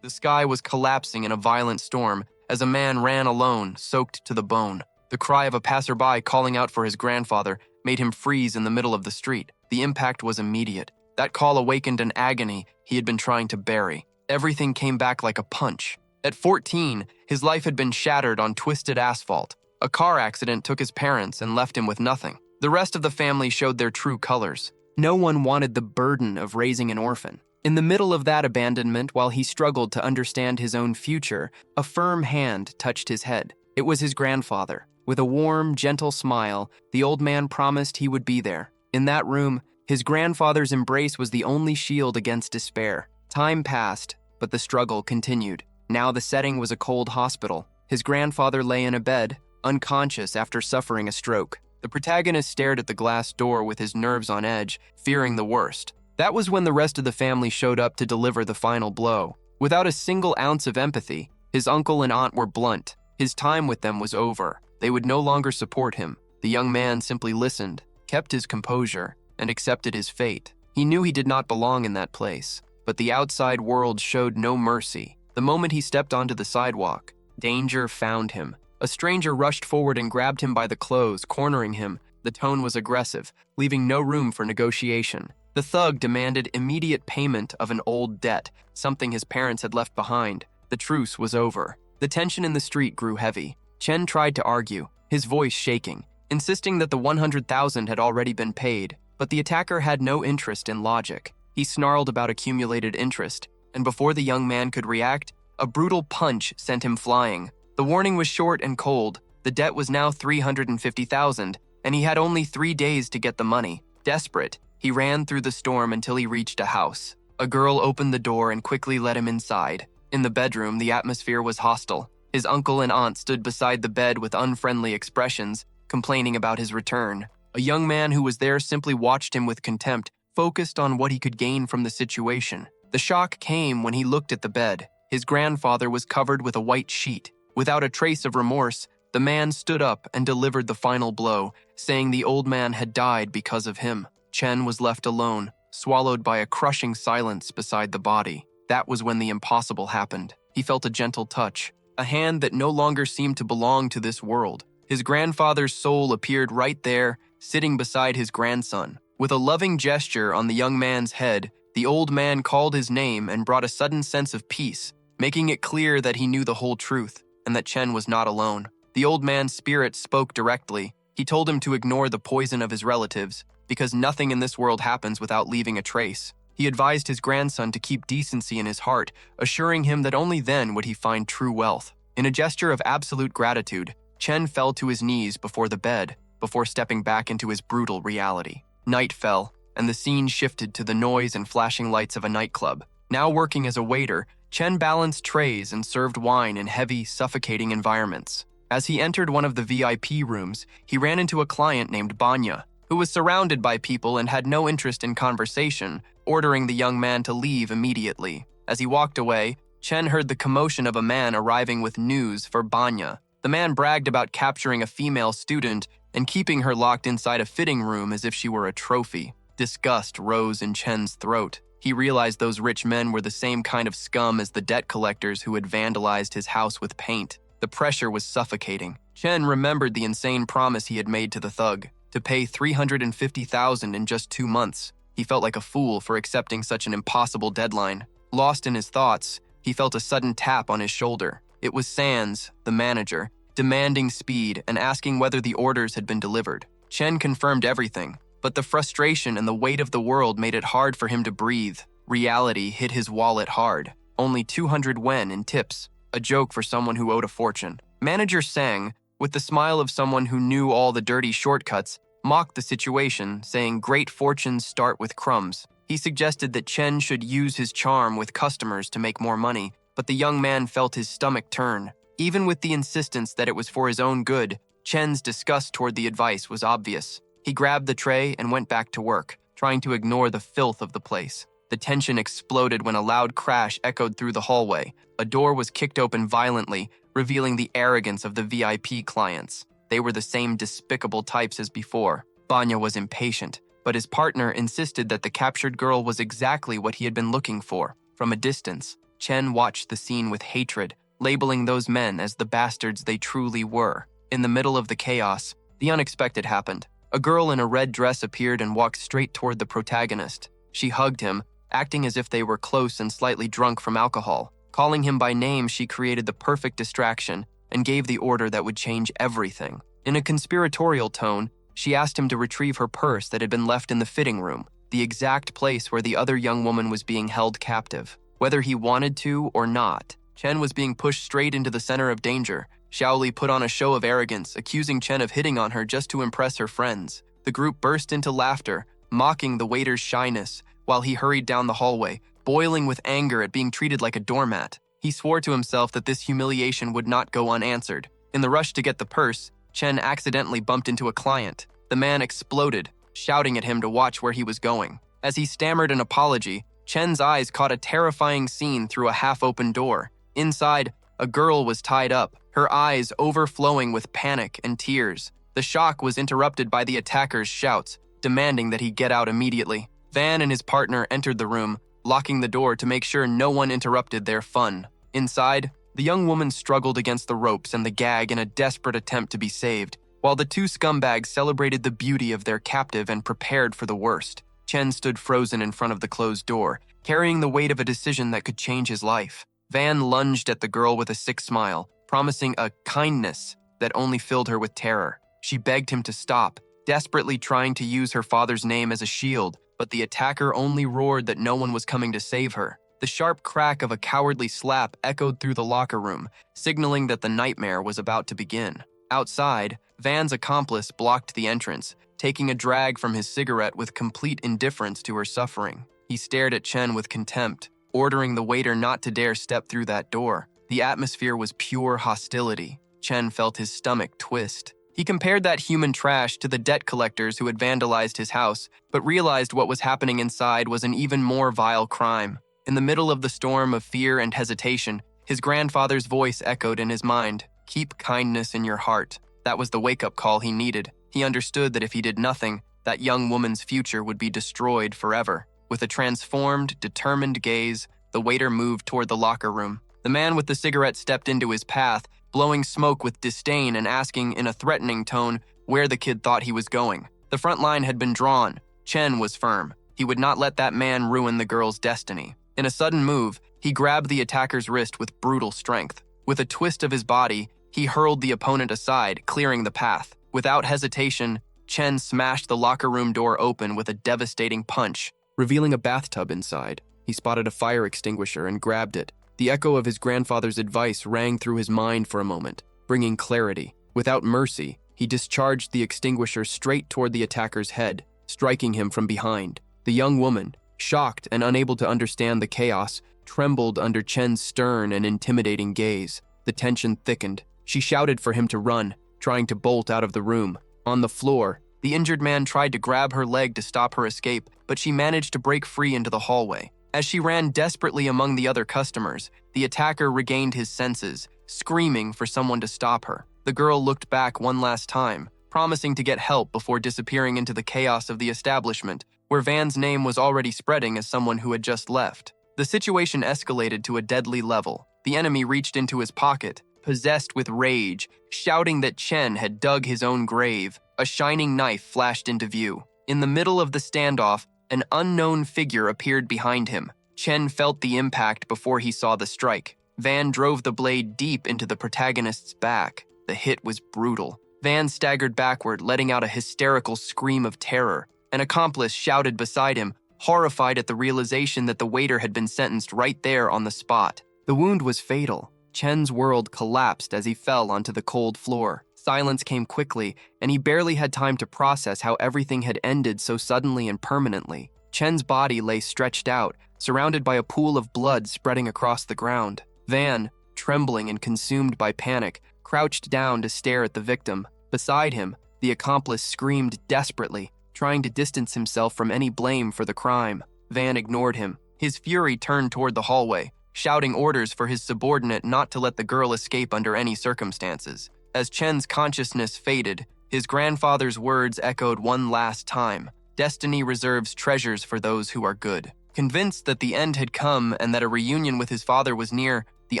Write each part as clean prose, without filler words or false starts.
The sky was collapsing in a violent storm as a man ran alone, soaked to the bone. The cry of a passerby calling out for his grandfather made him freeze in the middle of the street. The impact was immediate. That call awakened an agony he had been trying to bury. Everything came back like a punch. At 14, his life had been shattered on twisted asphalt. A car accident took his parents and left him with nothing. The rest of the family showed their true colors. No one wanted the burden of raising an orphan. In the middle of that abandonment, while he struggled to understand his own future, a firm hand touched his head. It was his grandfather. With a warm, gentle smile, the old man promised he would be there. In that room, his grandfather's embrace was the only shield against despair. Time passed, but the struggle continued. Now the setting was a cold hospital. His grandfather lay in a bed, unconscious after suffering a stroke. The protagonist stared at the glass door with his nerves on edge, fearing the worst. That was when the rest of the family showed up to deliver the final blow. Without a single ounce of empathy, his uncle and aunt were blunt. His time with them was over. They would no longer support him. The young man simply listened, kept his composure, and accepted his fate. He knew he did not belong in that place, but the outside world showed no mercy. The moment he stepped onto the sidewalk, danger found him. A stranger rushed forward and grabbed him by the clothes, cornering him. The tone was aggressive, leaving no room for negotiation. The thug demanded immediate payment of an old debt, something his parents had left behind. The truce was over. The tension in the street grew heavy. Chen tried to argue, his voice shaking, insisting that the 100,000 had already been paid, but the attacker had no interest in logic. He snarled about accumulated interest, and before the young man could react, a brutal punch sent him flying. The warning was short and cold. The debt was now 350,000, and he had only 3 days to get the money. Desperate, he ran through the storm until he reached a house. A girl opened the door and quickly let him inside. In the bedroom, the atmosphere was hostile. His uncle and aunt stood beside the bed with unfriendly expressions, complaining about his return. A young man who was there simply watched him with contempt, focused on what he could gain from the situation. The shock came when he looked at the bed. His grandfather was covered with a white sheet. Without a trace of remorse, the man stood up and delivered the final blow, saying the old man had died because of him. Chen was left alone, swallowed by a crushing silence beside the body. That was when the impossible happened. He felt a gentle touch, a hand that no longer seemed to belong to this world. His grandfather's soul appeared right there, sitting beside his grandson. With a loving gesture on the young man's head, the old man called his name and brought a sudden sense of peace, making it clear that he knew the whole truth and that Chen was not alone. The old man's spirit spoke directly. He told him to ignore the poison of his relatives, because nothing in this world happens without leaving a trace. He advised his grandson to keep decency in his heart, assuring him that only then would he find true wealth. In a gesture of absolute gratitude, Chen fell to his knees before the bed, before stepping back into his brutal reality. Night fell, and the scene shifted to the noise and flashing lights of a nightclub. Now working as a waiter, Chen balanced trays and served wine in heavy, suffocating environments. As he entered one of the VIP rooms, he ran into a client named Banya, who was surrounded by people and had no interest in conversation, ordering the young man to leave immediately. As he walked away, Chen heard the commotion of a man arriving with news for Banya. The man bragged about capturing a female student and keeping her locked inside a fitting room as if she were a trophy. Disgust rose in Chen's throat. He realized those rich men were the same kind of scum as the debt collectors who had vandalized his house with paint. The pressure was suffocating. Chen remembered the insane promise he had made to the thug, to pay 350,000 in just 2 months. He felt like a fool for accepting such an impossible deadline. Lost in his thoughts, he felt a sudden tap on his shoulder. It was Sands, the manager, demanding speed and asking whether the orders had been delivered. Chen confirmed everything, but the frustration and the weight of the world made it hard for him to breathe. Reality hit his wallet hard. Only 200 wen in tips, a joke for someone who owed a fortune. Manager Sang, with the smile of someone who knew all the dirty shortcuts, mocked the situation, saying great fortunes start with crumbs. He suggested that Chen should use his charm with customers to make more money, but the young man felt his stomach turn. Even with the insistence that it was for his own good, Chen's disgust toward the advice was obvious. He grabbed the tray and went back to work, trying to ignore the filth of the place. The tension exploded when a loud crash echoed through the hallway. A door was kicked open violently, revealing the arrogance of the VIP clients. They were the same despicable types as before. Banya was impatient, but his partner insisted that the captured girl was exactly what he had been looking for. From a distance, Chen watched the scene with hatred, labeling those men as the bastards they truly were. In the middle of the chaos, the unexpected happened. A girl in a red dress appeared and walked straight toward the protagonist. She hugged him, acting as if they were close and slightly drunk from alcohol. Calling him by name, she created the perfect distraction and gave the order that would change everything. In a conspiratorial tone, she asked him to retrieve her purse that had been left in the fitting room, the exact place where the other young woman was being held captive. Whether he wanted to or not, Chen was being pushed straight into the center of danger. Xiaoli put on a show of arrogance, accusing Chen of hitting on her just to impress her friends. The group burst into laughter, mocking the waiter's shyness, while he hurried down the hallway, boiling with anger at being treated like a doormat. He swore to himself that this humiliation would not go unanswered. In the rush to get the purse, Chen accidentally bumped into a client. The man exploded, shouting at him to watch where he was going. As he stammered an apology, Chen's eyes caught a terrifying scene through a half-open door. Inside, a girl was tied up, her eyes overflowing with panic and tears. The shock was interrupted by the attacker's shouts, demanding that he get out immediately. Van and his partner entered the room, locking the door to make sure no one interrupted their fun. Inside, the young woman struggled against the ropes and the gag in a desperate attempt to be saved, while the two scumbags celebrated the beauty of their captive and prepared for the worst. Chen stood frozen in front of the closed door, carrying the weight of a decision that could change his life. Van lunged at the girl with a sick smile, promising a kindness that only filled her with terror. She begged him to stop, desperately trying to use her father's name as a shield, but the attacker only roared that no one was coming to save her. The sharp crack of a cowardly slap echoed through the locker room, signaling that the nightmare was about to begin. Outside, Van's accomplice blocked the entrance, taking a drag from his cigarette with complete indifference to her suffering. He stared at Chen with contempt, ordering the waiter not to dare step through that door. The atmosphere was pure hostility. Chen felt his stomach twist. He compared that human trash to the debt collectors who had vandalized his house, but realized what was happening inside was an even more vile crime. In the middle of the storm of fear and hesitation, his grandfather's voice echoed in his mind. Keep kindness in your heart. That was the wake-up call he needed. He understood that if he did nothing, that young woman's future would be destroyed forever. With a transformed, determined gaze, the waiter moved toward the locker room. The man with the cigarette stepped into his path, blowing smoke with disdain and asking in a threatening tone where the kid thought he was going. The front line had been drawn. Chen was firm. He would not let that man ruin the girl's destiny. In a sudden move, he grabbed the attacker's wrist with brutal strength. With a twist of his body, he hurled the opponent aside, clearing the path. Without hesitation, Chen smashed the locker room door open with a devastating punch, revealing a bathtub inside. He spotted a fire extinguisher and grabbed it. The echo of his grandfather's advice rang through his mind for a moment, bringing clarity. Without mercy, he discharged the extinguisher straight toward the attacker's head, striking him from behind. The young woman, shocked and unable to understand the chaos, trembled under Chen's stern and intimidating gaze. The tension thickened. She shouted for him to run, trying to bolt out of the room. On the floor, the injured man tried to grab her leg to stop her escape, but she managed to break free into the hallway. As she ran desperately among the other customers, the attacker regained his senses, screaming for someone to stop her. The girl looked back one last time, promising to get help before disappearing into the chaos of the establishment, where Van's name was already spreading as someone who had just left. The situation escalated to a deadly level. The enemy reached into his pocket, possessed with rage, shouting that Chen had dug his own grave. A shining knife flashed into view. In the middle of the standoff, an unknown figure appeared behind him. Chen felt the impact before he saw the strike. Van drove the blade deep into the protagonist's back. The hit was brutal. Van staggered backward, letting out a hysterical scream of terror. An accomplice shouted beside him, horrified at the realization that the waiter had been sentenced right there on the spot. The wound was fatal. Chen's world collapsed as he fell onto the cold floor. Silence came quickly, and he barely had time to process how everything had ended so suddenly and permanently. Chen's body lay stretched out, surrounded by a pool of blood spreading across the ground. Van, trembling and consumed by panic, crouched down to stare at the victim. Beside him, the accomplice screamed desperately, trying to distance himself from any blame for the crime. Van ignored him. His fury turned toward the hallway, shouting orders for his subordinate not to let the girl escape under any circumstances. As Chen's consciousness faded, his grandfather's words echoed one last time. Destiny reserves treasures for those who are good. Convinced that the end had come and that a reunion with his father was near, the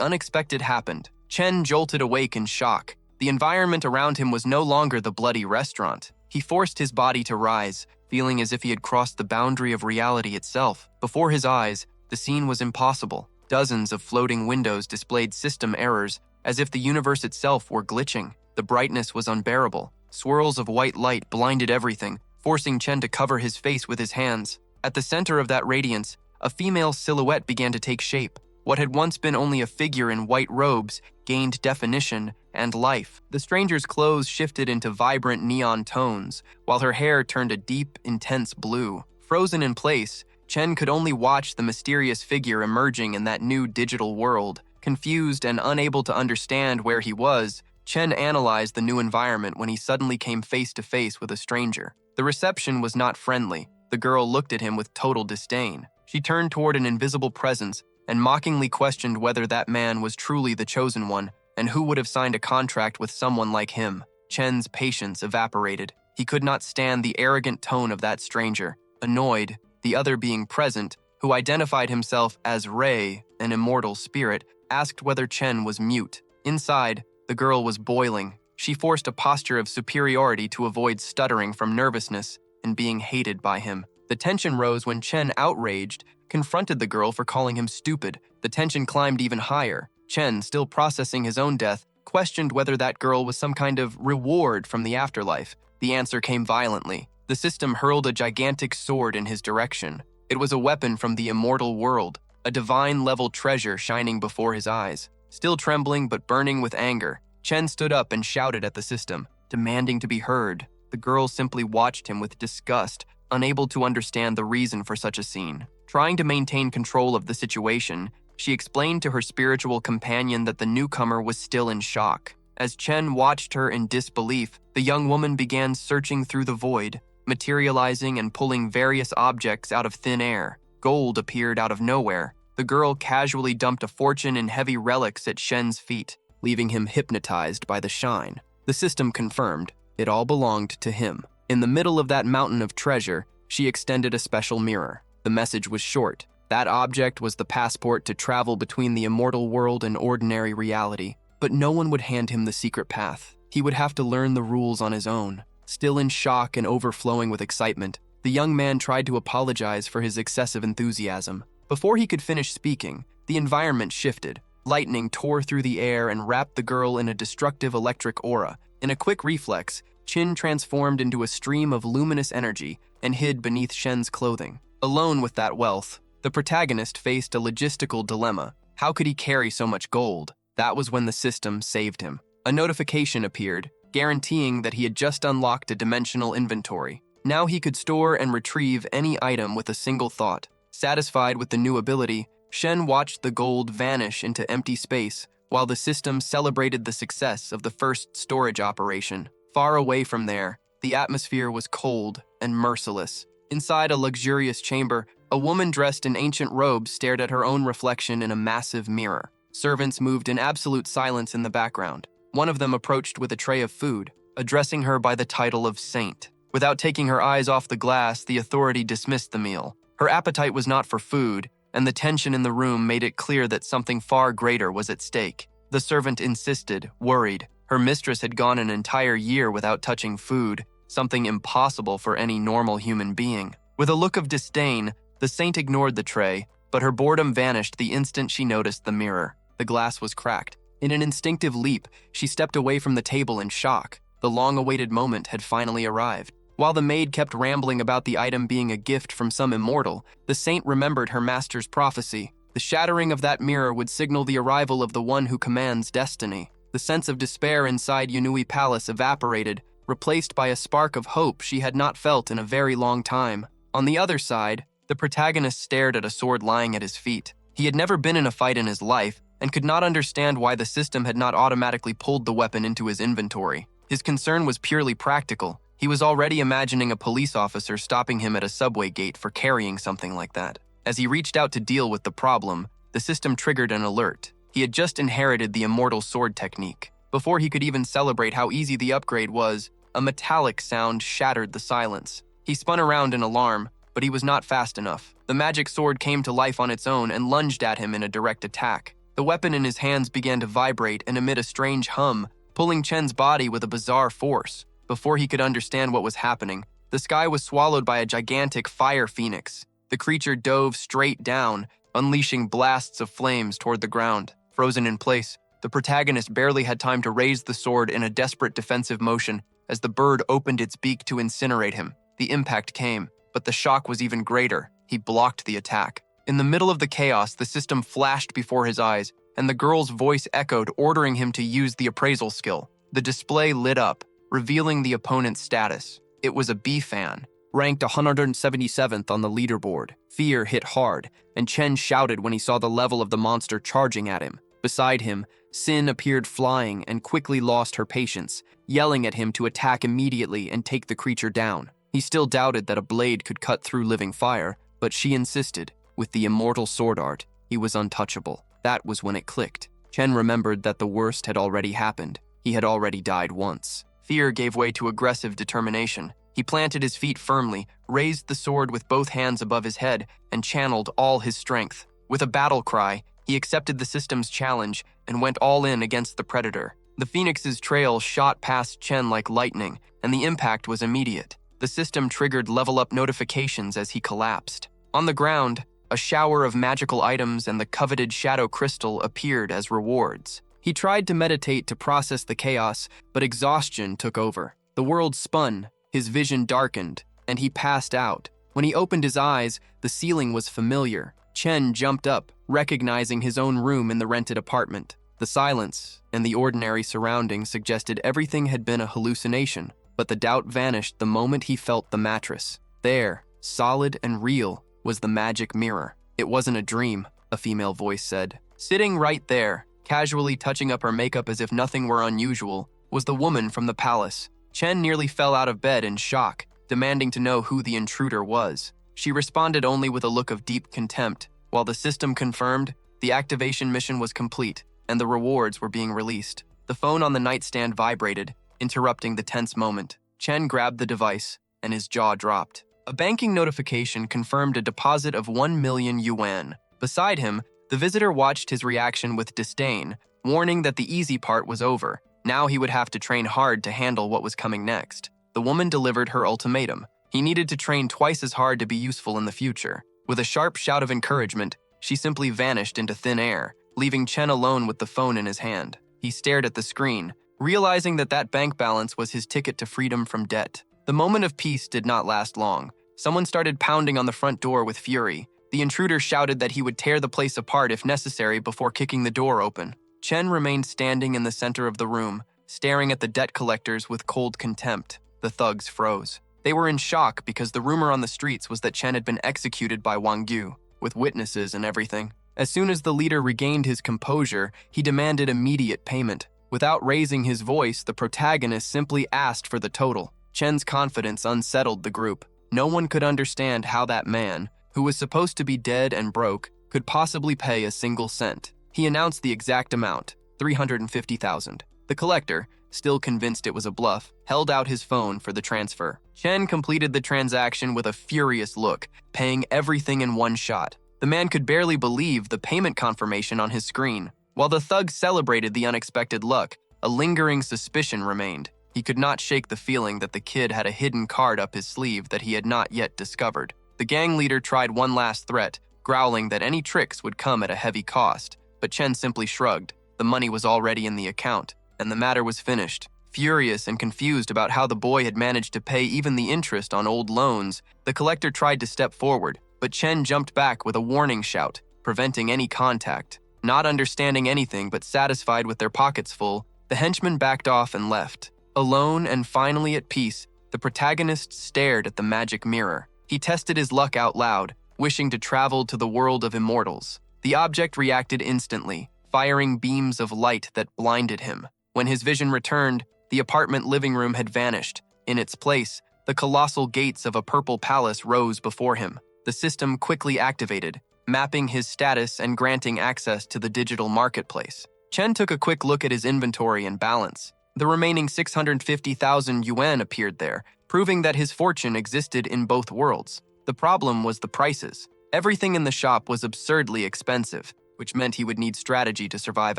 unexpected happened. Chen jolted awake in shock. The environment around him was no longer the bloody restaurant. He forced his body to rise, feeling as if he had crossed the boundary of reality itself. Before his eyes, the scene was impossible. Dozens of floating windows displayed system errors, as if the universe itself were glitching. The brightness was unbearable. Swirls of white light blinded everything, forcing Chen to cover his face with his hands. At the center of that radiance, a female silhouette began to take shape. What had once been only a figure in white robes gained definition and life. The stranger's clothes shifted into vibrant neon tones, while her hair turned a deep, intense blue. Frozen in place, Chen could only watch the mysterious figure emerging in that new digital world. Confused and unable to understand where he was, Chen analyzed the new environment when he suddenly came face to face with a stranger. The reception was not friendly. The girl looked at him with total disdain. She turned toward an invisible presence and mockingly questioned whether that man was truly the chosen one and who would have signed a contract with someone like him. Chen's patience evaporated. He could not stand the arrogant tone of that stranger. Annoyed, the other being present, who identified himself as Ray, an immortal spirit, asked whether Chen was mute. Inside, the girl was boiling. She forced a posture of superiority to avoid stuttering from nervousness and being hated by him. The tension rose when Chen, outraged, confronted the girl for calling him stupid. The tension climbed even higher. Chen, still processing his own death, questioned whether that girl was some kind of reward from the afterlife. The answer came violently. The system hurled a gigantic sword in his direction. It was a weapon from the immortal world, a divine-level treasure shining before his eyes. Still trembling but burning with anger, Chen stood up and shouted at the system, demanding to be heard. The girl simply watched him with disgust, unable to understand the reason for such a scene. Trying to maintain control of the situation, she explained to her spiritual companion that the newcomer was still in shock. As Chen watched her in disbelief, the young woman began searching through the void, materializing and pulling various objects out of thin air. Gold appeared out of nowhere. The girl casually dumped a fortune in heavy relics at Chen's feet, leaving him hypnotized by the shine. The system confirmed it all belonged to him. In the middle of that mountain of treasure, she extended a special mirror. The message was short. That object was the passport to travel between the immortal world and ordinary reality. But no one would hand him the secret path. He would have to learn the rules on his own. Still in shock and overflowing with excitement, the young man tried to apologize for his excessive enthusiasm. Before he could finish speaking, the environment shifted. Lightning tore through the air and wrapped the girl in a destructive electric aura. In a quick reflex, Qin transformed into a stream of luminous energy and hid beneath Shen's clothing. Alone with that wealth, the protagonist faced a logistical dilemma. How could he carry so much gold? That was when the system saved him. A notification appeared, guaranteeing that he had just unlocked a dimensional inventory. Now he could store and retrieve any item with a single thought. Satisfied with the new ability, Shen watched the gold vanish into empty space while the system celebrated the success of the first storage operation. Far away from there, the atmosphere was cold and merciless. Inside a luxurious chamber, a woman dressed in ancient robes stared at her own reflection in a massive mirror. Servants moved in absolute silence in the background. One of them approached with a tray of food, addressing her by the title of Saint. Without taking her eyes off the glass, the authority dismissed the meal. Her appetite was not for food, and the tension in the room made it clear that something far greater was at stake. The servant insisted, worried. Her mistress had gone an entire year without touching food, something impossible for any normal human being. With a look of disdain, the saint ignored the tray, but her boredom vanished the instant she noticed the mirror. The glass was cracked. In an instinctive leap, she stepped away from the table in shock. The long-awaited moment had finally arrived. While the maid kept rambling about the item being a gift from some immortal, the saint remembered her master's prophecy. The shattering of that mirror would signal the arrival of the one who commands destiny. The sense of despair inside Yunui Palace evaporated, replaced by a spark of hope she had not felt in a very long time. On the other side, the protagonist stared at a sword lying at his feet. He had never been in a fight in his life and could not understand why the system had not automatically pulled the weapon into his inventory. His concern was purely practical. He was already imagining a police officer stopping him at a subway gate for carrying something like that. As he reached out to deal with the problem, the system triggered an alert. He had just inherited the immortal sword technique. Before he could even celebrate how easy the upgrade was, a metallic sound shattered the silence. He spun around in alarm, but he was not fast enough. The magic sword came to life on its own and lunged at him in a direct attack. The weapon in his hands began to vibrate and emit a strange hum, pulling Chen's body with a bizarre force. Before he could understand what was happening, the sky was swallowed by a gigantic fire phoenix. The creature dove straight down, unleashing blasts of flames toward the ground. Frozen in place, the protagonist barely had time to raise the sword in a desperate defensive motion as the bird opened its beak to incinerate him. The impact came, but the shock was even greater. He blocked the attack. In the middle of the chaos, the system flashed before his eyes, and the girl's voice echoed, ordering him to use the appraisal skill. The display lit up, revealing the opponent's status. It was a B fan, ranked 177th on the leaderboard. Fear hit hard, and Chen shouted when he saw the level of the monster charging at him. Beside him, Sin appeared flying and quickly lost her patience, yelling at him to attack immediately and take the creature down. He still doubted that a blade could cut through living fire, but she insisted. With the immortal sword art, he was untouchable. That was when it clicked. Chen remembered that the worst had already happened. He had already died once. Fear gave way to aggressive determination. He planted his feet firmly, raised the sword with both hands above his head, and channeled all his strength. With a battle cry, he accepted the system's challenge and went all in against the predator. The phoenix's trail shot past Chen like lightning, and the impact was immediate. The system triggered level-up notifications as he collapsed. On the ground, a shower of magical items and the coveted shadow crystal appeared as rewards. He tried to meditate to process the chaos, but exhaustion took over. The world spun, his vision darkened, and he passed out. When he opened his eyes, the ceiling was familiar. Chen jumped up, recognizing his own room in the rented apartment. The silence and the ordinary surroundings suggested everything had been a hallucination, but the doubt vanished the moment he felt the mattress. There, solid and real, was the magic mirror. It wasn't a dream, a female voice said. Sitting right there, casually touching up her makeup as if nothing were unusual, was the woman from the palace. Chen nearly fell out of bed in shock, demanding to know who the intruder was. She responded only with a look of deep contempt, while the system confirmed the activation mission was complete and the rewards were being released. The phone on the nightstand vibrated, interrupting the tense moment. Chen grabbed the device, and his jaw dropped. A banking notification confirmed a deposit of 1 million yuan. Beside him, the visitor watched his reaction with disdain, warning that the easy part was over. Now he would have to train hard to handle what was coming next. The woman delivered her ultimatum. He needed to train twice as hard to be useful in the future. With a sharp shout of encouragement, she simply vanished into thin air, leaving Chen alone with the phone in his hand. He stared at the screen, realizing that bank balance was his ticket to freedom from debt. The moment of peace did not last long. Someone started pounding on the front door with fury. The intruder shouted that he would tear the place apart if necessary before kicking the door open. Chen remained standing in the center of the room, staring at the debt collectors with cold contempt. The thugs froze. They were in shock because the rumor on the streets was that Chen had been executed by Wang Yu, with witnesses and everything. As soon as the leader regained his composure, he demanded immediate payment. Without raising his voice, the protagonist simply asked for the total. Chen's confidence unsettled the group. No one could understand how that man, who was supposed to be dead and broke, could possibly pay a single cent. He announced the exact amount, 350,000. The collector, still convinced it was a bluff, held out his phone for the transfer. Chen completed the transaction with a furious look, paying everything in one shot. The man could barely believe the payment confirmation on his screen. While the thug celebrated the unexpected luck, a lingering suspicion remained. He could not shake the feeling that the kid had a hidden card up his sleeve that he had not yet discovered. The gang leader tried one last threat, growling that any tricks would come at a heavy cost, but Chen simply shrugged. The money was already in the account, and the matter was finished. Furious and confused about how the boy had managed to pay even the interest on old loans, the collector tried to step forward, but Chen jumped back with a warning shout, preventing any contact. Not understanding anything but satisfied with their pockets full, the henchman backed off and left. Alone and finally at peace, the protagonist stared at the magic mirror. He tested his luck out loud, wishing to travel to the world of immortals. The object reacted instantly, firing beams of light that blinded him. When his vision returned, the apartment living room had vanished. In its place, the colossal gates of a purple palace rose before him. The system quickly activated, mapping his status and granting access to the digital marketplace. Chen took a quick look at his inventory and balance. The remaining 650,000 yuan appeared there, proving that his fortune existed in both worlds. The problem was the prices. Everything in the shop was absurdly expensive, which meant he would need strategy to survive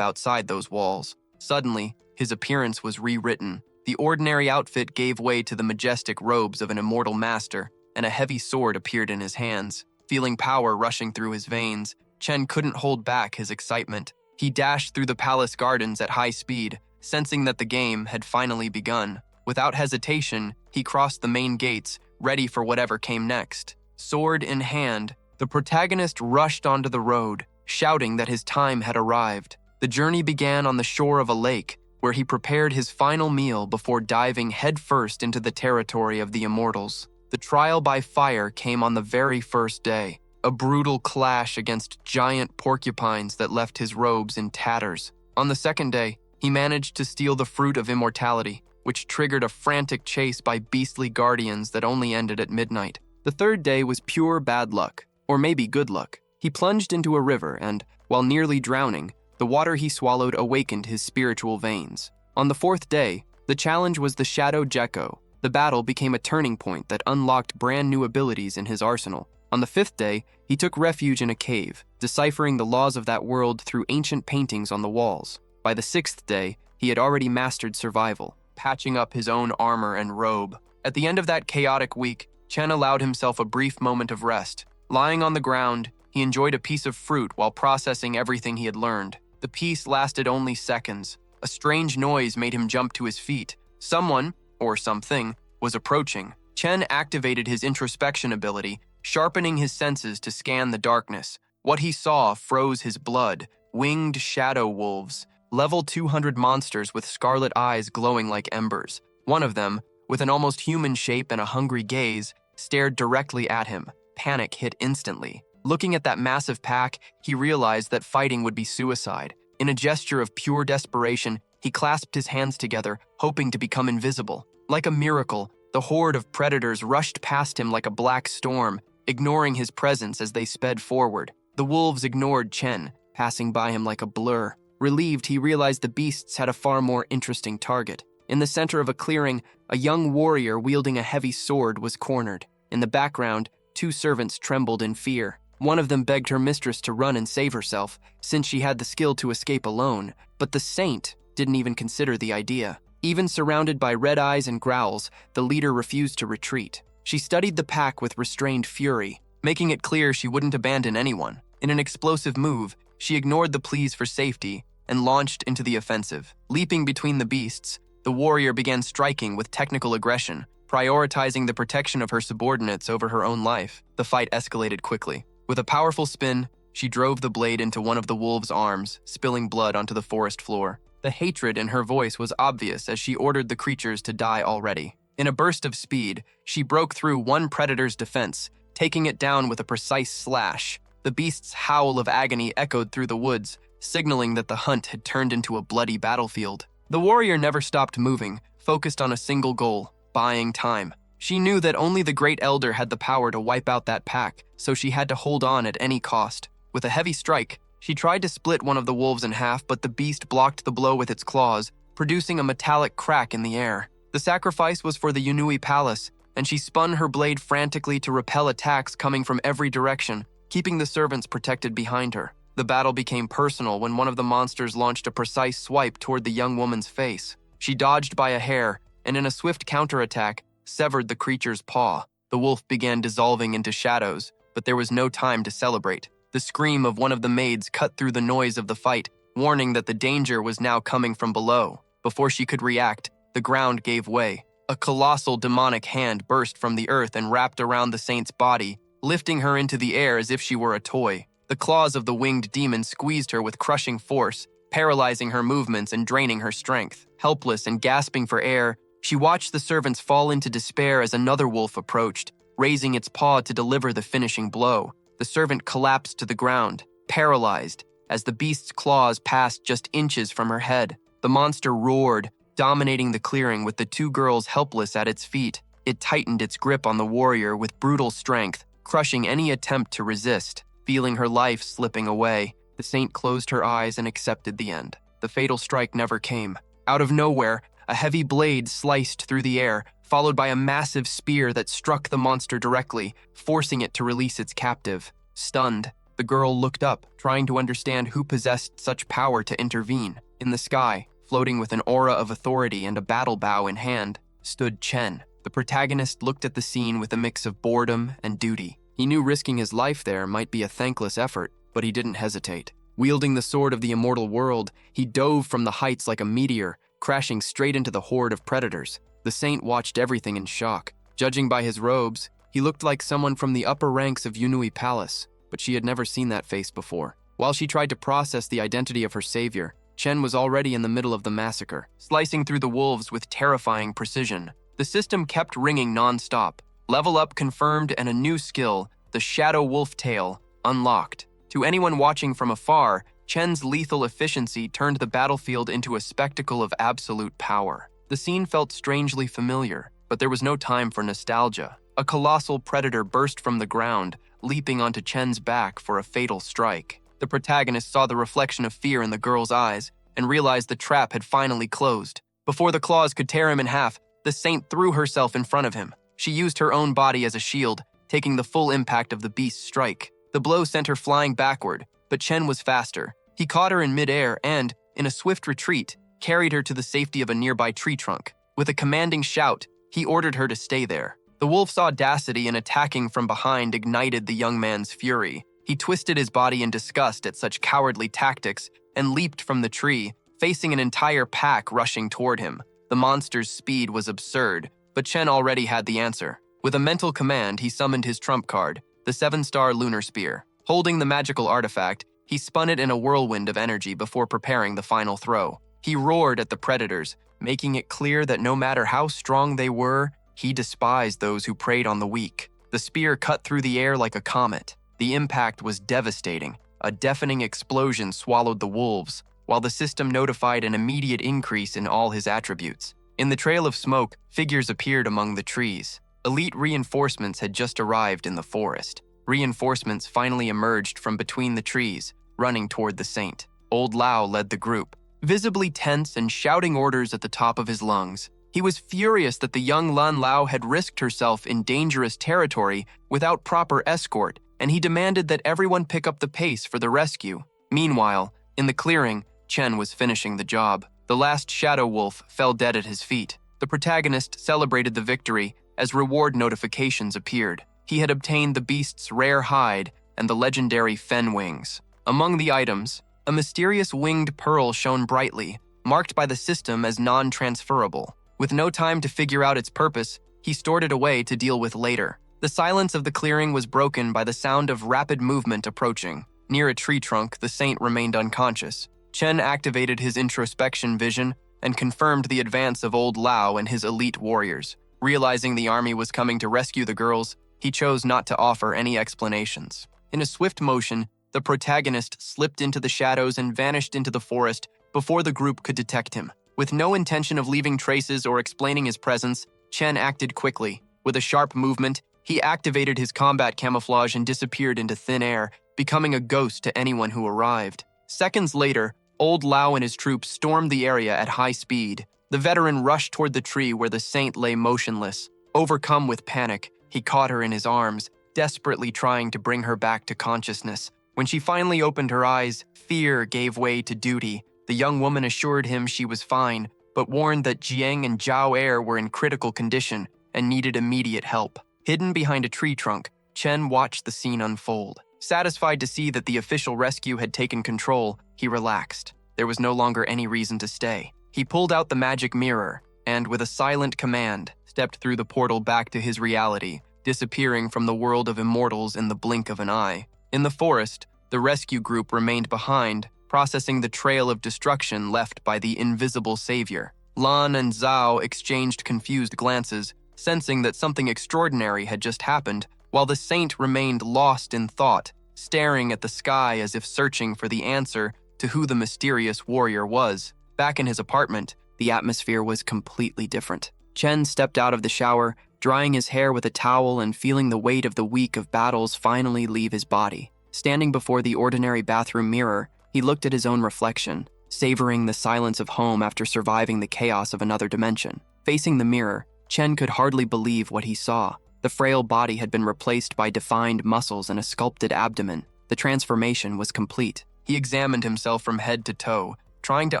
outside those walls. Suddenly, his appearance was rewritten. The ordinary outfit gave way to the majestic robes of an immortal master, and a heavy sword appeared in his hands. Feeling power rushing through his veins, Chen couldn't hold back his excitement. He dashed through the palace gardens at high speed, sensing that the game had finally begun. Without hesitation, he crossed the main gates, ready for whatever came next. Sword in hand, the protagonist rushed onto the road, shouting that his time had arrived. The journey began on the shore of a lake, where he prepared his final meal before diving headfirst into the territory of the immortals. The trial by fire came on the very first day, a brutal clash against giant porcupines that left his robes in tatters. On the second day, he managed to steal the fruit of immortality, which triggered a frantic chase by beastly guardians that only ended at midnight. The third day was pure bad luck, or maybe good luck. He plunged into a river and, while nearly drowning, the water he swallowed awakened his spiritual veins. On the fourth day, the challenge was the Shadow Gecko. The battle became a turning point that unlocked brand new abilities in his arsenal. On the fifth day, he took refuge in a cave, deciphering the laws of that world through ancient paintings on the walls. By the sixth day, he had already mastered survival, patching up his own armor and robe. At the end of that chaotic week, Chen allowed himself a brief moment of rest. Lying on the ground, he enjoyed a piece of fruit while processing everything he had learned. The peace lasted only seconds. A strange noise made him jump to his feet. Someone, or something, was approaching. Chen activated his introspection ability, sharpening his senses to scan the darkness. What he saw froze his blood. Winged shadow wolves, level 200 monsters with scarlet eyes glowing like embers. One of them, with an almost human shape and a hungry gaze, stared directly at him. Panic hit instantly. Looking at that massive pack, he realized that fighting would be suicide. In a gesture of pure desperation, he clasped his hands together, hoping to become invisible. Like a miracle, the horde of predators rushed past him like a black storm, ignoring his presence as they sped forward. The wolves ignored Chen, passing by him like a blur. Relieved, he realized the beasts had a far more interesting target. In the center of a clearing, a young warrior wielding a heavy sword was cornered. In the background, two servants trembled in fear. One of them begged her mistress to run and save herself, since she had the skill to escape alone, but the saint didn't even consider the idea. Even surrounded by red eyes and growls, the leader refused to retreat. She studied the pack with restrained fury, making it clear she wouldn't abandon anyone. In an explosive move, she ignored the pleas for safety and launched into the offensive. Leaping between the beasts, the warrior began striking with technical aggression, prioritizing the protection of her subordinates over her own life. The fight escalated quickly. With a powerful spin, she drove the blade into one of the wolves' arms, spilling blood onto the forest floor. The hatred in her voice was obvious as she ordered the creatures to die already. In a burst of speed, she broke through one predator's defense, taking it down with a precise slash. The beast's howl of agony echoed through the woods, signaling that the hunt had turned into a bloody battlefield. The warrior never stopped moving, focused on a single goal: buying time. She knew that only the Great Elder had the power to wipe out that pack, so she had to hold on at any cost. With a heavy strike, she tried to split one of the wolves in half, but the beast blocked the blow with its claws, producing a metallic crack in the air. The sacrifice was for the Yunui Palace, and she spun her blade frantically to repel attacks coming from every direction, keeping the servants protected behind her. The battle became personal when one of the monsters launched a precise swipe toward the young woman's face. She dodged by a hair, and in a swift counterattack, severed the creature's paw. The wolf began dissolving into shadows, but there was no time to celebrate. The scream of one of the maids cut through the noise of the fight, warning that the danger was now coming from below. Before she could react, the ground gave way. A colossal demonic hand burst from the earth and wrapped around the saint's body, lifting her into the air as if she were a toy. The claws of the winged demon squeezed her with crushing force, paralyzing her movements and draining her strength. Helpless and gasping for air, she watched the servants fall into despair as another wolf approached, raising its paw to deliver the finishing blow. The servant collapsed to the ground, paralyzed, as the beast's claws passed just inches from her head. The monster roared, dominating the clearing with the two girls helpless at its feet. It tightened its grip on the warrior with brutal strength, crushing any attempt to resist. Feeling her life slipping away, the saint closed her eyes and accepted the end. The fatal strike never came. Out of nowhere, a heavy blade sliced through the air, followed by a massive spear that struck the monster directly, forcing it to release its captive. Stunned, the girl looked up, trying to understand who possessed such power to intervene. In the sky, floating with an aura of authority and a battle bow in hand, stood Chen. The protagonist looked at the scene with a mix of boredom and duty. He knew risking his life there might be a thankless effort, but he didn't hesitate. Wielding the sword of the immortal world, he dove from the heights like a meteor, crashing straight into the horde of predators. The saint watched everything in shock. Judging by his robes, he looked like someone from the upper ranks of Yunui Palace, but she had never seen that face before. While she tried to process the identity of her savior, Chen was already in the middle of the massacre, slicing through the wolves with terrifying precision. The system kept ringing non-stop. Level up confirmed and a new skill, the Shadow Wolf Tail, unlocked. To anyone watching from afar, Chen's lethal efficiency turned the battlefield into a spectacle of absolute power. The scene felt strangely familiar, but there was no time for nostalgia. A colossal predator burst from the ground, leaping onto Chen's back for a fatal strike. The protagonist saw the reflection of fear in the girl's eyes and realized the trap had finally closed. Before the claws could tear him in half, the saint threw herself in front of him. She used her own body as a shield, taking the full impact of the beast's strike. The blow sent her flying backward, but Chen was faster. He caught her in midair and, in a swift retreat, carried her to the safety of a nearby tree trunk. With a commanding shout, he ordered her to stay there. The wolf's audacity in attacking from behind ignited the young man's fury. He twisted his body in disgust at such cowardly tactics and leaped from the tree, facing an entire pack rushing toward him. The monster's speed was absurd, but Chen already had the answer. With a mental command, he summoned his trump card, the 7-star Lunar Spear. Holding the magical artifact, he spun it in a whirlwind of energy before preparing the final throw. He roared at the predators, making it clear that no matter how strong they were, he despised those who preyed on the weak. The spear cut through the air like a comet. The impact was devastating. A deafening explosion swallowed the wolves, while the system notified an immediate increase in all his attributes. In the trail of smoke, figures appeared among the trees. Elite reinforcements had just arrived in the forest. Reinforcements finally emerged from between the trees, running toward the saint. Old Lao led the group, visibly tense and shouting orders at the top of his lungs. He was furious that the young Lan Lao had risked herself in dangerous territory without proper escort, and he demanded that everyone pick up the pace for the rescue. Meanwhile, in the clearing, Chen was finishing the job. The last shadow wolf fell dead at his feet. The protagonist celebrated the victory as reward notifications appeared. He had obtained the beast's rare hide and the legendary fen wings. Among the items, a mysterious winged pearl shone brightly, marked by the system as non-transferable. With no time to figure out its purpose, he stored it away to deal with later. The silence of the clearing was broken by the sound of rapid movement approaching. Near a tree trunk, the saint remained unconscious. Chen activated his introspection vision and confirmed the advance of Old Lao and his elite warriors. Realizing the army was coming to rescue the girls, he chose not to offer any explanations. In a swift motion, the protagonist slipped into the shadows and vanished into the forest before the group could detect him. With no intention of leaving traces or explaining his presence, Chen acted quickly. With a sharp movement, he activated his combat camouflage and disappeared into thin air, becoming a ghost to anyone who arrived. Seconds later, Old Lao and his troops stormed the area at high speed. The veteran rushed toward the tree where the saint lay motionless. Overcome with panic, he caught her in his arms, desperately trying to bring her back to consciousness. When she finally opened her eyes, fear gave way to duty. The young woman assured him she was fine, but warned that Jiang and Zhao Er were in critical condition and needed immediate help. Hidden behind a tree trunk, Chen watched the scene unfold. Satisfied to see that the official rescue had taken control, he relaxed. There was no longer any reason to stay. He pulled out the magic mirror and, with a silent command, stepped through the portal back to his reality, disappearing from the world of immortals in the blink of an eye. In the forest, the rescue group remained behind, processing the trail of destruction left by the invisible savior. Lan and Zhao exchanged confused glances, sensing that something extraordinary had just happened, while the saint remained lost in thought, staring at the sky as if searching for the answer to who the mysterious warrior was. Back in his apartment, the atmosphere was completely different. Chen stepped out of the shower, drying his hair with a towel and feeling the weight of the week of battles finally leave his body. Standing before the ordinary bathroom mirror, he looked at his own reflection, savoring the silence of home after surviving the chaos of another dimension. Facing the mirror, Chen could hardly believe what he saw. The frail body had been replaced by defined muscles and a sculpted abdomen. The transformation was complete. He examined himself from head to toe, trying to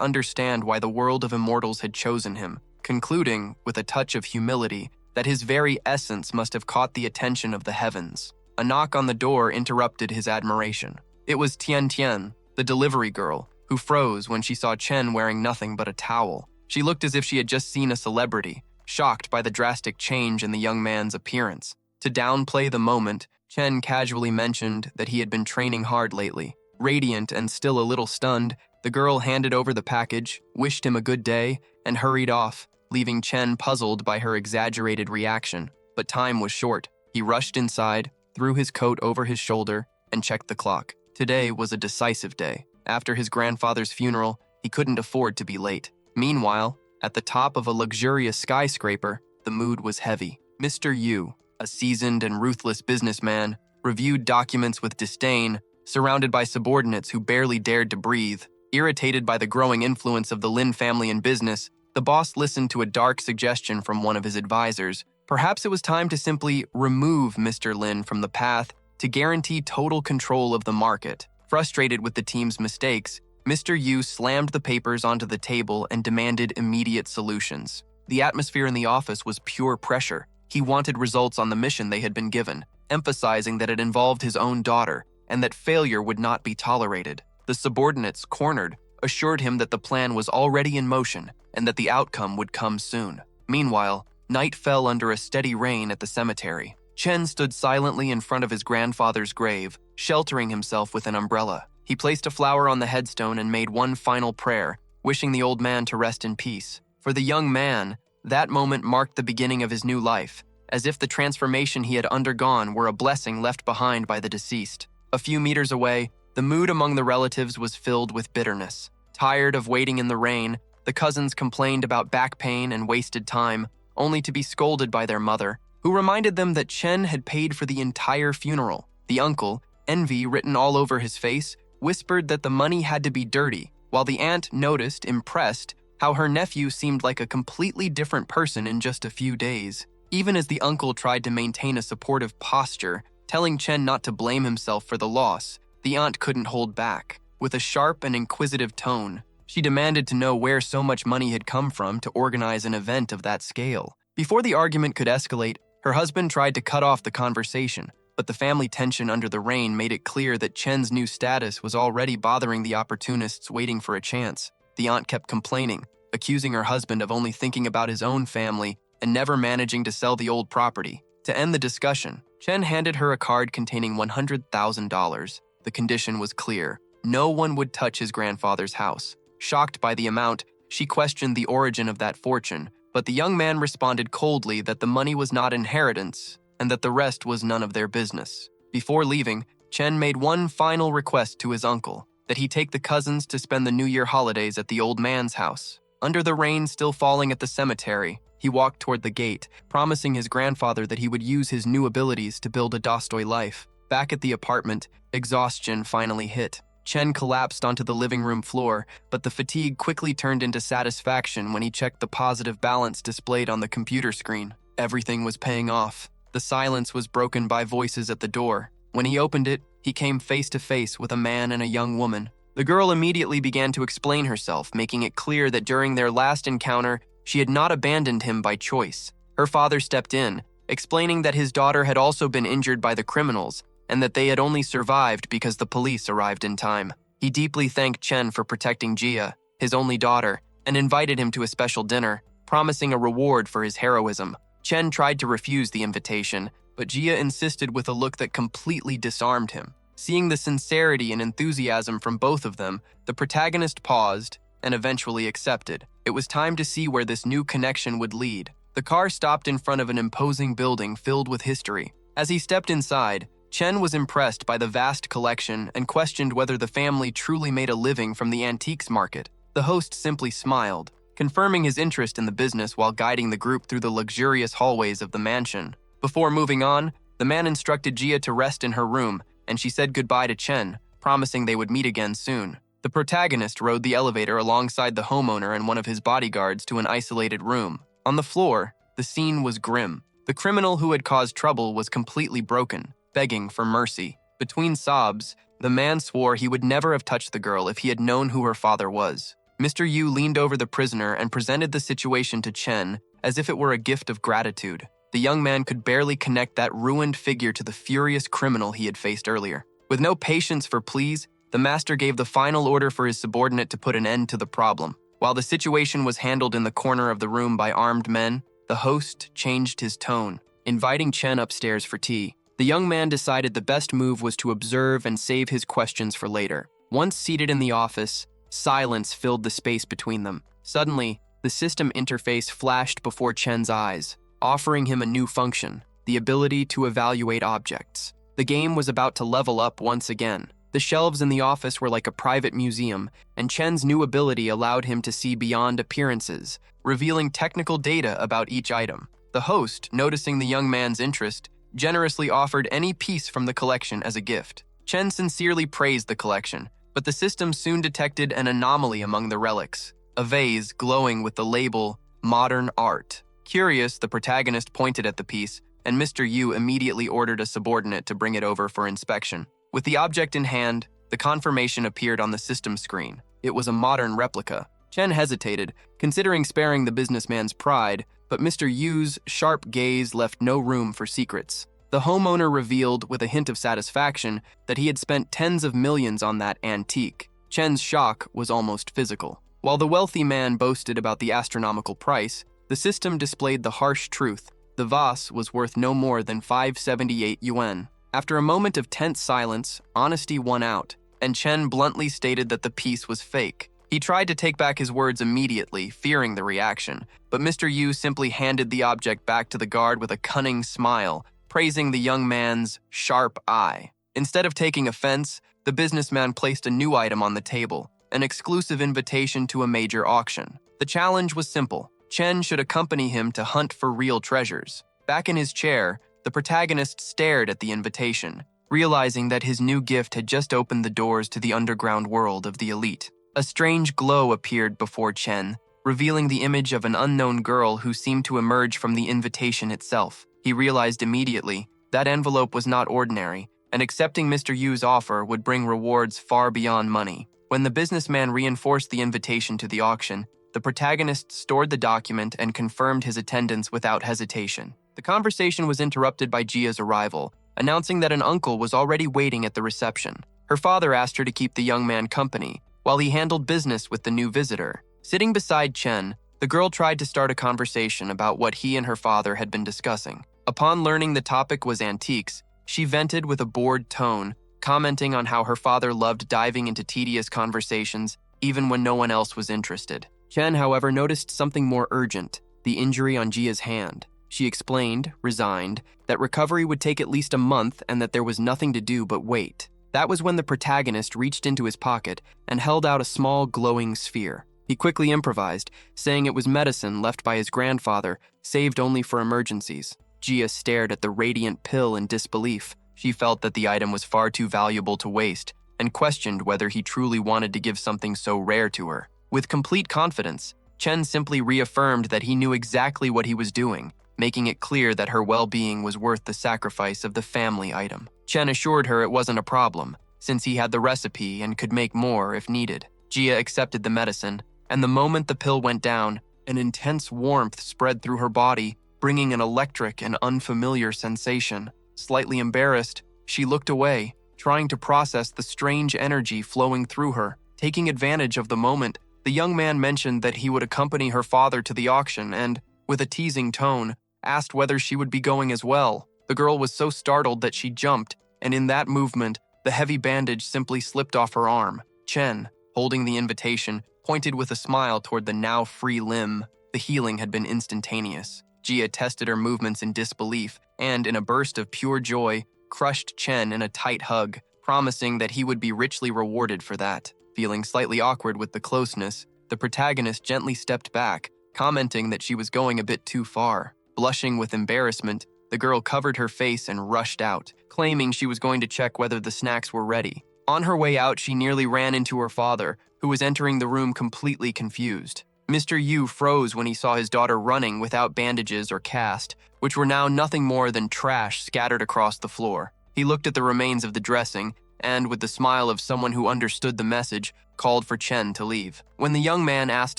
understand why the world of immortals had chosen him, concluding, with a touch of humility, that his very essence must have caught the attention of the heavens. A knock on the door interrupted his admiration. It was Tian Tian, the delivery girl, who froze when she saw Chen wearing nothing but a towel. She looked as if she had just seen a celebrity, shocked by the drastic change in the young man's appearance. To downplay the moment, Chen casually mentioned that he had been training hard lately. Radiant and still a little stunned, the girl handed over the package, wished him a good day, and hurried off, leaving Chen puzzled by her exaggerated reaction. But time was short. He rushed inside, threw his coat over his shoulder, and checked the clock. Today was a decisive day. After his grandfather's funeral, he couldn't afford to be late. Meanwhile, at the top of a luxurious skyscraper, the mood was heavy. Mr. Yu, a seasoned and ruthless businessman, reviewed documents with disdain, surrounded by subordinates who barely dared to breathe. Irritated by the growing influence of the Lin family in business, the boss listened to a dark suggestion from one of his advisors. Perhaps it was time to simply remove Mr. Lin from the path to guarantee total control of the market. Frustrated with the team's mistakes, Mr. Yu slammed the papers onto the table and demanded immediate solutions. The atmosphere in the office was pure pressure. He wanted results on the mission they had been given, emphasizing that it involved his own daughter and that failure would not be tolerated. The subordinates, cornered, assured him that the plan was already in motion and that the outcome would come soon. Meanwhile, night fell under a steady rain at the cemetery. Chen stood silently in front of his grandfather's grave, sheltering himself with an umbrella. He placed a flower on the headstone and made one final prayer, wishing the old man to rest in peace. For the young man, that moment marked the beginning of his new life, as if the transformation he had undergone were a blessing left behind by the deceased. A few meters away, the mood among the relatives was filled with bitterness. Tired of waiting in the rain, the cousins complained about back pain and wasted time, only to be scolded by their mother, who reminded them that Chen had paid for the entire funeral. The uncle, envy written all over his face, whispered that the money had to be dirty, while the aunt noticed, impressed, how her nephew seemed like a completely different person in just a few days. Even as the uncle tried to maintain a supportive posture, telling Chen not to blame himself for the loss, the aunt couldn't hold back. With a sharp and inquisitive tone, she demanded to know where so much money had come from to organize an event of that scale. Before the argument could escalate, her husband tried to cut off the conversation, but the family tension under the rain made it clear that Chen's new status was already bothering the opportunists waiting for a chance. The aunt kept complaining, accusing her husband of only thinking about his own family and never managing to sell the old property. To end the discussion, Chen handed her a card containing $100,000. The condition was clear. No one would touch his grandfather's house. Shocked by the amount, she questioned the origin of that fortune, but the young man responded coldly that the money was not inheritance and that the rest was none of their business. Before leaving, Chen made one final request to his uncle, that he take the cousins to spend the New Year holidays at the old man's house. Under the rain still falling at the cemetery, he walked toward the gate, promising his grandfather that he would use his new abilities to build a Dostoy life. Back at the apartment, exhaustion finally hit. Chen collapsed onto the living room floor, but the fatigue quickly turned into satisfaction when he checked the positive balance displayed on the computer screen. Everything was paying off. The silence was broken by voices at the door. When he opened it, he came face to face with a man and a young woman. The girl immediately began to explain herself, making it clear that during their last encounter, she had not abandoned him by choice. Her father stepped in, explaining that his daughter had also been injured by the criminals, and that they had only survived because the police arrived in time. He deeply thanked Chen for protecting Jia, his only daughter, and invited him to a special dinner, promising a reward for his heroism. Chen tried to refuse the invitation, but Jia insisted with a look that completely disarmed him. Seeing the sincerity and enthusiasm from both of them, the protagonist paused and eventually accepted. It was time to see where this new connection would lead. The car stopped in front of an imposing building filled with history. As he stepped inside, Chen was impressed by the vast collection and questioned whether the family truly made a living from the antiques market. The host simply smiled, confirming his interest in the business while guiding the group through the luxurious hallways of the mansion. Before moving on, the man instructed Jia to rest in her room, and she said goodbye to Chen, promising they would meet again soon. The protagonist rode the elevator alongside the homeowner and one of his bodyguards to an isolated room. On the floor, the scene was grim. The The criminal who had caused trouble was completely broken, begging for mercy. Between sobs, the man swore he would never have touched the girl if he had known who her father was. Mr. Yu leaned over the prisoner and presented the situation to Chen as if it were a gift of gratitude. The young man could barely connect that ruined figure to the furious criminal he had faced earlier. With no patience for pleas, the master gave the final order for his subordinate to put an end to the problem. While the situation was handled in the corner of the room by armed men, the host changed his tone, inviting Chen upstairs for tea. The young man decided the best move was to observe and save his questions for later. Once seated in the office, silence filled the space between them. Suddenly, the system interface flashed before Chen's eyes, offering him a new function, the ability to evaluate objects. The game was about to level up once again. The shelves in the office were like a private museum, and Chen's new ability allowed him to see beyond appearances, revealing technical data about each item. The host, noticing the young man's interest, generously offered any piece from the collection as a gift. Chen sincerely praised the collection, but the system soon detected an anomaly among the relics, a vase glowing with the label, Modern Art. Curious, the protagonist pointed at the piece, and Mr. Yu immediately ordered a subordinate to bring it over for inspection. With the object in hand, the confirmation appeared on the system screen. It was a modern replica. Chen hesitated, considering sparing the businessman's pride, but Mr. Yu's sharp gaze left no room for secrets. The homeowner revealed, with a hint of satisfaction, that he had spent tens of millions on that antique. Chen's shock was almost physical. While the wealthy man boasted about the astronomical price, the system displayed the harsh truth. The vase was worth no more than 578 yuan. After a moment of tense silence, honesty won out, and Chen bluntly stated that the piece was fake. He tried to take back his words immediately, fearing the reaction, but Mr. Yu simply handed the object back to the guard with a cunning smile, praising the young man's sharp eye. Instead of taking offense, the businessman placed a new item on the table, an exclusive invitation to a major auction. The challenge was simple. Chen should accompany him to hunt for real treasures. Back in his chair, the protagonist stared at the invitation, realizing that his new gift had just opened the doors to the underground world of the elite. A strange glow appeared before Chen, revealing the image of an unknown girl who seemed to emerge from the invitation itself. He realized immediately that envelope was not ordinary, and accepting Mr. Yu's offer would bring rewards far beyond money. When the businessman reinforced the invitation to the auction, the protagonist stored the document and confirmed his attendance without hesitation. The conversation was interrupted by Jia's arrival, announcing that an uncle was already waiting at the reception. Her father asked her to keep the young man company, while he handled business with the new visitor. Sitting beside Chen, the girl tried to start a conversation about what he and her father had been discussing. Upon learning the topic was antiques, she vented with a bored tone, commenting on how her father loved diving into tedious conversations even when no one else was interested. Chen, however, noticed something more urgent, the injury on Jia's hand. She explained, resigned, that recovery would take at least a month and that there was nothing to do but wait. That was when the protagonist reached into his pocket and held out a small glowing sphere. He quickly improvised, saying it was medicine left by his grandfather, saved only for emergencies. Jia stared at the radiant pill in disbelief. She felt that the item was far too valuable to waste, and questioned whether he truly wanted to give something so rare to her. With complete confidence, Chen simply reaffirmed that he knew exactly what he was doing, making it clear that her well-being was worth the sacrifice of the family item. Chen assured her it wasn't a problem, since he had the recipe and could make more if needed. Jia accepted the medicine, and the moment the pill went down, an intense warmth spread through her body, bringing an electric and unfamiliar sensation. Slightly embarrassed, she looked away, trying to process the strange energy flowing through her. Taking advantage of the moment, the young man mentioned that he would accompany her father to the auction and, with a teasing tone, asked whether she would be going as well. The girl was so startled that she jumped, and in that movement, the heavy bandage simply slipped off her arm. Chen, holding the invitation, pointed with a smile toward the now free limb. The healing had been instantaneous. Jia tested her movements in disbelief and, in a burst of pure joy, crushed Chen in a tight hug, promising that he would be richly rewarded for that. Feeling slightly awkward with the closeness, the protagonist gently stepped back, commenting that she was going a bit too far. Blushing with embarrassment, the girl covered her face and rushed out, claiming she was going to check whether the snacks were ready. On her way out, she nearly ran into her father, who was entering the room completely confused. Mr. Yu froze when he saw his daughter running without bandages or cast, which were now nothing more than trash scattered across the floor. He looked at the remains of the dressing and, with the smile of someone who understood the message, called for Chen to leave. When the young man asked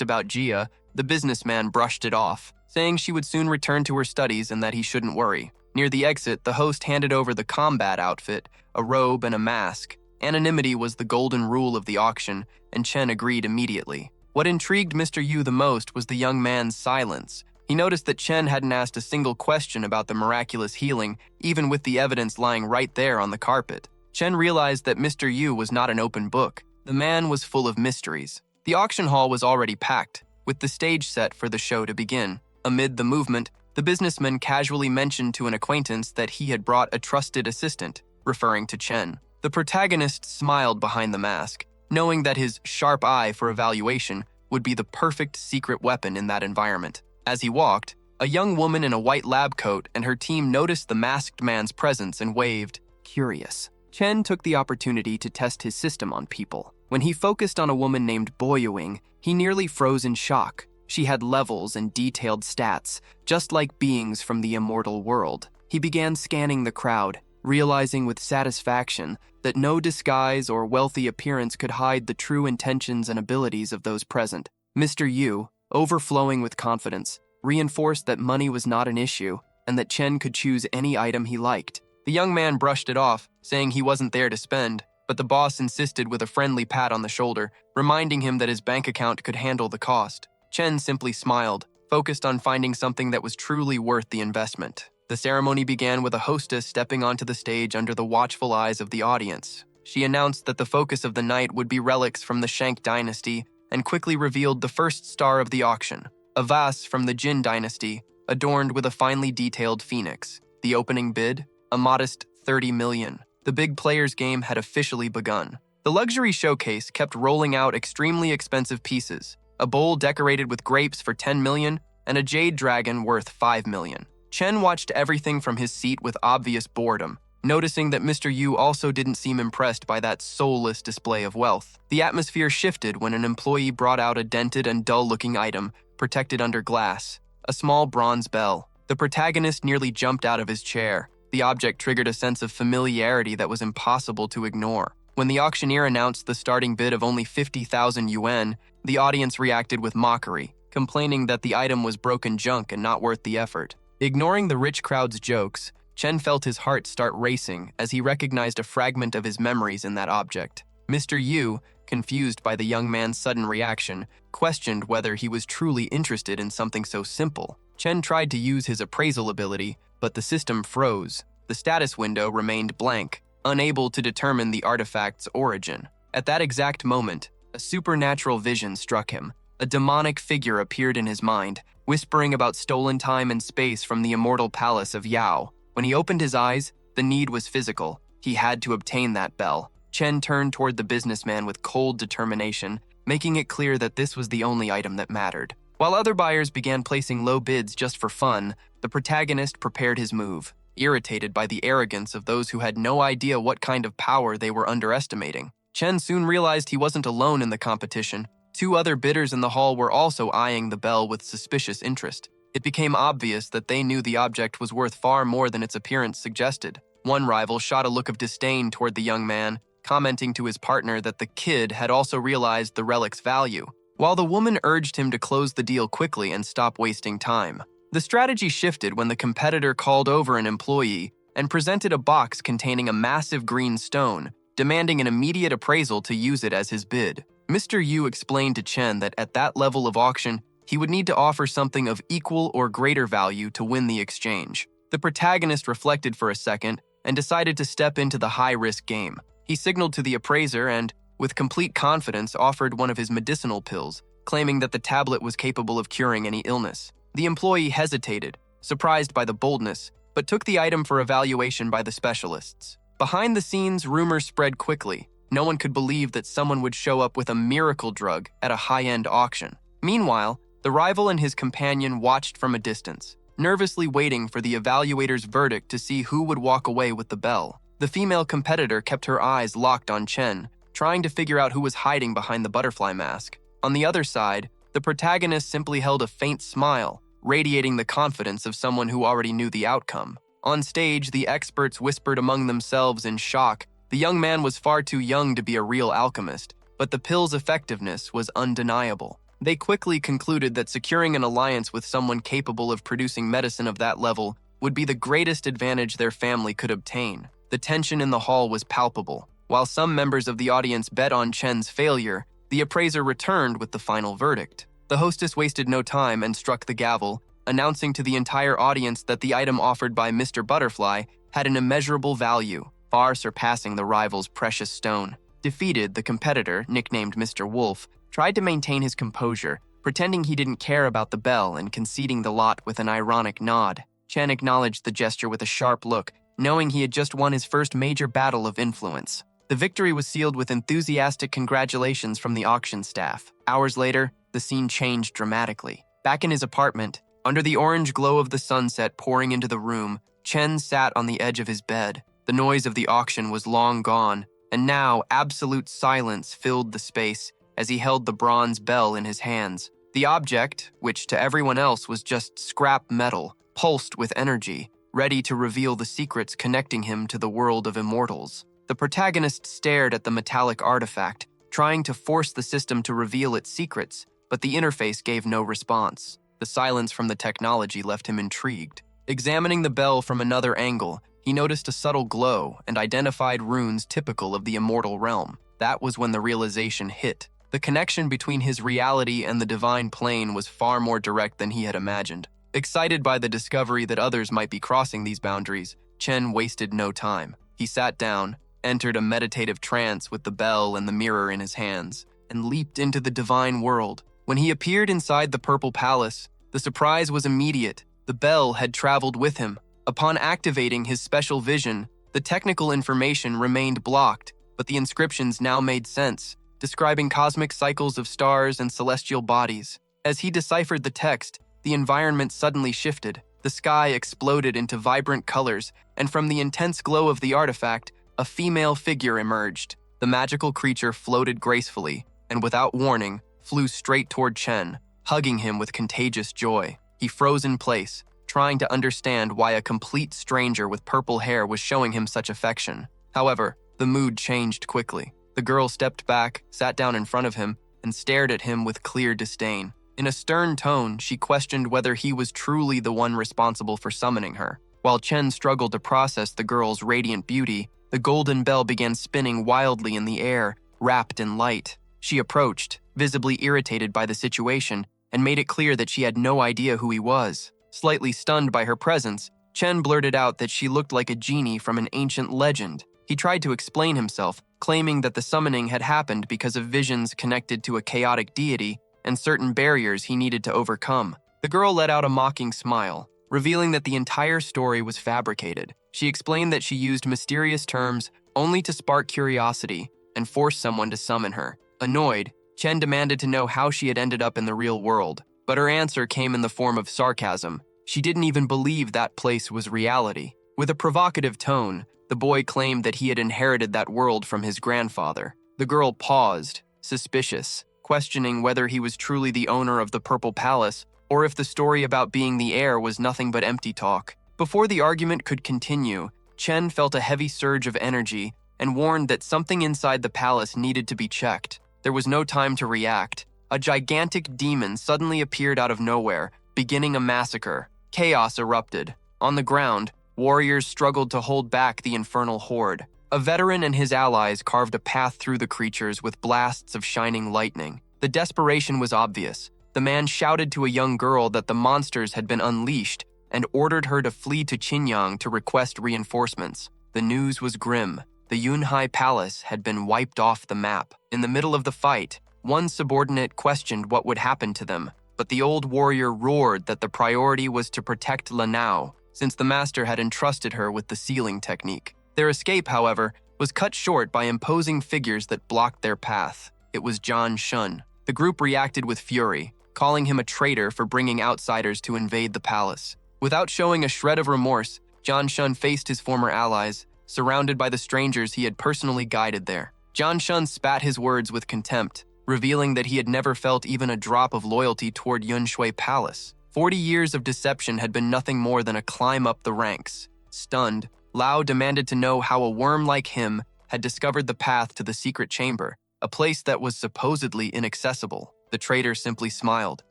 about Jia, the businessman brushed it off, saying she would soon return to her studies and that he shouldn't worry. Near the exit, the host handed over the combat outfit, a robe and a mask. Anonymity was the golden rule of the auction, and Chen agreed immediately. What intrigued Mr. Yu the most was the young man's silence. He noticed that Chen hadn't asked a single question about the miraculous healing, even with the evidence lying right there on the carpet. Chen realized that Mr. Yu was not an open book. The man was full of mysteries. The auction hall was already packed, with the stage set for the show to begin. Amid the movement, the businessman casually mentioned to an acquaintance that he had brought a trusted assistant, referring to Chen. The protagonist smiled behind the mask, knowing that his sharp eye for evaluation would be the perfect secret weapon in that environment. As he walked, a young woman in a white lab coat and her team noticed the masked man's presence and waved, curious. Chen took the opportunity to test his system on people. When he focused on a woman named Boyuing, he nearly froze in shock. She had levels and detailed stats, just like beings from the immortal world. He began scanning the crowd, realizing with satisfaction that no disguise or wealthy appearance could hide the true intentions and abilities of those present. Mr. Yu, overflowing with confidence, reinforced that money was not an issue and that Chen could choose any item he liked. The young man brushed it off, saying he wasn't there to spend, but the boss insisted with a friendly pat on the shoulder, reminding him that his bank account could handle the cost. Chen simply smiled, focused on finding something that was truly worth the investment. The ceremony began with a hostess stepping onto the stage under the watchful eyes of the audience. She announced that the focus of the night would be relics from the Shank dynasty and quickly revealed the first star of the auction, a vase from the Jin dynasty, adorned with a finely detailed phoenix. The opening bid? A modest 30 million. The big player's game had officially begun. The luxury showcase kept rolling out extremely expensive pieces, a bowl decorated with grapes for 10 million and a jade dragon worth 5 million. Chen watched everything from his seat with obvious boredom, noticing that Mr. Yu also didn't seem impressed by that soulless display of wealth. The atmosphere shifted when an employee brought out a dented and dull-looking item, protected under glass, a small bronze bell. The protagonist nearly jumped out of his chair. The object triggered a sense of familiarity that was impossible to ignore. When the auctioneer announced the starting bid of only 50,000 yuan, the audience reacted with mockery, complaining that the item was broken junk and not worth the effort. Ignoring the rich crowd's jokes, Chen felt his heart start racing as he recognized a fragment of his memories in that object. Mr. Yu, confused by the young man's sudden reaction, questioned whether he was truly interested in something so simple. Chen tried to use his appraisal ability, but the system froze. The status window remained blank, unable to determine the artifact's origin. At that exact moment, a supernatural vision struck him. A demonic figure appeared in his mind, whispering about stolen time and space from the immortal palace of Yao. When he opened his eyes, the need was physical. He had to obtain that bell. Chen turned toward the businessman with cold determination, making it clear that this was the only item that mattered. While other buyers began placing low bids just for fun, the protagonist prepared his move, irritated by the arrogance of those who had no idea what kind of power they were underestimating. Chen soon realized he wasn't alone in the competition. 2 other bidders in the hall were also eyeing the bell with suspicious interest. It became obvious that they knew the object was worth far more than its appearance suggested. One rival shot a look of disdain toward the young man, commenting to his partner that the kid had also realized the relic's value, while the woman urged him to close the deal quickly and stop wasting time. The strategy shifted when the competitor called over an employee and presented a box containing a massive green stone, demanding an immediate appraisal to use it as his bid. Mr. Yu explained to Chen that at that level of auction, he would need to offer something of equal or greater value to win the exchange. The protagonist reflected for a second and decided to step into the high-risk game. He signaled to the appraiser and, with complete confidence, offered one of his medicinal pills, claiming that the tablet was capable of curing any illness. The employee hesitated, surprised by the boldness, but took the item for evaluation by the specialists. Behind the scenes, rumors spread quickly. No one could believe that someone would show up with a miracle drug at a high-end auction. Meanwhile, the rival and his companion watched from a distance, nervously waiting for the evaluator's verdict to see who would walk away with the bell. The female competitor kept her eyes locked on Chen, trying to figure out who was hiding behind the butterfly mask. On the other side, the protagonist simply held a faint smile, radiating the confidence of someone who already knew the outcome. On stage, the experts whispered among themselves in shock. The young man was far too young to be a real alchemist, but the pill's effectiveness was undeniable. They quickly concluded that securing an alliance with someone capable of producing medicine of that level would be the greatest advantage their family could obtain. The tension in the hall was palpable. While some members of the audience bet on Chen's failure, the appraiser returned with the final verdict. The hostess wasted no time and struck the gavel, announcing to the entire audience that the item offered by Mr. Butterfly had an immeasurable value, far surpassing the rival's precious stone. Defeated, the competitor, nicknamed Mr. Wolf, tried to maintain his composure, pretending he didn't care about the bell and conceding the lot with an ironic nod. Chen acknowledged the gesture with a sharp look, knowing he had just won his first major battle of influence. The victory was sealed with enthusiastic congratulations from the auction staff. Hours later, the scene changed dramatically. Back in his apartment, under the orange glow of the sunset pouring into the room, Chen sat on the edge of his bed. The noise of the auction was long gone, and now absolute silence filled the space as he held the bronze bell in his hands. The object, which to everyone else was just scrap metal, pulsed with energy, ready to reveal the secrets connecting him to the world of immortals. The protagonist stared at the metallic artifact, trying to force the system to reveal its secrets, but the interface gave no response. The silence from the technology left him intrigued. Examining the bell from another angle, he noticed a subtle glow and identified runes typical of the immortal realm. That was when the realization hit. The connection between his reality and the divine plane was far more direct than he had imagined. Excited by the discovery that others might be crossing these boundaries, Chen wasted no time. He sat down, entered a meditative trance with the bell and the mirror in his hands, and leaped into the divine world. When he appeared inside the Purple Palace, the surprise was immediate. The bell had traveled with him. Upon activating his special vision, the technical information remained blocked, but the inscriptions now made sense, describing cosmic cycles of stars and celestial bodies. As he deciphered the text, the environment suddenly shifted. The sky exploded into vibrant colors, and from the intense glow of the artifact, a female figure emerged. The magical creature floated gracefully, and without warning, flew straight toward Chen, hugging him with contagious joy. He froze in place, trying to understand why a complete stranger with purple hair was showing him such affection. However, the mood changed quickly. The girl stepped back, sat down in front of him, and stared at him with clear disdain. In a stern tone, she questioned whether he was truly the one responsible for summoning her. While Chen struggled to process the girl's radiant beauty, the golden bell began spinning wildly in the air, wrapped in light. She approached, visibly irritated by the situation, and made it clear that she had no idea who he was. Slightly stunned by her presence, Chen blurted out that she looked like a genie from an ancient legend. He tried to explain himself, claiming that the summoning had happened because of visions connected to a chaotic deity and certain barriers he needed to overcome. The girl let out a mocking smile, revealing that the entire story was fabricated. She explained that she used mysterious terms only to spark curiosity and force someone to summon her. Annoyed, Chen demanded to know how she had ended up in the real world, but her answer came in the form of sarcasm. She didn't even believe that place was reality. With a provocative tone, the boy claimed that he had inherited that world from his grandfather. The girl paused, suspicious, questioning whether he was truly the owner of the Purple Palace or if the story about being the heir was nothing but empty talk. Before the argument could continue, Chen felt a heavy surge of energy and warned that something inside the palace needed to be checked. There was no time to react. A gigantic demon suddenly appeared out of nowhere, beginning a massacre. Chaos erupted. On the ground, warriors struggled to hold back the infernal horde. A veteran and his allies carved a path through the creatures with blasts of shining lightning. The desperation was obvious. The man shouted to a young girl that the monsters had been unleashed and ordered her to flee to Qinyang to request reinforcements. The news was grim. The Yunhai Palace had been wiped off the map. In the middle of the fight, one subordinate questioned what would happen to them, but the old warrior roared that the priority was to protect Lanao, since the master had entrusted her with the sealing technique. Their escape, however, was cut short by imposing figures that blocked their path. It was Zhang Shun. The group reacted with fury, calling him a traitor for bringing outsiders to invade the palace. Without showing a shred of remorse, Zhang Shun faced his former allies, surrounded by the strangers he had personally guided there. Zhang Shun spat his words with contempt, revealing that he had never felt even a drop of loyalty toward Yunshui Palace. 40 years of deception had been nothing more than a climb up the ranks. Stunned, Lao demanded to know how a worm like him had discovered the path to the secret chamber, a place that was supposedly inaccessible. The traitor simply smiled,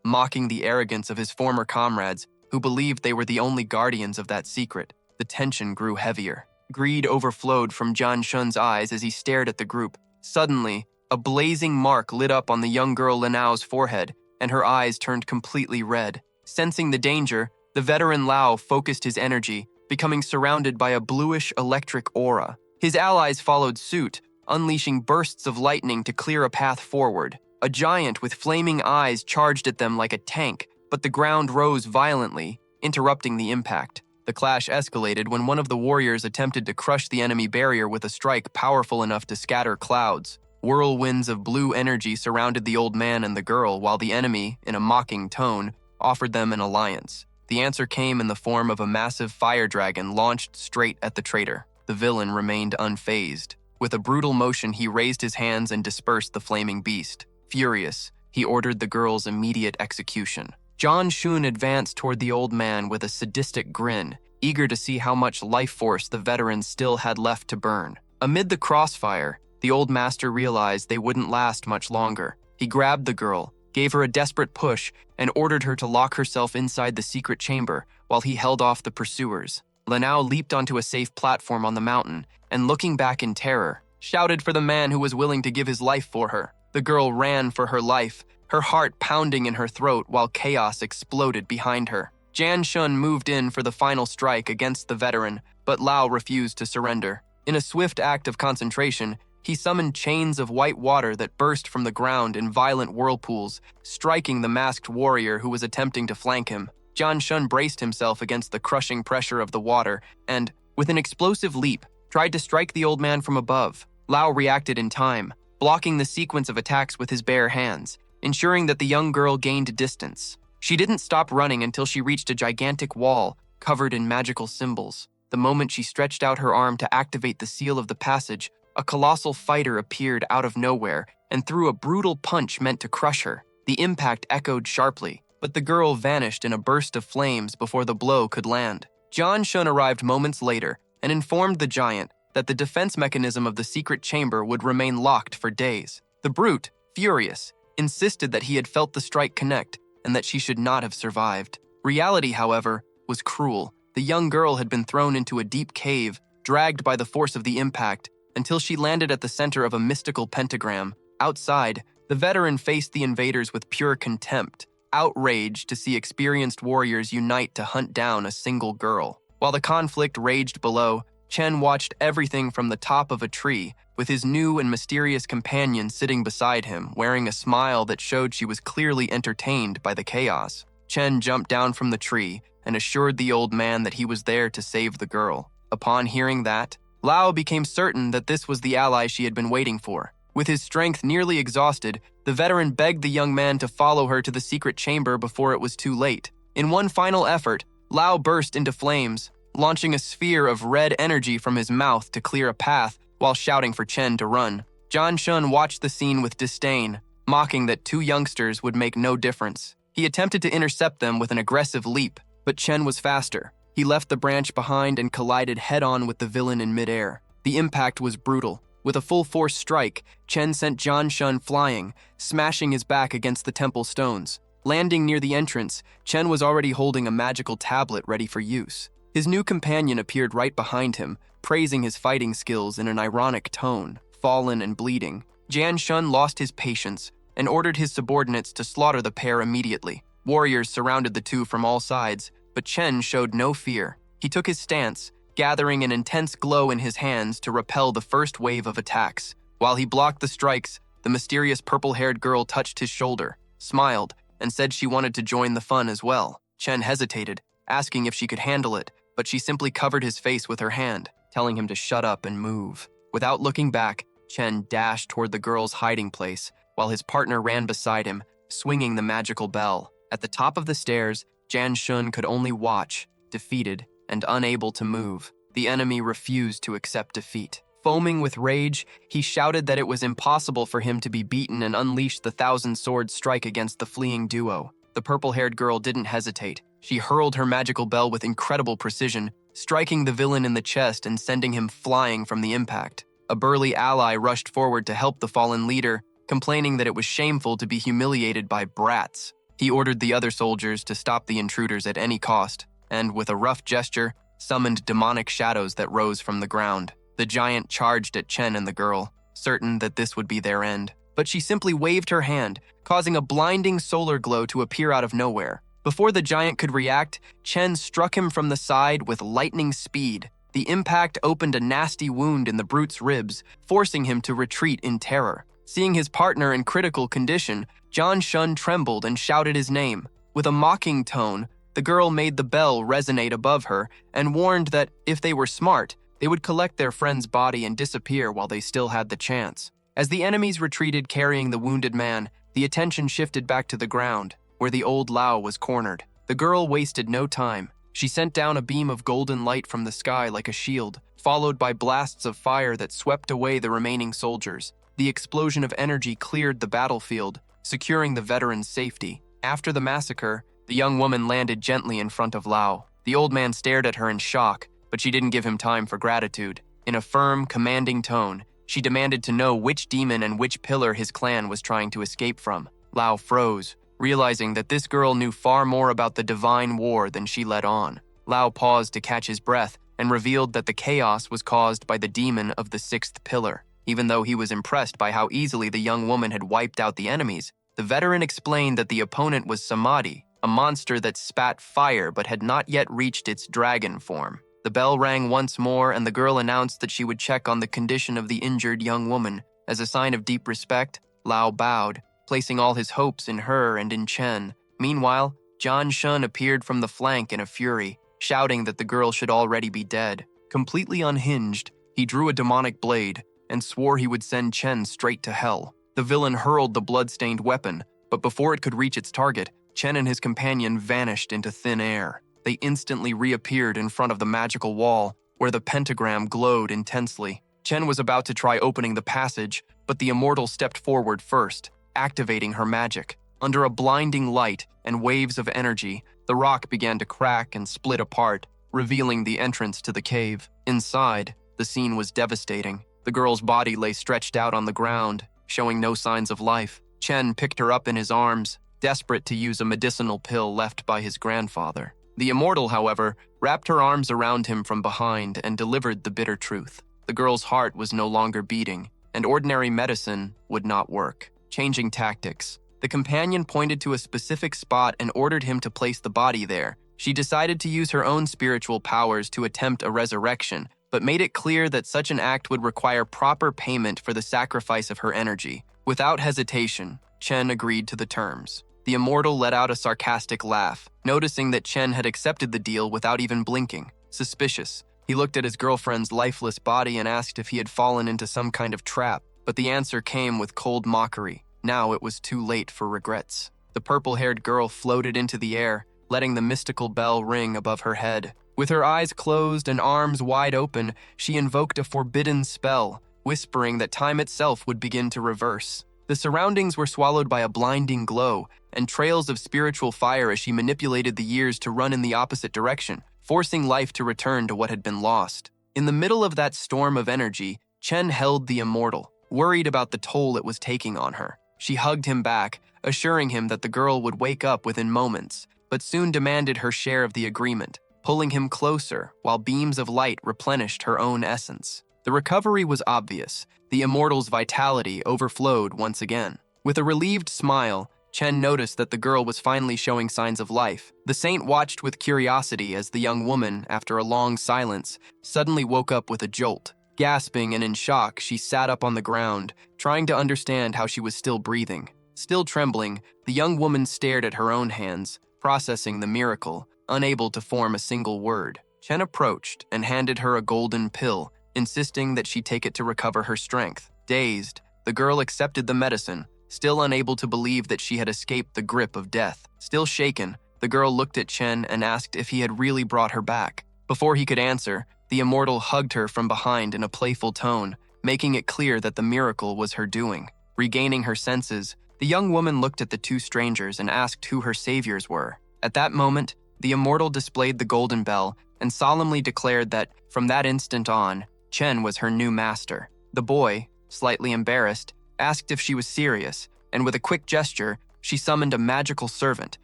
mocking the arrogance of his former comrades who believed they were the only guardians of that secret. The tension grew heavier. Greed overflowed from Jian Shun's eyes as he stared at the group. Suddenly, a blazing mark lit up on the young girl Linao's forehead, and her eyes turned completely red. Sensing the danger, the veteran Lao focused his energy, becoming surrounded by a bluish electric aura. His allies followed suit, unleashing bursts of lightning to clear a path forward. A giant with flaming eyes charged at them like a tank, but the ground rose violently, interrupting the impact. The clash escalated when one of the warriors attempted to crush the enemy barrier with a strike powerful enough to scatter clouds. Whirlwinds of blue energy surrounded the old man and the girl, while the enemy, in a mocking tone, offered them an alliance. The answer came in the form of a massive fire dragon launched straight at the traitor. The villain remained unfazed. With a brutal motion, he raised his hands and dispersed the flaming beast. Furious, he ordered the girl's immediate execution. Jian Shun advanced toward the old man with a sadistic grin, eager to see how much life force the veteran still had left to burn. Amid the crossfire, the old master realized they wouldn't last much longer. He grabbed the girl, gave her a desperate push, and ordered her to lock herself inside the secret chamber while he held off the pursuers. Linao leaped onto a safe platform on the mountain and, looking back in terror, shouted for the man who was willing to give his life for her. The girl ran for her life, her heart pounding in her throat while chaos exploded behind her. Jian Shun moved in for the final strike against the veteran, but Lao refused to surrender. In a swift act of concentration, he summoned chains of white water that burst from the ground in violent whirlpools, striking the masked warrior who was attempting to flank him. Jian Shun braced himself against the crushing pressure of the water and, with an explosive leap, tried to strike the old man from above. Lao reacted in time, blocking the sequence of attacks with his bare hands, ensuring that the young girl gained distance. She didn't stop running until she reached a gigantic wall covered in magical symbols. The moment she stretched out her arm to activate the seal of the passage, a colossal fighter appeared out of nowhere and threw a brutal punch meant to crush her. The impact echoed sharply, but the girl vanished in a burst of flames before the blow could land. Jian Shun arrived moments later and informed the giant that the defense mechanism of the secret chamber would remain locked for days. The brute, furious, insisted that he had felt the strike connect and that she should not have survived. Reality, however, was cruel. The young girl had been thrown into a deep cave, dragged by the force of the impact, until she landed at the center of a mystical pentagram. Outside, the veteran faced the invaders with pure contempt, outraged to see experienced warriors unite to hunt down a single girl. While the conflict raged below, Chen watched everything from the top of a tree, with his new and mysterious companion sitting beside him, wearing a smile that showed she was clearly entertained by the chaos. Chen jumped down from the tree and assured the old man that he was there to save the girl. Upon hearing that, Lao became certain that this was the ally she had been waiting for. With his strength nearly exhausted, the veteran begged the young man to follow her to the secret chamber before it was too late. In one final effort, Lao burst into flames, launching a sphere of red energy from his mouth to clear a path while shouting for Chen to run. Jian Shun watched the scene with disdain, mocking that two youngsters would make no difference. He attempted to intercept them with an aggressive leap, but Chen was faster. He left the branch behind and collided head-on with the villain in midair. The impact was brutal. With a full-force strike, Chen sent Jian Shun flying, smashing his back against the temple stones. Landing near the entrance, Chen was already holding a magical tablet ready for use. His new companion appeared right behind him, praising his fighting skills in an ironic tone. Fallen and bleeding, Jian Shun lost his patience and ordered his subordinates to slaughter the pair immediately. Warriors surrounded the two from all sides, but Chen showed no fear. He took his stance, gathering an intense glow in his hands to repel the first wave of attacks. While he blocked the strikes, the mysterious purple-haired girl touched his shoulder, smiled, and said she wanted to join the fun as well. Chen hesitated, asking if she could handle it, but she simply covered his face with her hand, telling him to shut up and move. Without looking back, Chen dashed toward the girl's hiding place, while his partner ran beside him, swinging the magical bell. At the top of the stairs, Jian Shun could only watch, defeated and unable to move. The enemy refused to accept defeat. Foaming with rage, he shouted that it was impossible for him to be beaten and unleashed the 1,000-sword strike against the fleeing duo. The purple-haired girl didn't hesitate. She hurled her magical bell with incredible precision, striking the villain in the chest and sending him flying from the impact. A burly ally rushed forward to help the fallen leader, complaining that it was shameful to be humiliated by brats. He ordered the other soldiers to stop the intruders at any cost, and with a rough gesture, summoned demonic shadows that rose from the ground. The giant charged at Chen and the girl, certain that this would be their end. But she simply waved her hand, causing a blinding solar glow to appear out of nowhere. Before the giant could react, Chen struck him from the side with lightning speed. The impact opened a nasty wound in the brute's ribs, forcing him to retreat in terror. Seeing his partner in critical condition, John Shun trembled and shouted his name. With a mocking tone, the girl made the bell resonate above her and warned that if they were smart, they would collect their friend's body and disappear while they still had the chance. As the enemies retreated carrying the wounded man, the attention shifted back to the ground, where the old Lao was cornered. The girl wasted no time. She sent down a beam of golden light from the sky like a shield, followed by blasts of fire that swept away the remaining soldiers. The explosion of energy cleared the battlefield, securing the veteran's safety. After the massacre, the young woman landed gently in front of Lao. The old man stared at her in shock, but she didn't give him time for gratitude. In a firm, commanding tone, she demanded to know which demon and which pillar his clan was trying to escape from. Lao froze, realizing that this girl knew far more about the divine war than she let on. Lao paused to catch his breath and revealed that the chaos was caused by the demon of the sixth pillar. Even though he was impressed by how easily the young woman had wiped out the enemies, the veteran explained that the opponent was Samadhi, a monster that spat fire but had not yet reached its dragon form. The bell rang once more, and the girl announced that she would check on the condition of the injured young woman. As a sign of deep respect, Lao bowed, placing all his hopes in her and in Chen. Meanwhile, John Shun appeared from the flank in a fury, shouting that the girl should already be dead. Completely unhinged, he drew a demonic blade and swore he would send Chen straight to hell. The villain hurled the blood-stained weapon, but before it could reach its target, Chen and his companion vanished into thin air. They instantly reappeared in front of the magical wall, where the pentagram glowed intensely. Chen was about to try opening the passage, but the immortal stepped forward first, activating her magic. Under a blinding light and waves of energy, the rock began to crack and split apart, revealing the entrance to the cave. Inside, the scene was devastating. The girl's body lay stretched out on the ground, showing no signs of life. Chen picked her up in his arms, desperate to use a medicinal pill left by his grandfather. The immortal, however, wrapped her arms around him from behind and delivered the bitter truth. The girl's heart was no longer beating, and ordinary medicine would not work. Changing tactics, the companion pointed to a specific spot and ordered him to place the body there. She decided to use her own spiritual powers to attempt a resurrection, but made it clear that such an act would require proper payment for the sacrifice of her energy. Without hesitation, Chen agreed to the terms. The immortal let out a sarcastic laugh, noticing that Chen had accepted the deal without even blinking. Suspicious, he looked at his girlfriend's lifeless body and asked if he had fallen into some kind of trap, but the answer came with cold mockery. Now it was too late for regrets. The purple-haired girl floated into the air, letting the mystical bell ring above her head. With her eyes closed and arms wide open, she invoked a forbidden spell, whispering that time itself would begin to reverse. The surroundings were swallowed by a blinding glow and trails of spiritual fire as she manipulated the years to run in the opposite direction, forcing life to return to what had been lost. In the middle of that storm of energy, Chen held the immortal, worried about the toll it was taking on her. She hugged him back, assuring him that the girl would wake up within moments, but soon demanded her share of the agreement, pulling him closer while beams of light replenished her own essence. The recovery was obvious. The immortal's vitality overflowed once again. With a relieved smile, Chen noticed that the girl was finally showing signs of life. The saint watched with curiosity as the young woman, after a long silence, suddenly woke up with a jolt. Gasping and in shock, she sat up on the ground, trying to understand how she was still breathing. Still trembling, the young woman stared at her own hands, processing the miracle, unable to form a single word. Chen approached and handed her a golden pill, insisting that she take it to recover her strength. Dazed, the girl accepted the medicine, still unable to believe that she had escaped the grip of death. Still shaken, the girl looked at Chen and asked if he had really brought her back. Before he could answer, The immortal hugged her from behind in a playful tone, making it clear that the miracle was her doing. Regaining her senses, the young woman looked at the two strangers and asked who her saviors were. At that moment, the immortal displayed the golden bell and solemnly declared that, from that instant on, Chen was her new master. The boy, slightly embarrassed, asked if she was serious, and with a quick gesture, she summoned a magical servant,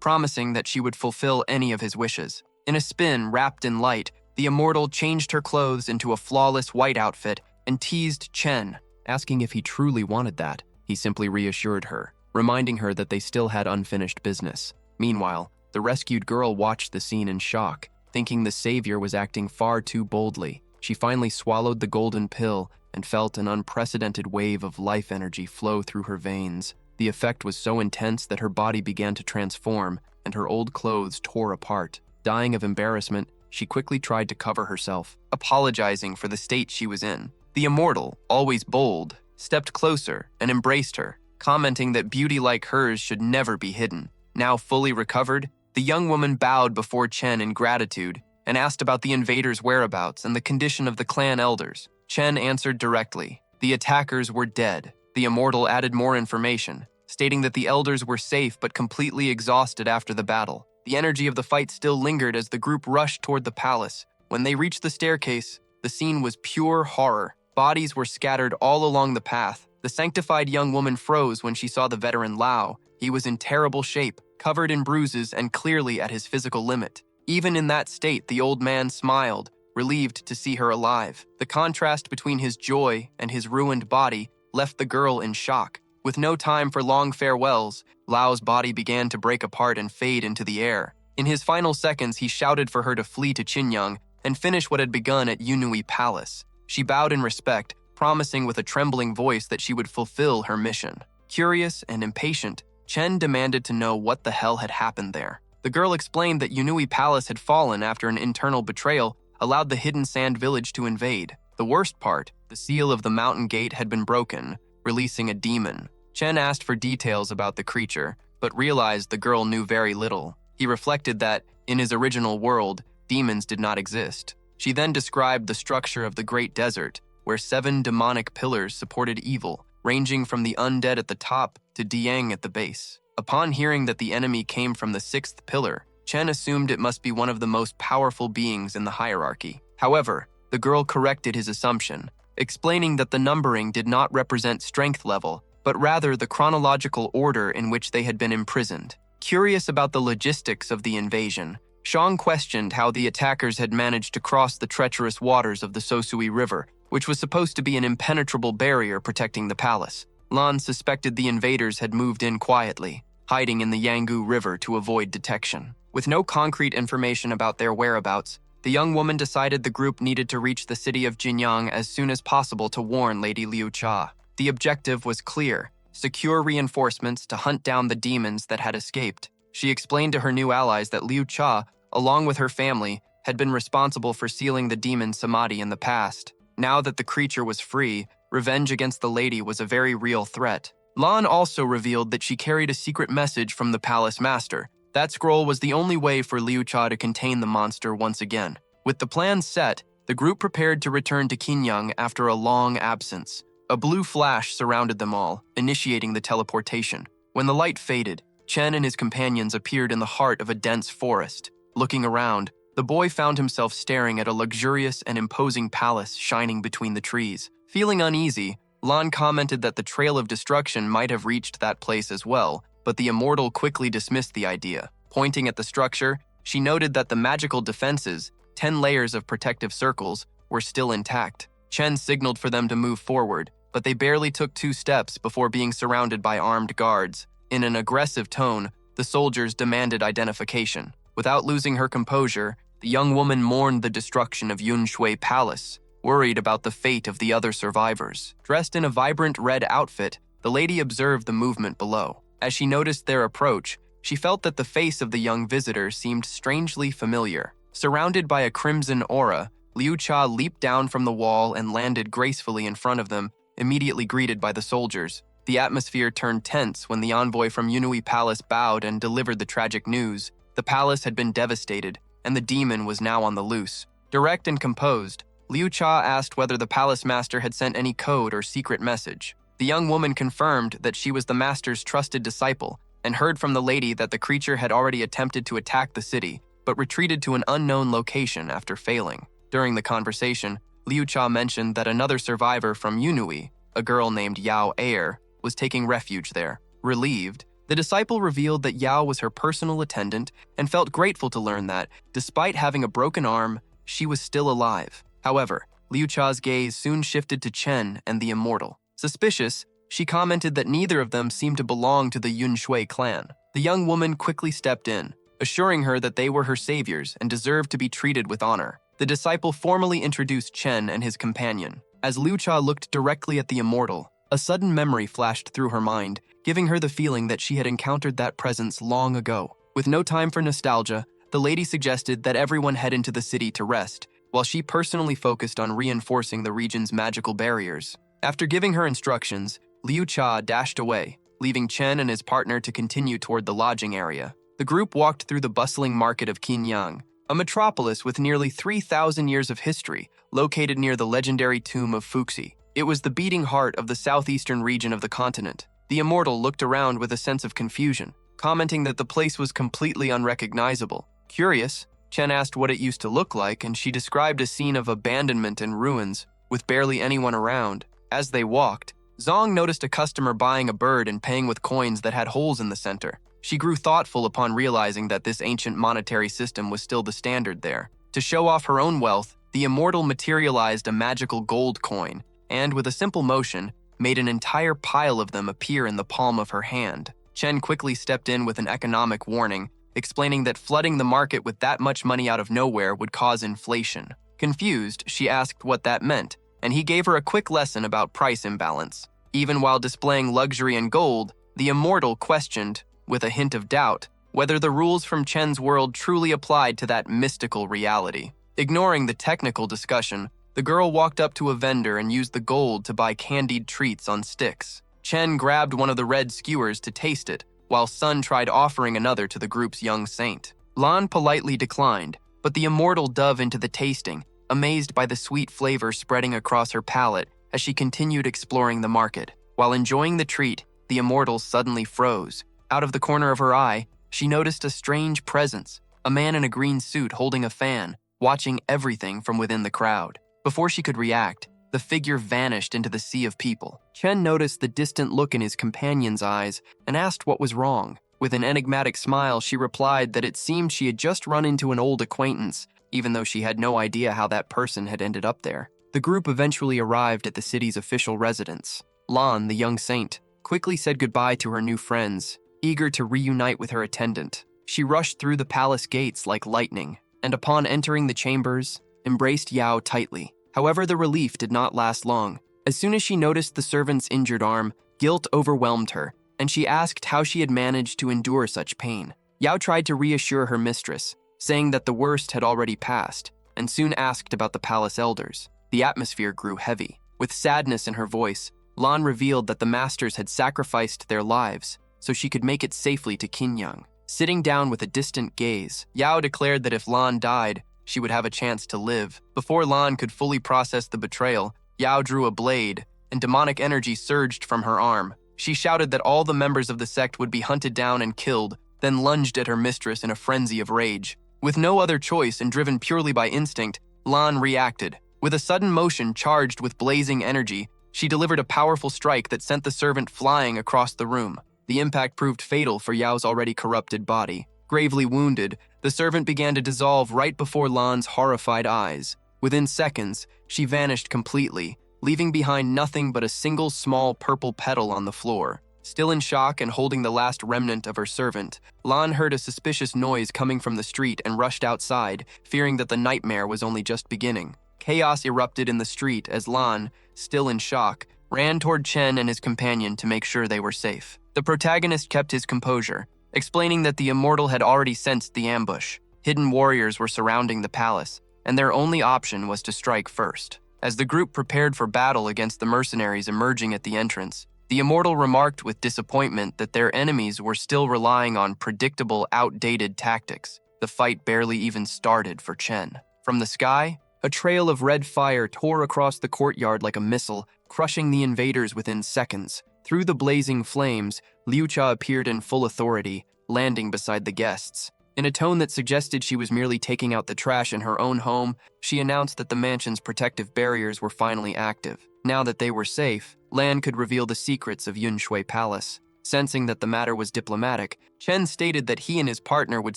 promising that she would fulfill any of his wishes. In a spin wrapped in light, the immortal changed her clothes into a flawless white outfit and teased Chen. Asking if he truly wanted that, he simply reassured her, reminding her that they still had unfinished business. Meanwhile, the rescued girl watched the scene in shock, thinking the savior was acting far too boldly. She finally swallowed the golden pill and felt an unprecedented wave of life energy flow through her veins. The effect was so intense that her body began to transform and her old clothes tore apart. Dying of embarrassment, she quickly tried to cover herself, apologizing for the state she was in. The immortal, always bold, stepped closer and embraced her, commenting that beauty like hers should never be hidden. Now fully recovered, the young woman bowed before Chen in gratitude and asked about the invaders' whereabouts and the condition of the clan elders. Chen answered directly. The attackers were dead. The immortal added more information, stating that the elders were safe but completely exhausted after the battle. The energy of the fight still lingered as the group rushed toward the palace. When they reached the staircase, the scene was pure horror. Bodies were scattered all along the path. The sanctified young woman froze when she saw the veteran Lao. He was in terrible shape, covered in bruises and clearly at his physical limit. Even in that state, the old man smiled, relieved to see her alive. The contrast between his joy and his ruined body left the girl in shock. With no time for long farewells, Lao's body began to break apart and fade into the air. In his final seconds, he shouted for her to flee to Qinyang and finish what had begun at Yunui Palace. She bowed in respect, promising with a trembling voice that she would fulfill her mission. Curious and impatient, Chen demanded to know what the hell had happened there. The girl explained that Yunui Palace had fallen after an internal betrayal allowed the hidden sand village to invade. The worst part, the seal of the mountain gate had been broken, releasing a demon. Chen asked for details about the creature, but realized the girl knew very little. He reflected that, in his original world, demons did not exist. She then described the structure of the Great Desert, where 7 demonic pillars supported evil, ranging from the undead at the top to Diang at the base. Upon hearing that the enemy came from the 6th pillar, Chen assumed it must be one of the most powerful beings in the hierarchy. However, the girl corrected his assumption, explaining that the numbering did not represent strength level, but rather the chronological order in which they had been imprisoned. Curious about the logistics of the invasion, Shang questioned how the attackers had managed to cross the treacherous waters of the Sosui River, which was supposed to be an impenetrable barrier protecting the palace. Lan suspected the invaders had moved in quietly, hiding in the Yanggu River to avoid detection. With no concrete information about their whereabouts, the young woman decided the group needed to reach the city of Jinyang as soon as possible to warn Lady Liu Cha. The objective was clear: secure reinforcements to hunt down the demons that had escaped. She explained to her new allies that Liu Cha, along with her family, had been responsible for sealing the demon Samadhi in the past. Now that the creature was free, revenge against the lady was a very real threat. Lan also revealed that she carried a secret message from the palace master. That scroll was the only way for Liu Cha to contain the monster once again. With the plan set, the group prepared to return to Qinyang after a long absence. A blue flash surrounded them all, initiating the teleportation. When the light faded, Chen and his companions appeared in the heart of a dense forest. Looking around, the boy found himself staring at a luxurious and imposing palace shining between the trees. Feeling uneasy, Lan commented that the trail of destruction might have reached that place as well, but the immortal quickly dismissed the idea. Pointing at the structure, she noted that the magical defenses, 10 layers of protective circles, were still intact. Chen signaled for them to move forward, but they barely took 2 steps before being surrounded by armed guards. In an aggressive tone, the soldiers demanded identification. Without losing her composure, the young woman mourned the destruction of Yunshui Palace, worried about the fate of the other survivors. Dressed in a vibrant red outfit, the lady observed the movement below. As she noticed their approach, she felt that the face of the young visitor seemed strangely familiar. Surrounded by a crimson aura, Liu Cha leaped down from the wall and landed gracefully in front of them, immediately greeted by the soldiers. The atmosphere turned tense when the envoy from Yunui Palace bowed and delivered the tragic news. The palace had been devastated, and the demon was now on the loose. Direct and composed, Liu Cha asked whether the palace master had sent any code or secret message. The young woman confirmed that she was the master's trusted disciple and heard from the lady that the creature had already attempted to attack the city, but retreated to an unknown location after failing. During the conversation, Liu Cha mentioned that another survivor from Yunui, a girl named Yao Air, was taking refuge there. Relieved, the disciple revealed that Yao was her personal attendant and felt grateful to learn that, despite having a broken arm, she was still alive. However, Liu Cha's gaze soon shifted to Chen and the Immortal. Suspicious, she commented that neither of them seemed to belong to the Yunshui clan. The young woman quickly stepped in, assuring her that they were her saviors and deserved to be treated with honor. The disciple formally introduced Chen and his companion. As Liu Cha looked directly at the Immortal, a sudden memory flashed through her mind, giving her the feeling that she had encountered that presence long ago. With no time for nostalgia, the lady suggested that everyone head into the city to rest, while she personally focused on reinforcing the region's magical barriers. After giving her instructions, Liu Cha dashed away, leaving Chen and his partner to continue toward the lodging area. The group walked through the bustling market of Qinyang, a metropolis with nearly 3,000 years of history, located near the legendary tomb of Fuxi. It was the beating heart of the southeastern region of the continent. The Immortal looked around with a sense of confusion, commenting that the place was completely unrecognizable. Curious, Chen asked what it used to look like, and she described a scene of abandonment and ruins, with barely anyone around. As they walked, Zong noticed a customer buying a bird and paying with coins that had holes in the center. She grew thoughtful upon realizing that this ancient monetary system was still the standard there. To show off her own wealth, the Immortal materialized a magical gold coin, and with a simple motion, made an entire pile of them appear in the palm of her hand. Chen quickly stepped in with an economic warning, explaining that flooding the market with that much money out of nowhere would cause inflation. Confused, she asked what that meant, and he gave her a quick lesson about price imbalance. Even while displaying luxury and gold, the Immortal questioned, with a hint of doubt, whether the rules from Chen's world truly applied to that mystical reality. Ignoring the technical discussion, the girl walked up to a vendor and used the gold to buy candied treats on sticks. Chen grabbed one of the red skewers to taste it, while Sun tried offering another to the group's young saint. Lan politely declined, but the Immortal dove into the tasting, amazed by the sweet flavor spreading across her palate as she continued exploring the market. While enjoying the treat, the Immortal suddenly froze. Out of the corner of her eye, she noticed a strange presence, a man in a green suit holding a fan, watching everything from within the crowd. Before she could react, the figure vanished into the sea of people. Chen noticed the distant look in his companion's eyes and asked what was wrong. With an enigmatic smile, she replied that it seemed she had just run into an old acquaintance, even though she had no idea how that person had ended up there. The group eventually arrived at the city's official residence. Lan, the young saint, quickly said goodbye to her new friends, eager to reunite with her attendant. She rushed through the palace gates like lightning, and upon entering the chambers, embraced Yao tightly. However, the relief did not last long. As soon as she noticed the servant's injured arm, guilt overwhelmed her, and she asked how she had managed to endure such pain. Yao tried to reassure her mistress, saying that the worst had already passed, and soon asked about the palace elders. The atmosphere grew heavy. With sadness in her voice, Lan revealed that the masters had sacrificed their lives so she could make it safely to Qinyang. Sitting down with a distant gaze, Yao declared that if Lan died, she would have a chance to live. Before Lan could fully process the betrayal, Yao drew a blade, and demonic energy surged from her arm. She shouted that all the members of the sect would be hunted down and killed, then lunged at her mistress in a frenzy of rage. With no other choice and driven purely by instinct, Lan reacted. With a sudden motion charged with blazing energy, she delivered a powerful strike that sent the servant flying across the room. The impact proved fatal for Yao's already corrupted body. Gravely wounded, the servant began to dissolve right before Lan's horrified eyes. Within seconds, she vanished completely, leaving behind nothing but a single small purple petal on the floor. Still in shock and holding the last remnant of her servant, Lan heard a suspicious noise coming from the street and rushed outside, fearing that the nightmare was only just beginning. Chaos erupted in the street as Lan, still in shock, ran toward Chen and his companion to make sure they were safe. The protagonist kept his composure, explaining that the Immortal had already sensed the ambush. Hidden warriors were surrounding the palace, and their only option was to strike first. As the group prepared for battle against the mercenaries emerging at the entrance, the Immortal remarked with disappointment that their enemies were still relying on predictable, outdated tactics. The fight barely even started for Chen. From the sky, a trail of red fire tore across the courtyard like a missile, crushing the invaders within seconds. Through the blazing flames, Liu Cha appeared in full authority, landing beside the guests. In a tone that suggested she was merely taking out the trash in her own home, she announced that the mansion's protective barriers were finally active. Now that they were safe, Lan could reveal the secrets of Yunshui Palace. Sensing that the matter was diplomatic, Chen stated that he and his partner would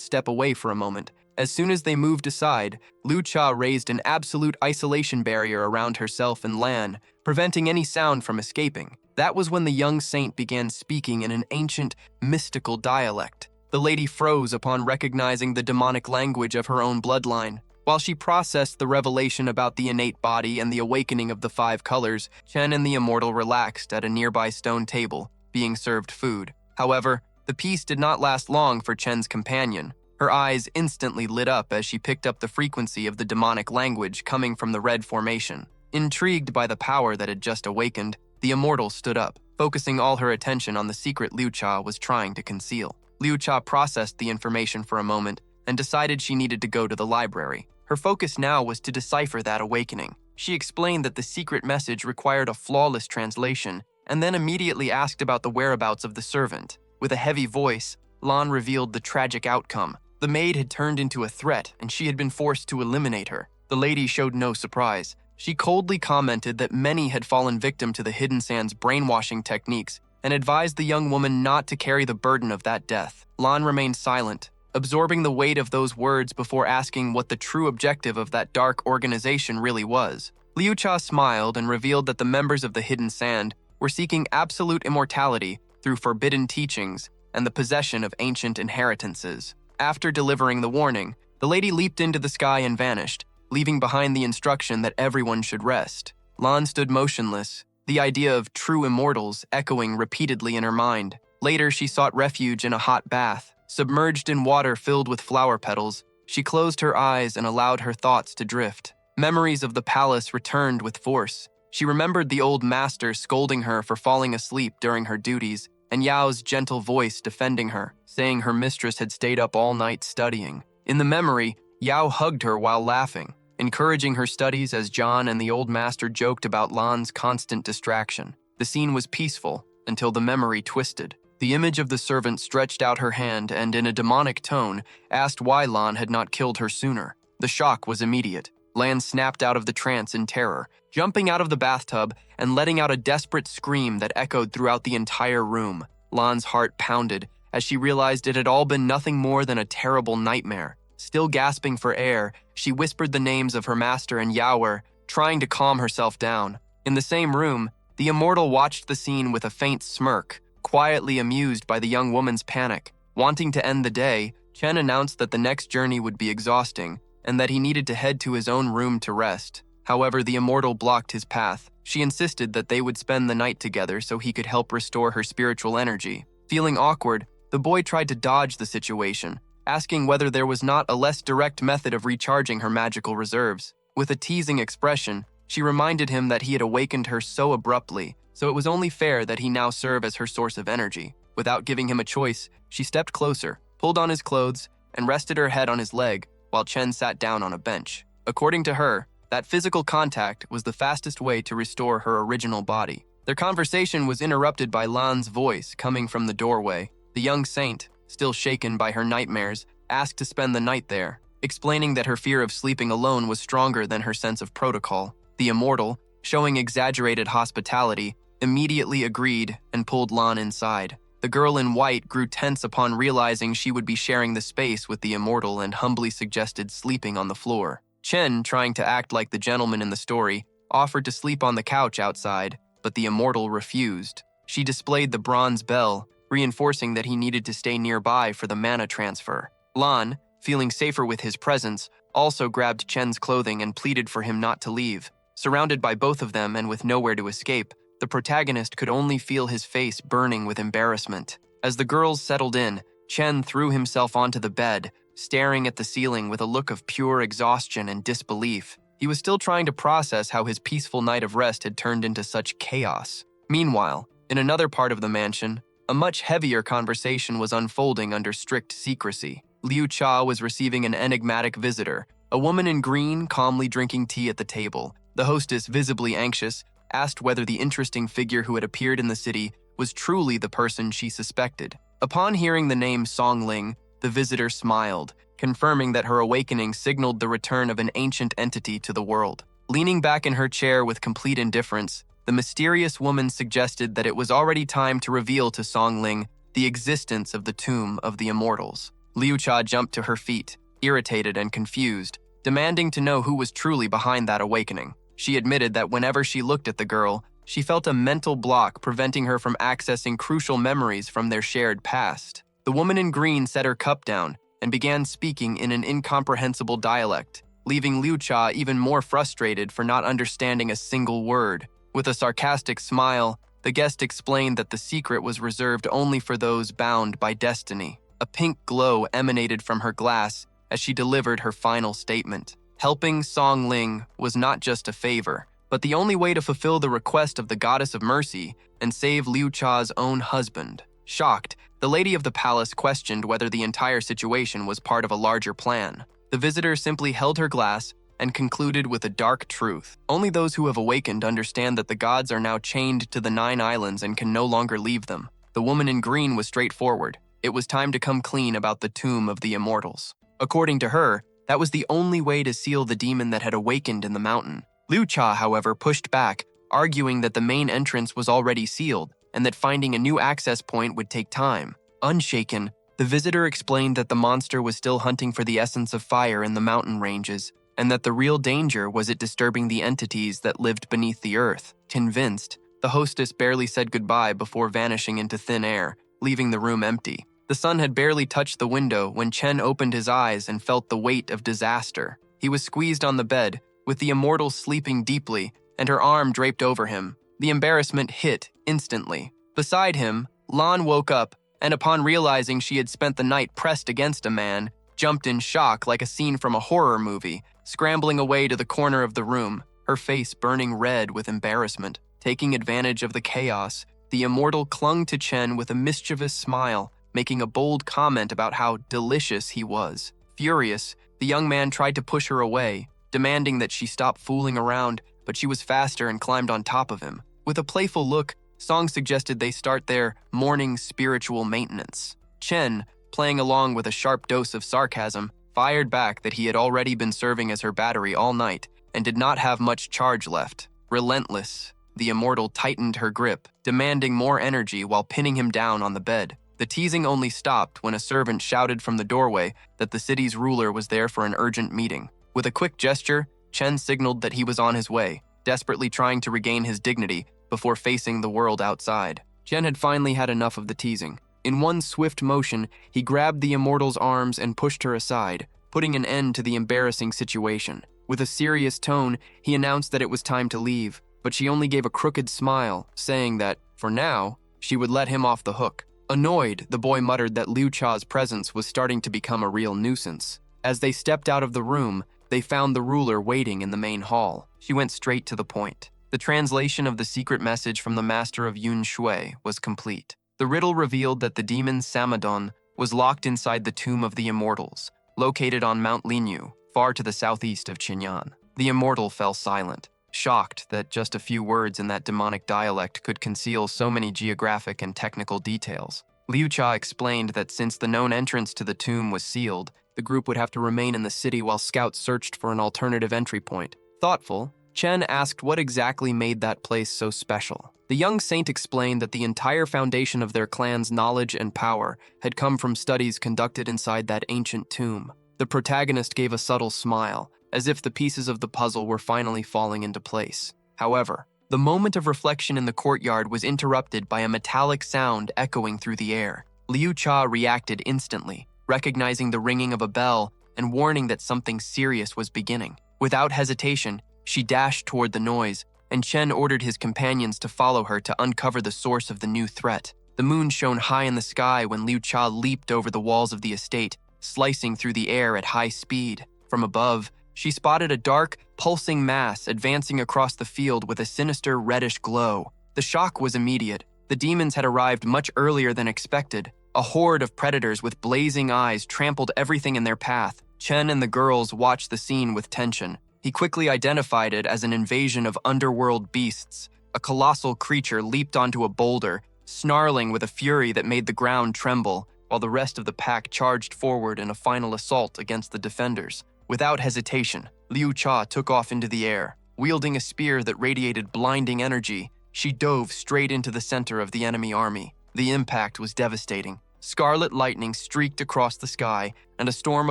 step away for a moment. As soon as they moved aside, Liu Cha raised an absolute isolation barrier around herself and Lan, preventing any sound from escaping. That was when the young saint began speaking in an ancient, mystical dialect. The lady froze upon recognizing the demonic language of her own bloodline. While she processed the revelation about the innate body and the awakening of the 5 colors, Chen and the immortal relaxed at a nearby stone table, being served food. However, the peace did not last long for Chen's companion. Her eyes instantly lit up as she picked up the frequency of the demonic language coming from the red formation. Intrigued by the power that had just awakened, the immortal stood up, focusing all her attention on the secret Liu Cha was trying to conceal. Liu Cha processed the information for a moment and decided she needed to go to the library. Her focus now was to decipher that awakening. She explained that the secret message required a flawless translation and then immediately asked about the whereabouts of the servant. With a heavy voice, Lan revealed the tragic outcome. The maid had turned into a threat and she had been forced to eliminate her. The lady showed no surprise. She coldly commented that many had fallen victim to the Hidden Sand's brainwashing techniques and advised the young woman not to carry the burden of that death. Lan remained silent, absorbing the weight of those words before asking what the true objective of that dark organization really was. Liu Cha smiled and revealed that the members of the Hidden Sand were seeking absolute immortality through forbidden teachings and the possession of ancient inheritances. After delivering the warning, the lady leaped into the sky and vanished, leaving behind the instruction that everyone should rest. Lan stood motionless, the idea of true immortals echoing repeatedly in her mind. Later, she sought refuge in a hot bath. Submerged in water filled with flower petals, she closed her eyes and allowed her thoughts to drift. Memories of the palace returned with force. She remembered the old master scolding her for falling asleep during her duties, and Yao's gentle voice defending her, saying her mistress had stayed up all night studying. In the memory, Yao hugged her while laughing, encouraging her studies as John and the old master joked about Lan's constant distraction. The scene was peaceful until the memory twisted. The image of the servant stretched out her hand and, in a demonic tone, asked why Lan had not killed her sooner. The shock was immediate. Lan snapped out of the trance in terror, jumping out of the bathtub and letting out a desperate scream that echoed throughout the entire room. Lan's heart pounded as she realized it had all been nothing more than a terrible nightmare. Still gasping for air, she whispered the names of her master and Yaoer, trying to calm herself down. In the same room, the immortal watched the scene with a faint smirk, quietly amused by the young woman's panic. Wanting to end the day, Chen announced that the next journey would be exhausting and that he needed to head to his own room to rest. However, the immortal blocked his path. She insisted that they would spend the night together so he could help restore her spiritual energy. Feeling awkward, the boy tried to dodge the situation, asking whether there was not a less direct method of recharging her magical reserves. With a teasing expression, she reminded him that he had awakened her so abruptly, so it was only fair that he now serve as her source of energy. Without giving him a choice, she stepped closer, pulled on his clothes, and rested her head on his leg, while Chen sat down on a bench. According to her, that physical contact was the fastest way to restore her original body. Their conversation was interrupted by Lan's voice coming from the doorway. The young saint, still shaken by her nightmares, asked to spend the night there, explaining that her fear of sleeping alone was stronger than her sense of protocol. The immortal, showing exaggerated hospitality, immediately agreed and pulled Lan inside. The girl in white grew tense upon realizing she would be sharing the space with the immortal and humbly suggested sleeping on the floor. Chen, trying to act like the gentleman in the story, offered to sleep on the couch outside, but the immortal refused. She displayed the bronze bell, reinforcing that he needed to stay nearby for the mana transfer. Lan, feeling safer with his presence, also grabbed Chen's clothing and pleaded for him not to leave. Surrounded by both of them and with nowhere to escape, the protagonist could only feel his face burning with embarrassment. As the girls settled in, Chen threw himself onto the bed, staring at the ceiling with a look of pure exhaustion and disbelief. He was still trying to process how his peaceful night of rest had turned into such chaos. Meanwhile, in another part of the mansion, a much heavier conversation was unfolding under strict secrecy. Liu Cha was receiving an enigmatic visitor, A woman in green, calmly drinking tea at the table. The hostess, visibly anxious, asked whether the interesting figure who had appeared in the city was truly the person she suspected. Upon hearing the name Song Ling, the visitor smiled, confirming that her awakening signaled the return of an ancient entity to the world. Leaning back in her chair with complete indifference, the mysterious woman suggested that it was already time to reveal to Song Ling the existence of the Tomb of the Immortals. Liu Cha jumped to her feet, irritated and confused, demanding to know who was truly behind that awakening. She admitted that whenever she looked at the girl, she felt a mental block preventing her from accessing crucial memories from their shared past. The woman in green set her cup down and began speaking in an incomprehensible dialect, leaving Liu Cha even more frustrated for not understanding a single word. With a sarcastic smile, the guest explained that the secret was reserved only for those bound by destiny. A pink glow emanated from her glass as she delivered her final statement. Helping Song Ling was not just a favor, but the only way to fulfill the request of the goddess of mercy and save Liu Cha's own husband. Shocked, the lady of the palace questioned whether the entire situation was part of a larger plan. The visitor simply held her glass and concluded with a dark truth. Only those who have awakened understand that the gods are now chained to the 9 islands and can no longer leave them. The woman in green was straightforward. It was time to come clean about the Tomb of the Immortals. According to her, that was the only way to seal the demon that had awakened in the mountain. Liu Cha, however, pushed back, arguing that the main entrance was already sealed and that finding a new access point would take time. Unshaken, the visitor explained that the monster was still hunting for the essence of fire in the mountain ranges, and that the real danger was it disturbing the entities that lived beneath the earth. Convinced, the hostess barely said goodbye before vanishing into thin air, leaving the room empty. The sun had barely touched the window when Chen opened his eyes and felt the weight of disaster. He was squeezed on the bed, with the immortal sleeping deeply, and her arm draped over him. The embarrassment hit instantly. Beside him, Lan woke up, and upon realizing she had spent the night pressed against a man, jumped in shock like a scene from a horror movie, scrambling away to the corner of the room, her face burning red with embarrassment. Taking advantage of the chaos, the immortal clung to Chen with a mischievous smile, making a bold comment about how delicious he was. Furious, the young man tried to push her away, demanding that she stop fooling around, but she was faster and climbed on top of him. With a playful look, Song suggested they start their morning spiritual maintenance. Chen, playing along with a sharp dose of sarcasm, fired back that he had already been serving as her battery all night and did not have much charge left. Relentless, the immortal tightened her grip, demanding more energy while pinning him down on the bed. The teasing only stopped when a servant shouted from the doorway that the city's ruler was there for an urgent meeting. With a quick gesture, Chen signaled that he was on his way, desperately trying to regain his dignity before facing the world outside. Chen had finally had enough of the teasing. In one swift motion, he grabbed the immortal's arms and pushed her aside, putting an end to the embarrassing situation. With a serious tone, he announced that it was time to leave, but she only gave a crooked smile, saying that, for now, she would let him off the hook. Annoyed, the boy muttered that Liu Cha's presence was starting to become a real nuisance. As they stepped out of the room, they found the ruler waiting in the main hall. She went straight to the point. The translation of the secret message from the master of Yun Shui was complete. The riddle revealed that the demon Samadon was locked inside the Tomb of the Immortals, located on Mount Linyu, far to the southeast of Qinyan. The immortal fell silent, shocked that just a few words in that demonic dialect could conceal so many geographic and technical details. Liu Cha explained that since the known entrance to the tomb was sealed, the group would have to remain in the city while scouts searched for an alternative entry point. Thoughtful, Chen asked what exactly made that place so special. The young saint explained that the entire foundation of their clan's knowledge and power had come from studies conducted inside that ancient tomb. The protagonist gave a subtle smile, as if the pieces of the puzzle were finally falling into place. However, the moment of reflection in the courtyard was interrupted by a metallic sound echoing through the air. Liu Cha reacted instantly, recognizing the ringing of a bell and warning that something serious was beginning. Without hesitation, she dashed toward the noise, and Chen ordered his companions to follow her to uncover the source of the new threat. The moon shone high in the sky when Liu Cha leaped over the walls of the estate, slicing through the air at high speed. From above, she spotted a dark, pulsing mass advancing across the field with a sinister reddish glow. The shock was immediate. The demons had arrived much earlier than expected. A horde of predators with blazing eyes trampled everything in their path, Chen and the girls watched the scene with tension. He quickly identified it as an invasion of underworld beasts. A colossal creature leaped onto a boulder, snarling with a fury that made the ground tremble, while the rest of the pack charged forward in a final assault against the defenders. Without hesitation, Liu Cha took off into the air. Wielding a spear that radiated blinding energy, she dove straight into the center of the enemy army. The impact was devastating. Scarlet lightning streaked across the sky, and a storm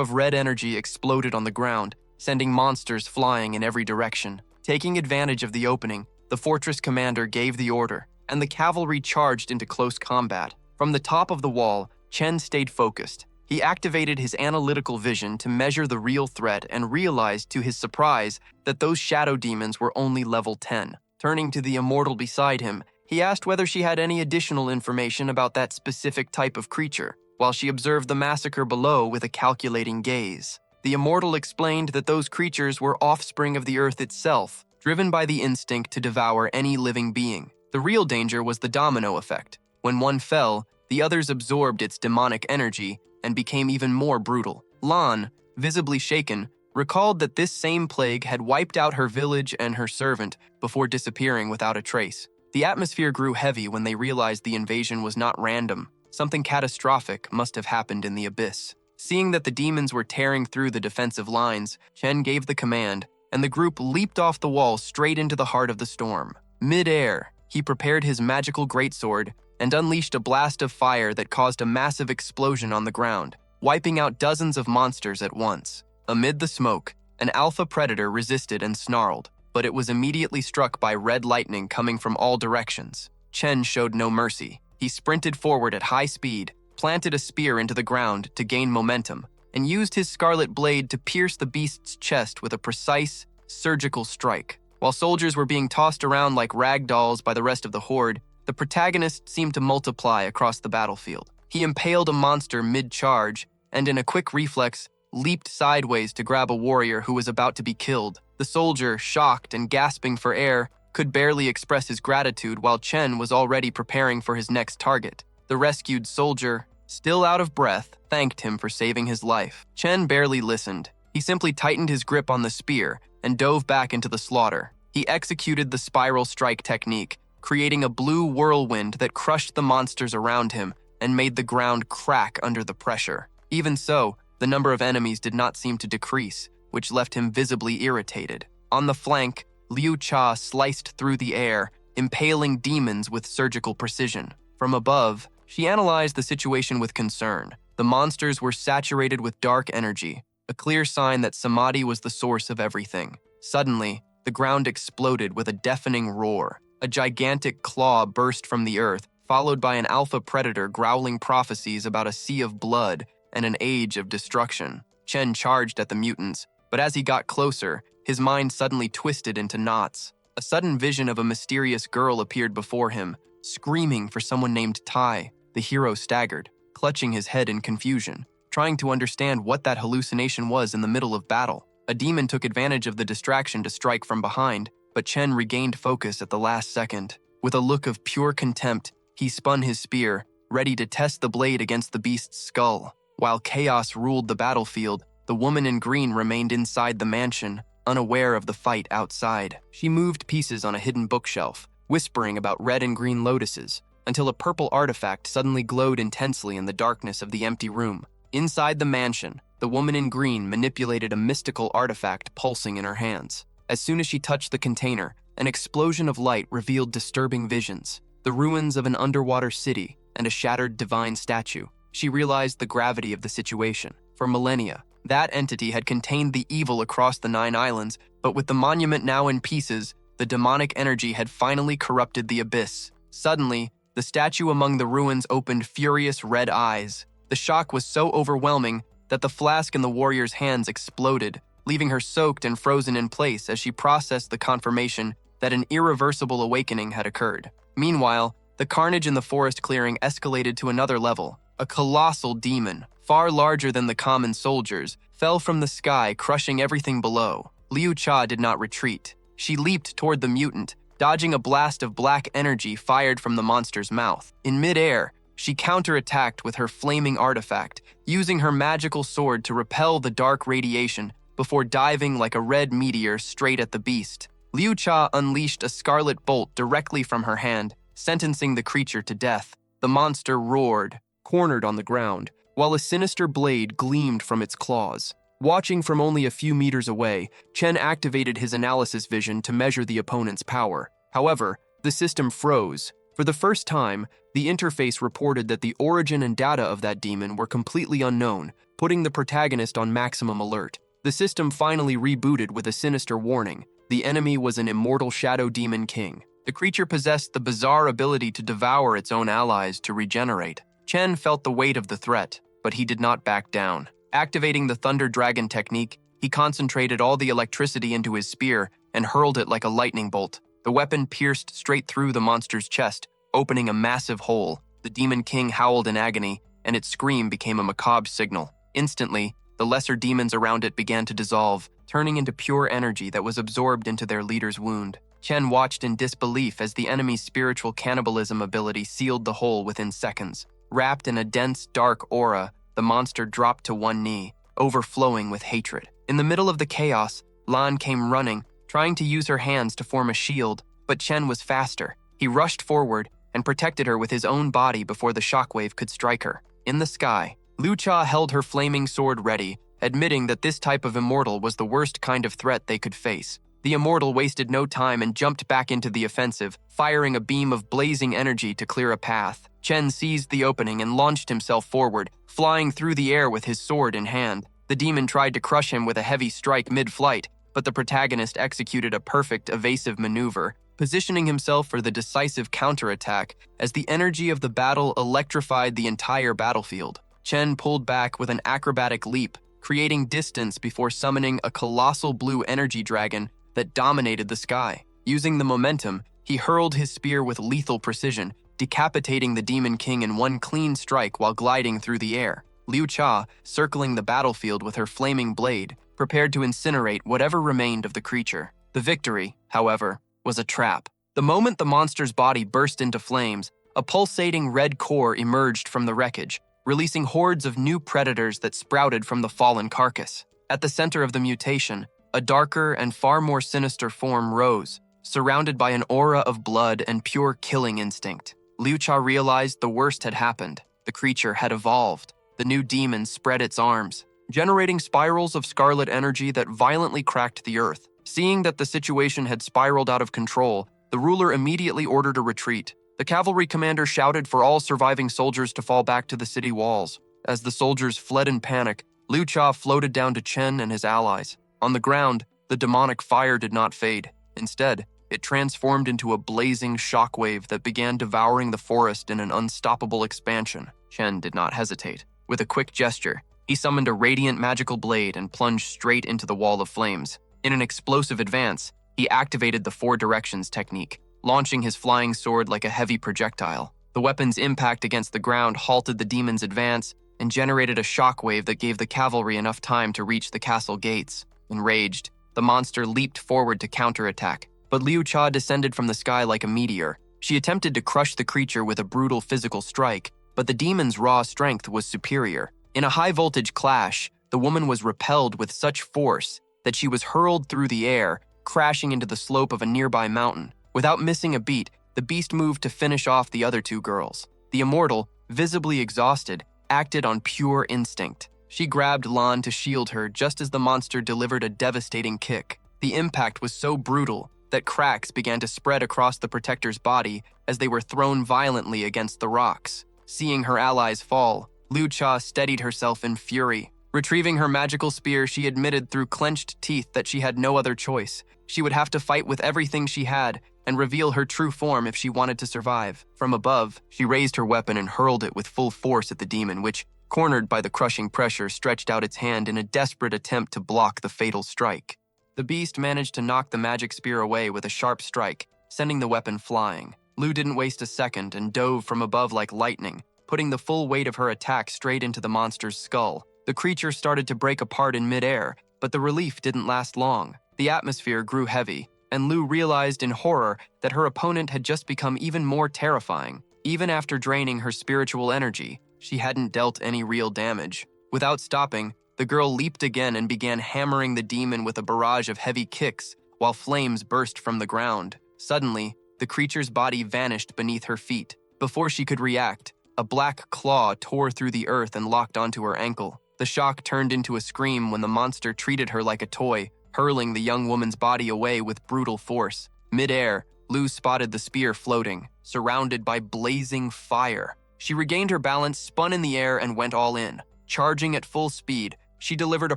of red energy exploded on the ground, sending monsters flying in every direction. Taking advantage of the opening, the fortress commander gave the order, and the cavalry charged into close combat. From the top of the wall, Chen stayed focused. He activated his analytical vision to measure the real threat and realized, to his surprise, that those shadow demons were only level 10. Turning to the immortal beside him, he asked whether she had any additional information about that specific type of creature, while she observed the massacre below with a calculating gaze. The immortal explained that those creatures were offspring of the earth itself, driven by the instinct to devour any living being. The real danger was the domino effect. When one fell, the others absorbed its demonic energy and became even more brutal. Lan, visibly shaken, recalled that this same plague had wiped out her village and her servant before disappearing without a trace. The atmosphere grew heavy when they realized the invasion was not random. Something catastrophic must have happened in the abyss. Seeing that the demons were tearing through the defensive lines, Chen gave the command, and the group leaped off the wall straight into the heart of the storm. Mid-air, he prepared his magical greatsword and unleashed a blast of fire that caused a massive explosion on the ground, wiping out dozens of monsters at once. Amid the smoke, an alpha predator resisted and snarled, but it was immediately struck by red lightning coming from all directions. Chen showed no mercy. He sprinted forward at high speed, planted a spear into the ground to gain momentum, and used his scarlet blade to pierce the beast's chest with a precise, surgical strike. While soldiers were being tossed around like rag dolls by the rest of the horde, the protagonist seemed to multiply across the battlefield. He impaled a monster mid-charge, and in a quick reflex, leaped sideways to grab a warrior who was about to be killed. The soldier, shocked and gasping for air, could barely express his gratitude while Chen was already preparing for his next target. The rescued soldier, still out of breath, thanked him for saving his life. Chen barely listened. He simply tightened his grip on the spear and dove back into the slaughter. He executed the spiral strike technique, creating a blue whirlwind that crushed the monsters around him and made the ground crack under the pressure. Even so, the number of enemies did not seem to decrease, which left him visibly irritated. On the flank, Liu Cha sliced through the air, impaling demons with surgical precision. From above, she analyzed the situation with concern. The monsters were saturated with dark energy, a clear sign that samadhi was the source of everything. Suddenly, the ground exploded with a deafening roar. A gigantic claw burst from the earth, followed by an alpha predator growling prophecies about a sea of blood and an age of destruction. Chen charged at the mutants, but as he got closer, his mind suddenly twisted into knots. A sudden vision of a mysterious girl appeared before him, screaming for someone named Tai. The hero staggered, clutching his head in confusion, trying to understand what that hallucination was in the middle of battle. A demon took advantage of the distraction to strike from behind, but Chen regained focus at the last second. With a look of pure contempt, he spun his spear, ready to test the blade against the beast's skull. While chaos ruled the battlefield, the woman in green remained inside the mansion, unaware of the fight outside. She moved pieces on a hidden bookshelf, whispering about red and green lotuses, until a purple artifact suddenly glowed intensely in the darkness of the empty room. Inside the mansion, the woman in green manipulated a mystical artifact pulsing in her hands. As soon as she touched the container, an explosion of light revealed disturbing visions, the ruins of an underwater city and a shattered divine statue. She realized the gravity of the situation. For millennia, that entity had contained the evil across the 9 islands, but with the monument now in pieces, the demonic energy had finally corrupted the abyss. Suddenly, the statue among the ruins opened furious red eyes. The shock was so overwhelming that the flask in the warrior's hands exploded, leaving her soaked and frozen in place as she processed the confirmation that an irreversible awakening had occurred. Meanwhile, the carnage in the forest clearing escalated to another level. A colossal demon, far larger than the common soldiers, fell from the sky, crushing everything below. Liu Cha did not retreat. She leaped toward the mutant, dodging a blast of black energy fired from the monster's mouth. In midair, She counterattacked with her flaming artifact, using her magical sword to repel the dark radiation before diving like a red meteor straight at the beast. Liu Cha unleashed a scarlet bolt directly from her hand, sentencing the creature to death. The monster roared, cornered on the ground, while a sinister blade gleamed from its claws. Watching from only a few meters away, Chen activated his analysis vision to measure the opponent's power. However, the system froze. For the first time, the interface reported that the origin and data of that demon were completely unknown, putting the protagonist on maximum alert. The system finally rebooted with a sinister warning. The enemy was an immortal shadow demon king. The creature possessed the bizarre ability to devour its own allies to regenerate. Chen felt the weight of the threat, but he did not back down. Activating the Thunder Dragon technique, he concentrated all the electricity into his spear and hurled it like a lightning bolt. The weapon pierced straight through the monster's chest, opening a massive hole. The Demon King howled in agony, and its scream became a macabre signal. Instantly, the lesser demons around it began to dissolve, turning into pure energy that was absorbed into their leader's wound. Chen watched in disbelief as the enemy's spiritual cannibalism ability sealed the hole within seconds. Wrapped in a dense, dark aura, the monster dropped to one knee, overflowing with hatred. In the middle of the chaos, Lan came running, trying to use her hands to form a shield, but Chen was faster. He rushed forward and protected her with his own body before the shockwave could strike her. In the sky, Liu Cha held her flaming sword ready, admitting that this type of immortal was the worst kind of threat they could face. The immortal wasted no time and jumped back into the offensive, firing a beam of blazing energy to clear a path. Chen seized the opening and launched himself forward, flying through the air with his sword in hand. The demon tried to crush him with a heavy strike mid-flight, but the protagonist executed a perfect evasive maneuver, positioning himself for the decisive counterattack as the energy of the battle electrified the entire battlefield. Chen pulled back with an acrobatic leap, creating distance before summoning a colossal blue energy dragon that dominated the sky. Using the momentum, he hurled his spear with lethal precision, decapitating the Demon King in one clean strike while gliding through the air. Liu Cha, circling the battlefield with her flaming blade, prepared to incinerate whatever remained of the creature. The victory, however, was a trap. The moment the monster's body burst into flames, a pulsating red core emerged from the wreckage, releasing hordes of new predators that sprouted from the fallen carcass. At the center of the mutation, a darker and far more sinister form rose, surrounded by an aura of blood and pure killing instinct. Liu Cha realized the worst had happened. The creature had evolved. The new demon spread its arms, generating spirals of scarlet energy that violently cracked the earth. Seeing that the situation had spiraled out of control, the ruler immediately ordered a retreat. The cavalry commander shouted for all surviving soldiers to fall back to the city walls. As the soldiers fled in panic, Liu Cha floated down to Chen and his allies. On the ground, the demonic fire did not fade. Instead, it transformed into a blazing shockwave that began devouring the forest in an unstoppable expansion. Chen did not hesitate. With a quick gesture, he summoned a radiant magical blade and plunged straight into the wall of flames. In an explosive advance, he activated the Four Directions technique, launching his flying sword like a heavy projectile. The weapon's impact against the ground halted the demon's advance and generated a shockwave that gave the cavalry enough time to reach the castle gates. Enraged, the monster leaped forward to counterattack, but Liu Cha descended from the sky like a meteor. She attempted to crush the creature with a brutal physical strike, but the demon's raw strength was superior. In a high-voltage clash, the woman was repelled with such force that she was hurled through the air, crashing into the slope of a nearby mountain. Without missing a beat, the beast moved to finish off the other two girls. The immortal, visibly exhausted, acted on pure instinct. She grabbed Lan to shield her just as the monster delivered a devastating kick. The impact was so brutal that cracks began to spread across the protector's body as they were thrown violently against the rocks. Seeing her allies fall, Liu Cha steadied herself in fury. Retrieving her magical spear, she admitted through clenched teeth that she had no other choice. She would have to fight with everything she had and reveal her true form if she wanted to survive. From above, she raised her weapon and hurled it with full force at the demon, which, cornered by the crushing pressure, stretched out its hand in a desperate attempt to block the fatal strike. The beast managed to knock the magic spear away with a sharp strike, sending the weapon flying. Liu didn't waste a second and dove from above like lightning, putting the full weight of her attack straight into the monster's skull. The creature started to break apart in midair, but the relief didn't last long. The atmosphere grew heavy, and Liu realized in horror that her opponent had just become even more terrifying. Even after draining her spiritual energy, she hadn't dealt any real damage. Without stopping, the girl leaped again and began hammering the demon with a barrage of heavy kicks while flames burst from the ground. Suddenly, the creature's body vanished beneath her feet. Before she could react, a black claw tore through the earth and locked onto her ankle. The shock turned into a scream when the monster treated her like a toy, hurling the young woman's body away with brutal force. Mid-air, Lou spotted the spear floating, surrounded by blazing fire. She regained her balance, spun in the air, and went all in. Charging at full speed, she delivered a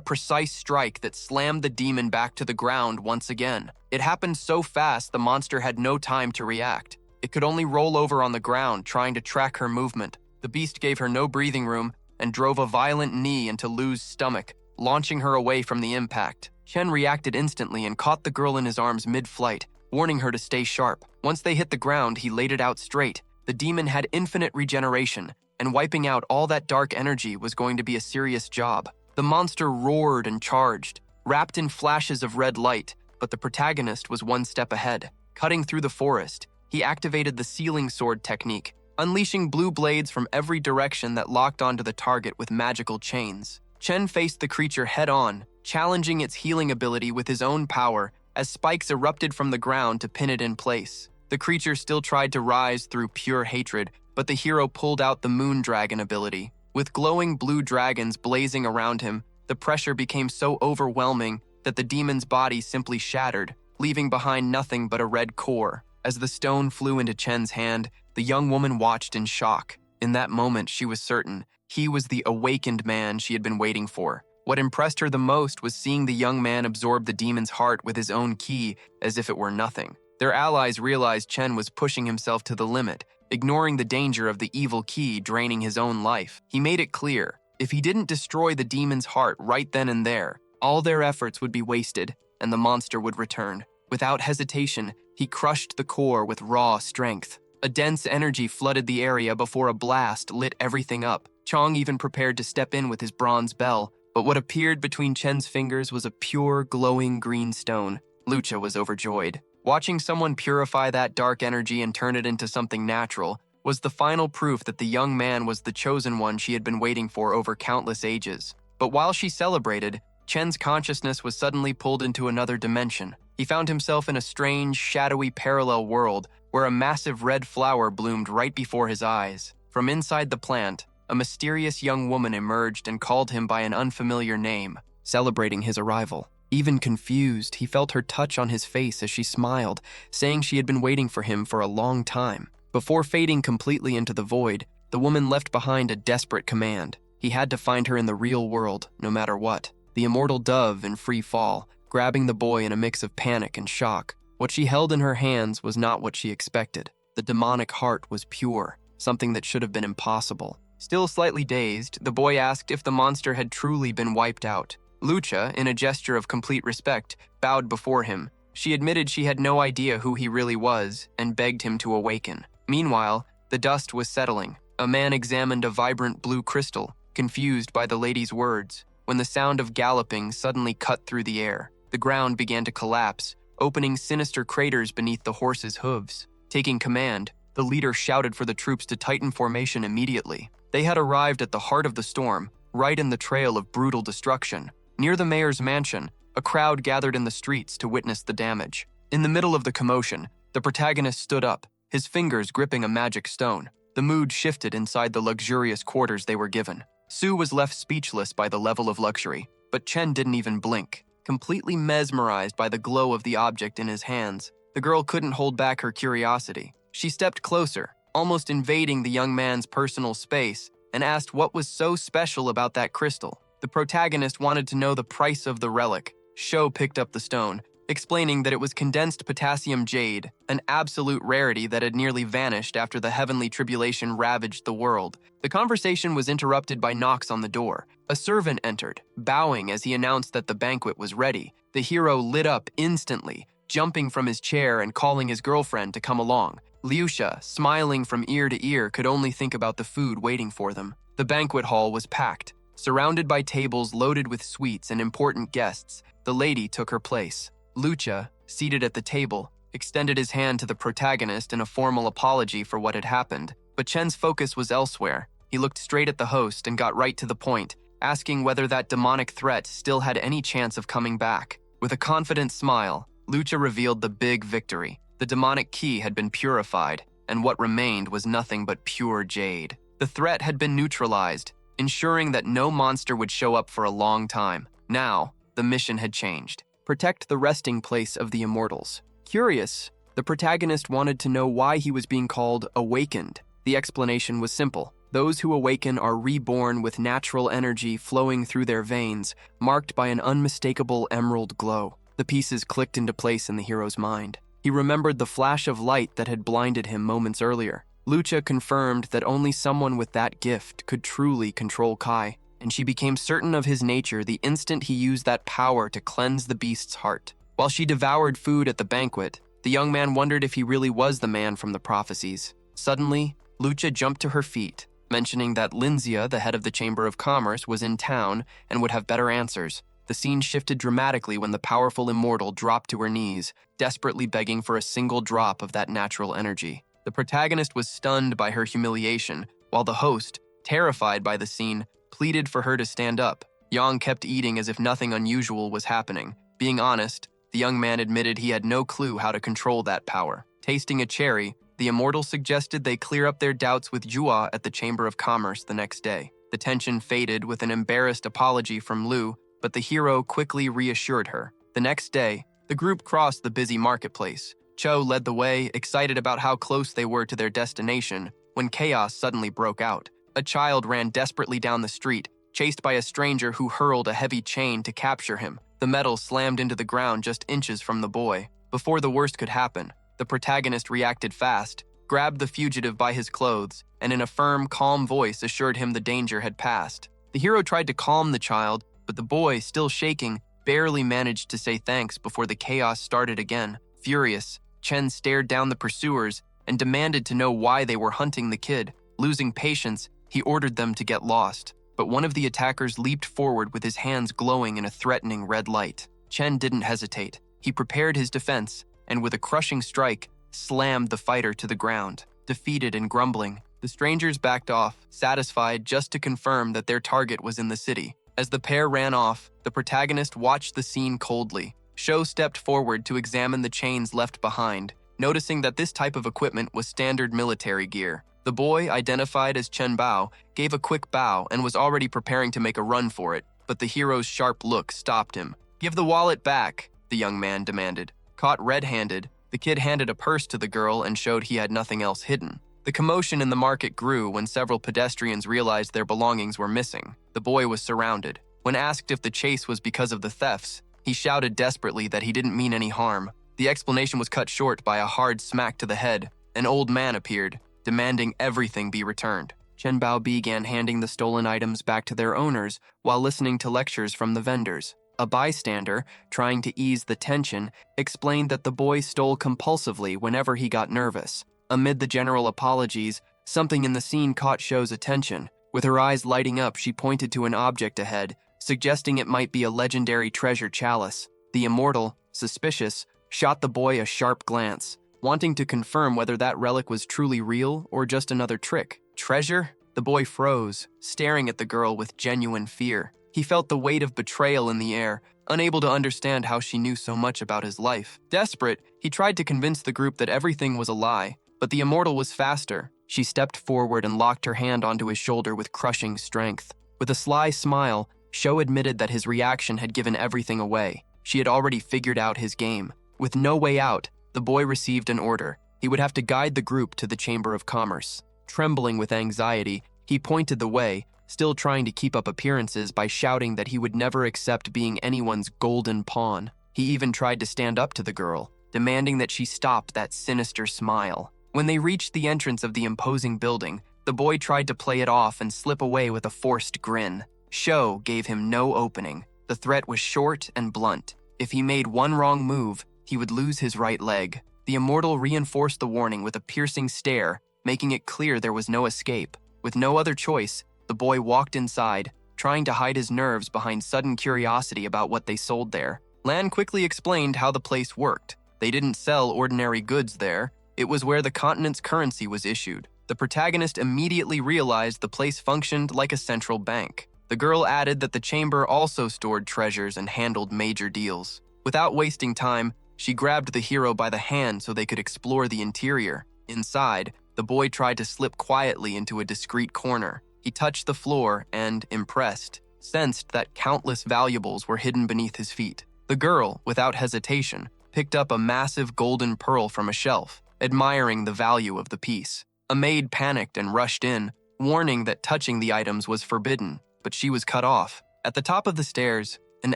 precise strike that slammed the demon back to the ground once again. It happened so fast the monster had no time to react. It could only roll over on the ground, trying to track her movement. The beast gave her no breathing room and drove a violent knee into Lou's stomach, launching her away from the impact. Chen reacted instantly and caught the girl in his arms mid-flight, warning her to stay sharp. Once they hit the ground, he laid it out straight. The demon had infinite regeneration, and wiping out all that dark energy was going to be a serious job. The monster roared and charged, wrapped in flashes of red light, but the protagonist was one step ahead. Cutting through the forest, he activated the sealing sword technique, unleashing blue blades from every direction that locked onto the target with magical chains. Chen faced the creature head-on, challenging its healing ability with his own power as spikes erupted from the ground to pin it in place. The creature still tried to rise through pure hatred, but the hero pulled out the Moon Dragon ability. With glowing blue dragons blazing around him, the pressure became so overwhelming that the demon's body simply shattered, leaving behind nothing but a red core. As the stone flew into Chen's hand, the young woman watched in shock. In that moment, she was certain he was the awakened man she had been waiting for. What impressed her the most was seeing the young man absorb the demon's heart with his own ki as if it were nothing. Their allies realized Chen was pushing himself to the limit, ignoring the danger of the evil ki draining his own life. He made it clear, if he didn't destroy the demon's heart right then and there, all their efforts would be wasted and the monster would return. Without hesitation, he crushed the core with raw strength. A dense energy flooded the area before a blast lit everything up. Chong even prepared to step in with his bronze bell, but what appeared between Chen's fingers was a pure, glowing green stone. Lucha was overjoyed. Watching someone purify that dark energy and turn it into something natural was the final proof that the young man was the chosen one she had been waiting for over countless ages. But while she celebrated, Chen's consciousness was suddenly pulled into another dimension. He found himself in a strange, shadowy parallel world where a massive red flower bloomed right before his eyes. From inside the plant, a mysterious young woman emerged and called him by an unfamiliar name, celebrating his arrival. Even confused, he felt her touch on his face as she smiled, saying she had been waiting for him for a long time. Before fading completely into the void, the woman left behind a desperate command. He had to find her in the real world, no matter what. The immortal dove in free fall, grabbing the boy in a mix of panic and shock. What she held in her hands was not what she expected. The demonic heart was pure, something that should have been impossible. Still slightly dazed, the boy asked if the monster had truly been wiped out. Lucha, in a gesture of complete respect, bowed before him. She admitted she had no idea who he really was and begged him to awaken. Meanwhile, the dust was settling. A man examined a vibrant blue crystal, confused by the lady's words, when the sound of galloping suddenly cut through the air. The ground began to collapse, opening sinister craters beneath the horse's hooves. Taking command, the leader shouted for the troops to tighten formation immediately. They had arrived at the heart of the storm, right in the trail of brutal destruction. Near the mayor's mansion, a crowd gathered in the streets to witness the damage. In the middle of the commotion, the protagonist stood up, his fingers gripping a magic stone. The mood shifted inside the luxurious quarters they were given. Sue was left speechless by the level of luxury, but Chen didn't even blink. Completely mesmerized by the glow of the object in his hands, the girl couldn't hold back her curiosity. She stepped closer, almost invading the young man's personal space, and asked what was so special about that crystal. The protagonist wanted to know the price of the relic. Sho picked up the stone, explaining that it was condensed potassium jade, an absolute rarity that had nearly vanished after the heavenly tribulation ravaged the world. The conversation was interrupted by knocks on the door. A servant entered, bowing as he announced that the banquet was ready. The hero lit up instantly, jumping from his chair and calling his girlfriend to come along. Liusha, smiling from ear to ear, could only think about the food waiting for them. The banquet hall was packed. Surrounded by tables loaded with sweets and important guests, the lady took her place. Lucha, seated at the table, extended his hand to the protagonist in a formal apology for what had happened. But Chen's focus was elsewhere. He looked straight at the host and got right to the point, asking whether that demonic threat still had any chance of coming back. With a confident smile, Lucha revealed the big victory. The demonic key had been purified, and what remained was nothing but pure jade. The threat had been neutralized, ensuring that no monster would show up for a long time. Now, the mission had changed. Protect the resting place of the immortals. Curious, the protagonist wanted to know why he was being called Awakened. The explanation was simple. Those who awaken are reborn with natural energy flowing through their veins, marked by an unmistakable emerald glow. The pieces clicked into place in the hero's mind. He remembered the flash of light that had blinded him moments earlier. Lucha confirmed that only someone with that gift could truly control Kai, and she became certain of his nature the instant he used that power to cleanse the beast's heart. While she devoured food at the banquet, the young man wondered if he really was the man from the prophecies. Suddenly, Lucha jumped to her feet, mentioning that Linzia, the head of the Chamber of Commerce, was in town and would have better answers. The scene shifted dramatically when the powerful immortal dropped to her knees, desperately begging for a single drop of that natural energy. The protagonist was stunned by her humiliation, while the host, terrified by the scene, pleaded for her to stand up. Yang kept eating as if nothing unusual was happening. Being honest, the young man admitted he had no clue how to control that power. Tasting a cherry, the immortal suggested they clear up their doubts with Jua at the Chamber of Commerce the next day. The tension faded with an embarrassed apology from Lu, but the hero quickly reassured her. The next day, the group crossed the busy marketplace. Cho led the way, excited about how close they were to their destination, when chaos suddenly broke out. A child ran desperately down the street, chased by a stranger who hurled a heavy chain to capture him. The metal slammed into the ground just inches from the boy. Before the worst could happen, the protagonist reacted fast, grabbed the fugitive by his clothes, and in a firm, calm voice assured him the danger had passed. The hero tried to calm the child, but the boy, still shaking, barely managed to say thanks before the chaos started again. Furious, Chen stared down the pursuers and demanded to know why they were hunting the kid. Losing patience, he ordered them to get lost. But one of the attackers leaped forward with his hands glowing in a threatening red light. Chen didn't hesitate. He prepared his defense, and with a crushing strike, slammed the fighter to the ground. Defeated and grumbling, the strangers backed off, satisfied just to confirm that their target was in the city. As the pair ran off, the protagonist watched the scene coldly. Sho stepped forward to examine the chains left behind, noticing that this type of equipment was standard military gear. The boy, identified as Chen Bao, gave a quick bow and was already preparing to make a run for it, but the hero's sharp look stopped him. "Give the wallet back," the young man demanded. Caught red-handed, the kid handed a purse to the girl and showed he had nothing else hidden. The commotion in the market grew when several pedestrians realized their belongings were missing. The boy was surrounded. When asked if the chase was because of the thefts, he shouted desperately that he didn't mean any harm. The explanation was cut short by a hard smack to the head. An old man appeared, demanding everything be returned. Chen Bao began handing the stolen items back to their owners while listening to lectures from the vendors. A bystander, trying to ease the tension, explained that the boy stole compulsively whenever he got nervous. Amid the general apologies, something in the scene caught Sho's attention. With her eyes lighting up, she pointed to an object ahead, suggesting it might be a legendary treasure chalice. The immortal, suspicious, shot the boy a sharp glance, wanting to confirm whether that relic was truly real or just another trick. Treasure? The boy froze, staring at the girl with genuine fear. He felt the weight of betrayal in the air, unable to understand how she knew so much about his life. Desperate, he tried to convince the group that everything was a lie, but the immortal was faster. She stepped forward and locked her hand onto his shoulder with crushing strength. With a sly smile, Sho admitted that his reaction had given everything away. She had already figured out his game. With no way out, the boy received an order. He would have to guide the group to the Chamber of Commerce. Trembling with anxiety, he pointed the way, still trying to keep up appearances by shouting that he would never accept being anyone's golden pawn. He even tried to stand up to the girl, demanding that she stop that sinister smile. When they reached the entrance of the imposing building, the boy tried to play it off and slip away with a forced grin. Sho gave him no opening. The threat was short and blunt. If he made one wrong move, he would lose his right leg. The immortal reinforced the warning with a piercing stare, making it clear there was no escape. With no other choice, the boy walked inside, trying to hide his nerves behind sudden curiosity about what they sold there. Lan quickly explained how the place worked. They didn't sell ordinary goods there. It was where the continent's currency was issued. The protagonist immediately realized the place functioned like a central bank. The girl added that the chamber also stored treasures and handled major deals. Without wasting time, she grabbed the hero by the hand so they could explore the interior. Inside, the boy tried to slip quietly into a discreet corner. He touched the floor and, impressed, sensed that countless valuables were hidden beneath his feet. The girl, without hesitation, picked up a massive golden pearl from a shelf, admiring the value of the piece. A maid panicked and rushed in, warning that touching the items was forbidden, but she was cut off. At the top of the stairs, an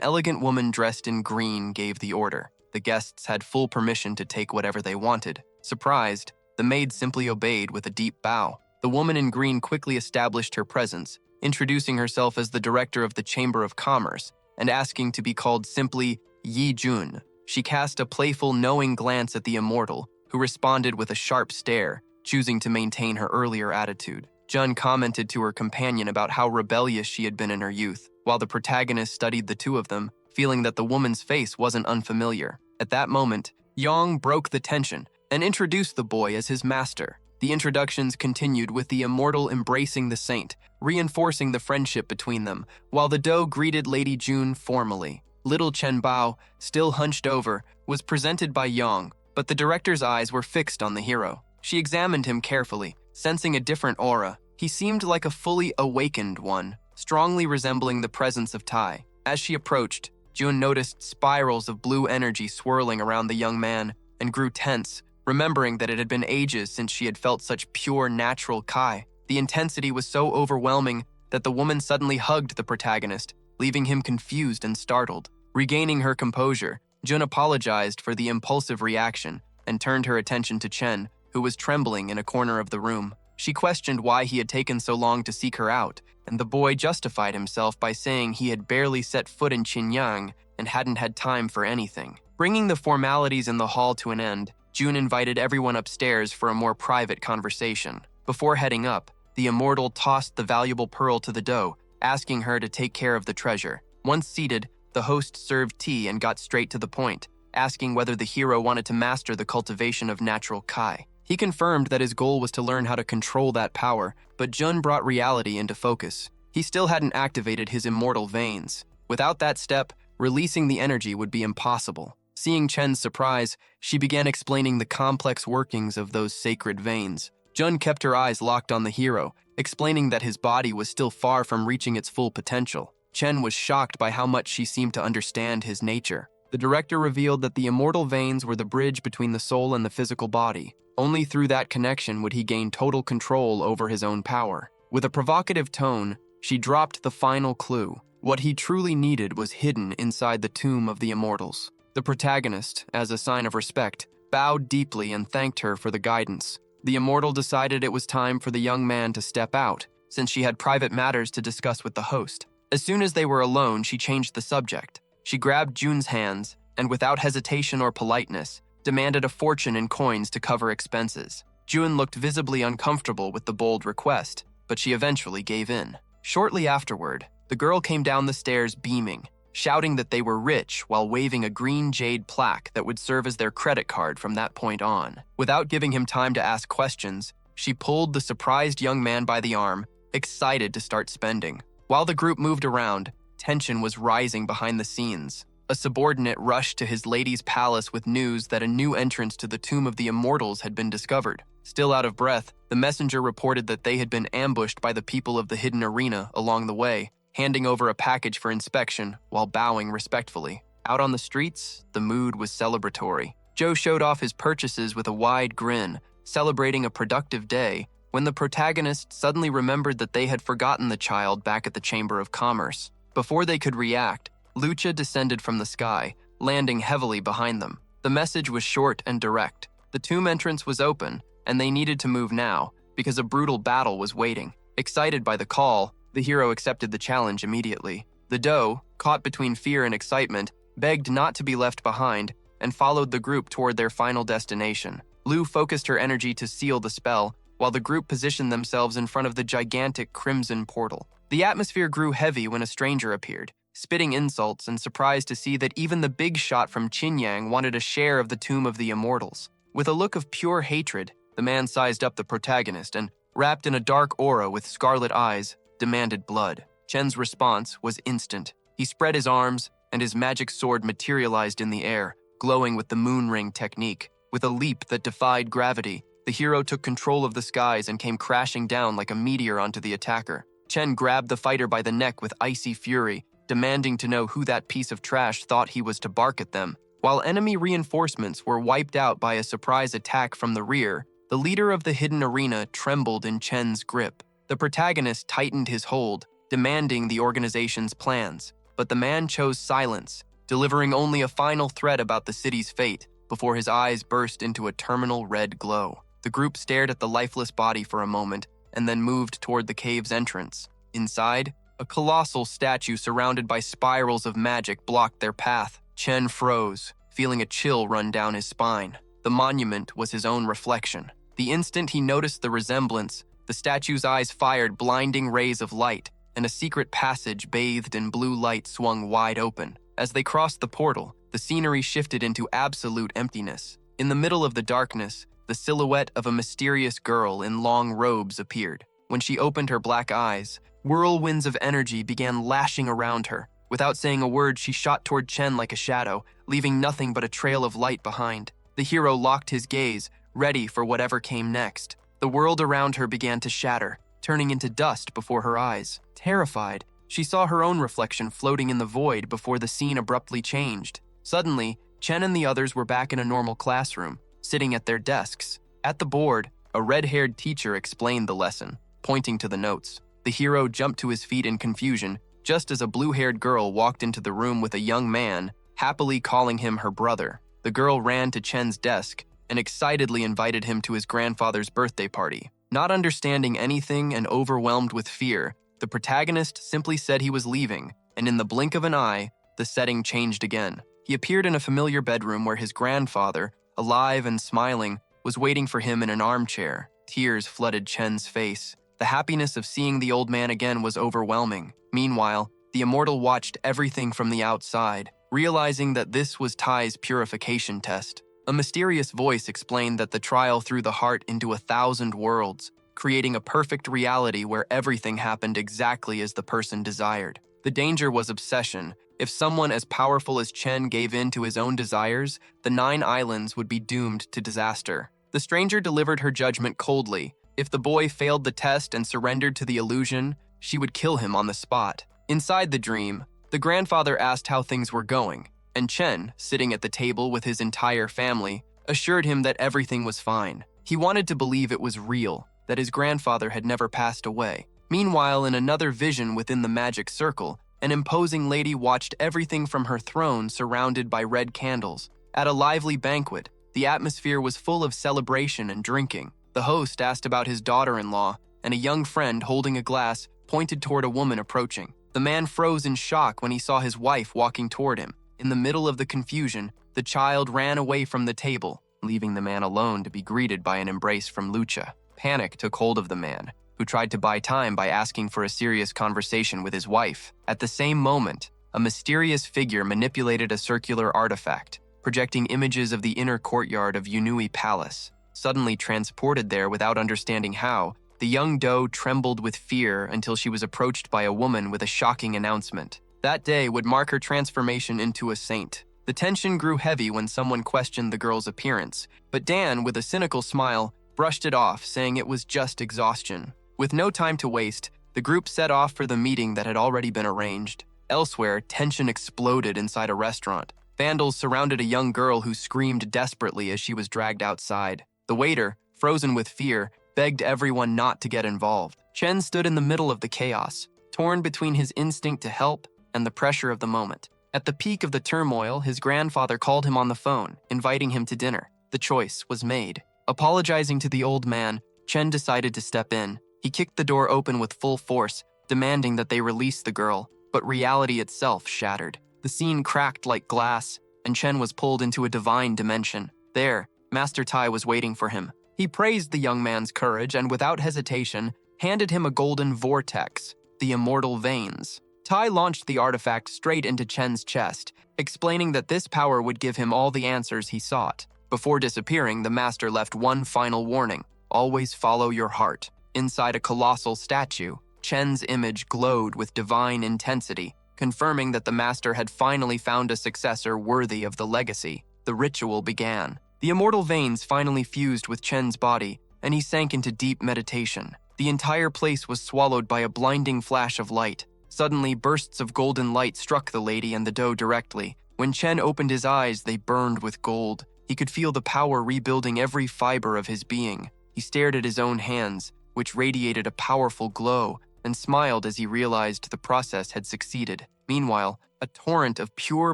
elegant woman dressed in green gave the order. The guests had full permission to take whatever they wanted. Surprised, the maid simply obeyed with a deep bow. The woman in green quickly established her presence, introducing herself as the director of the Chamber of Commerce and asking to be called simply Yi Jun. She cast a playful, knowing glance at the immortal, who responded with a sharp stare, choosing to maintain her earlier attitude. Jun commented to her companion about how rebellious she had been in her youth, while the protagonist studied the two of them, feeling that the woman's face wasn't unfamiliar. At that moment, Yang broke the tension and introduced the boy as his master. The introductions continued with the immortal embracing the saint, reinforcing the friendship between them, while the doe greeted Lady June formally. Little Chen Bao, still hunched over, was presented by Yang, but the director's eyes were fixed on the hero. She examined him carefully, sensing a different aura. He seemed like a fully awakened one, strongly resembling the presence of Tai. As she approached, June noticed spirals of blue energy swirling around the young man and grew tense, remembering that it had been ages since she had felt such pure, natural Kai. The intensity was so overwhelming that the woman suddenly hugged the protagonist, leaving him confused and startled. Regaining her composure, Jun apologized for the impulsive reaction and turned her attention to Chen, who was trembling in a corner of the room. She questioned why he had taken so long to seek her out, and the boy justified himself by saying he had barely set foot in Qinyang and hadn't had time for anything. Bringing the formalities in the hall to an end, June invited everyone upstairs for a more private conversation. Before heading up, the immortal tossed the valuable pearl to the doe, asking her to take care of the treasure. Once seated, the host served tea and got straight to the point, asking whether the hero wanted to master the cultivation of natural Kai. He confirmed that his goal was to learn how to control that power, but Jun brought reality into focus. He still hadn't activated his immortal veins. Without that step, releasing the energy would be impossible. Seeing Chen's surprise, she began explaining the complex workings of those sacred veins. Jun kept her eyes locked on the hero, explaining that his body was still far from reaching its full potential. Chen was shocked by how much she seemed to understand his nature. The director revealed that the immortal veins were the bridge between the soul and the physical body. Only through that connection would he gain total control over his own power. With a provocative tone, she dropped the final clue. What he truly needed was hidden inside the tomb of the immortals. The protagonist, as a sign of respect, bowed deeply and thanked her for the guidance. The immortal decided it was time for the young man to step out, since she had private matters to discuss with the host. As soon as they were alone, she changed the subject. She grabbed Jun's hands and, without hesitation or politeness, demanded a fortune in coins to cover expenses. Jun looked visibly uncomfortable with the bold request, but she eventually gave in. Shortly afterward, the girl came down the stairs beaming, shouting that they were rich while waving a green jade plaque that would serve as their credit card from that point on. Without giving him time to ask questions, she pulled the surprised young man by the arm, excited to start spending. While the group moved around, tension was rising behind the scenes. A subordinate rushed to his lady's palace with news that a new entrance to the Tomb of the Immortals had been discovered. Still out of breath, the messenger reported that they had been ambushed by the people of the hidden arena along the way, handing over a package for inspection while bowing respectfully. Out on the streets, the mood was celebratory. Joe showed off his purchases with a wide grin, celebrating a productive day, when the protagonist suddenly remembered that they had forgotten the child back at the Chamber of Commerce. Before they could react, Lucha descended from the sky, landing heavily behind them. The message was short and direct. The tomb entrance was open, and they needed to move now, because a brutal battle was waiting. Excited by the call, the hero accepted the challenge immediately. The doe, caught between fear and excitement, begged not to be left behind and followed the group toward their final destination. Lu focused her energy to seal the spell, while the group positioned themselves in front of the gigantic crimson portal. The atmosphere grew heavy when a stranger appeared, spitting insults and surprised to see that even the big shot from Qinyang wanted a share of the Tomb of the Immortals. With a look of pure hatred, the man sized up the protagonist and, wrapped in a dark aura with scarlet eyes, demanded blood. Chen's response was instant. He spread his arms, and his magic sword materialized in the air, glowing with the moon ring technique. With a leap that defied gravity, the hero took control of the skies and came crashing down like a meteor onto the attacker. Chen grabbed the fighter by the neck with icy fury, demanding to know who that piece of trash thought he was to bark at them. While enemy reinforcements were wiped out by a surprise attack from the rear, the leader of the hidden arena trembled in Chen's grip. The protagonist tightened his hold, demanding the organization's plans, but the man chose silence, delivering only a final threat about the city's fate before his eyes burst into a terminal red glow. The group stared at the lifeless body for a moment and then moved toward the cave's entrance. Inside, a colossal statue surrounded by spirals of magic blocked their path. Chen froze, feeling a chill run down his spine. The monument was his own reflection. The instant he noticed the resemblance, the statue's eyes fired blinding rays of light, and a secret passage bathed in blue light swung wide open. As they crossed the portal, the scenery shifted into absolute emptiness. In the middle of the darkness, the silhouette of a mysterious girl in long robes appeared. When she opened her black eyes, whirlwinds of energy began lashing around her. Without saying a word, she shot toward Chen like a shadow, leaving nothing but a trail of light behind. The hero locked his gaze, ready for whatever came next. The world around her began to shatter, turning into dust before her eyes. Terrified, she saw her own reflection floating in the void before the scene abruptly changed. Suddenly, Chen and the others were back in a normal classroom, sitting at their desks. At the board, a red-haired teacher explained the lesson, pointing to the notes. The hero jumped to his feet in confusion, just as a blue-haired girl walked into the room with a young man, happily calling him her brother. The girl ran to Chen's desk and excitedly invited him to his grandfather's birthday party. Not understanding anything and overwhelmed with fear, the protagonist simply said he was leaving, and in the blink of an eye, the setting changed again. He appeared in a familiar bedroom where his grandfather, alive and smiling, was waiting for him in an armchair. Tears flooded Chen's face. The happiness of seeing the old man again was overwhelming. Meanwhile, the immortal watched everything from the outside, realizing that this was Tai's purification test. A mysterious voice explained that the trial threw the heart into 1,000 worlds, creating a perfect reality where everything happened exactly as the person desired. The danger was obsession. If someone as powerful as Chen gave in to his own desires, the 9 islands would be doomed to disaster. The stranger delivered her judgment coldly. If the boy failed the test and surrendered to the illusion, she would kill him on the spot. Inside the dream, the grandfather asked how things were going, and Chen, sitting at the table with his entire family, assured him that everything was fine. He wanted to believe it was real, that his grandfather had never passed away. Meanwhile, in another vision within the magic circle, an imposing lady watched everything from her throne surrounded by red candles. At a lively banquet, the atmosphere was full of celebration and drinking. The host asked about his daughter-in-law, and a young friend holding a glass pointed toward a woman approaching. The man froze in shock when he saw his wife walking toward him. In the middle of the confusion, the child ran away from the table, leaving the man alone to be greeted by an embrace from Lucha. Panic took hold of the man, who tried to buy time by asking for a serious conversation with his wife. At the same moment, a mysterious figure manipulated a circular artifact, projecting images of the inner courtyard of Yunui Palace. Suddenly transported there without understanding how, the young doe trembled with fear until she was approached by a woman with a shocking announcement. That day would mark her transformation into a saint. The tension grew heavy when someone questioned the girl's appearance, but Dan, with a cynical smile, brushed it off, saying it was just exhaustion. With no time to waste, the group set off for the meeting that had already been arranged. Elsewhere, tension exploded inside a restaurant. Vandals surrounded a young girl who screamed desperately as she was dragged outside. The waiter, frozen with fear, begged everyone not to get involved. Chen stood in the middle of the chaos, torn between his instinct to help and the pressure of the moment. At the peak of the turmoil, his grandfather called him on the phone, inviting him to dinner. The choice was made. Apologizing to the old man, Chen decided to step in. He kicked the door open with full force, demanding that they release the girl, but reality itself shattered. The scene cracked like glass, and Chen was pulled into a divine dimension. There, Master Tai was waiting for him. He praised the young man's courage and, without hesitation, handed him a golden vortex, the immortal veins. Tai launched the artifact straight into Chen's chest, explaining that this power would give him all the answers he sought. Before disappearing, the master left one final warning: always follow your heart. inside a colossal statue. Chen's image glowed with divine intensity, confirming that the master had finally found a successor worthy of the legacy. The ritual began. The immortal veins finally fused with Chen's body, and he sank into deep meditation. The entire place was swallowed by a blinding flash of light. Suddenly, bursts of golden light struck the lady and the doe directly. When Chen opened his eyes, they burned with gold. He could feel the power rebuilding every fiber of his being. He stared at his own hands, which radiated a powerful glow, and smiled as he realized the process had succeeded. Meanwhile, a torrent of pure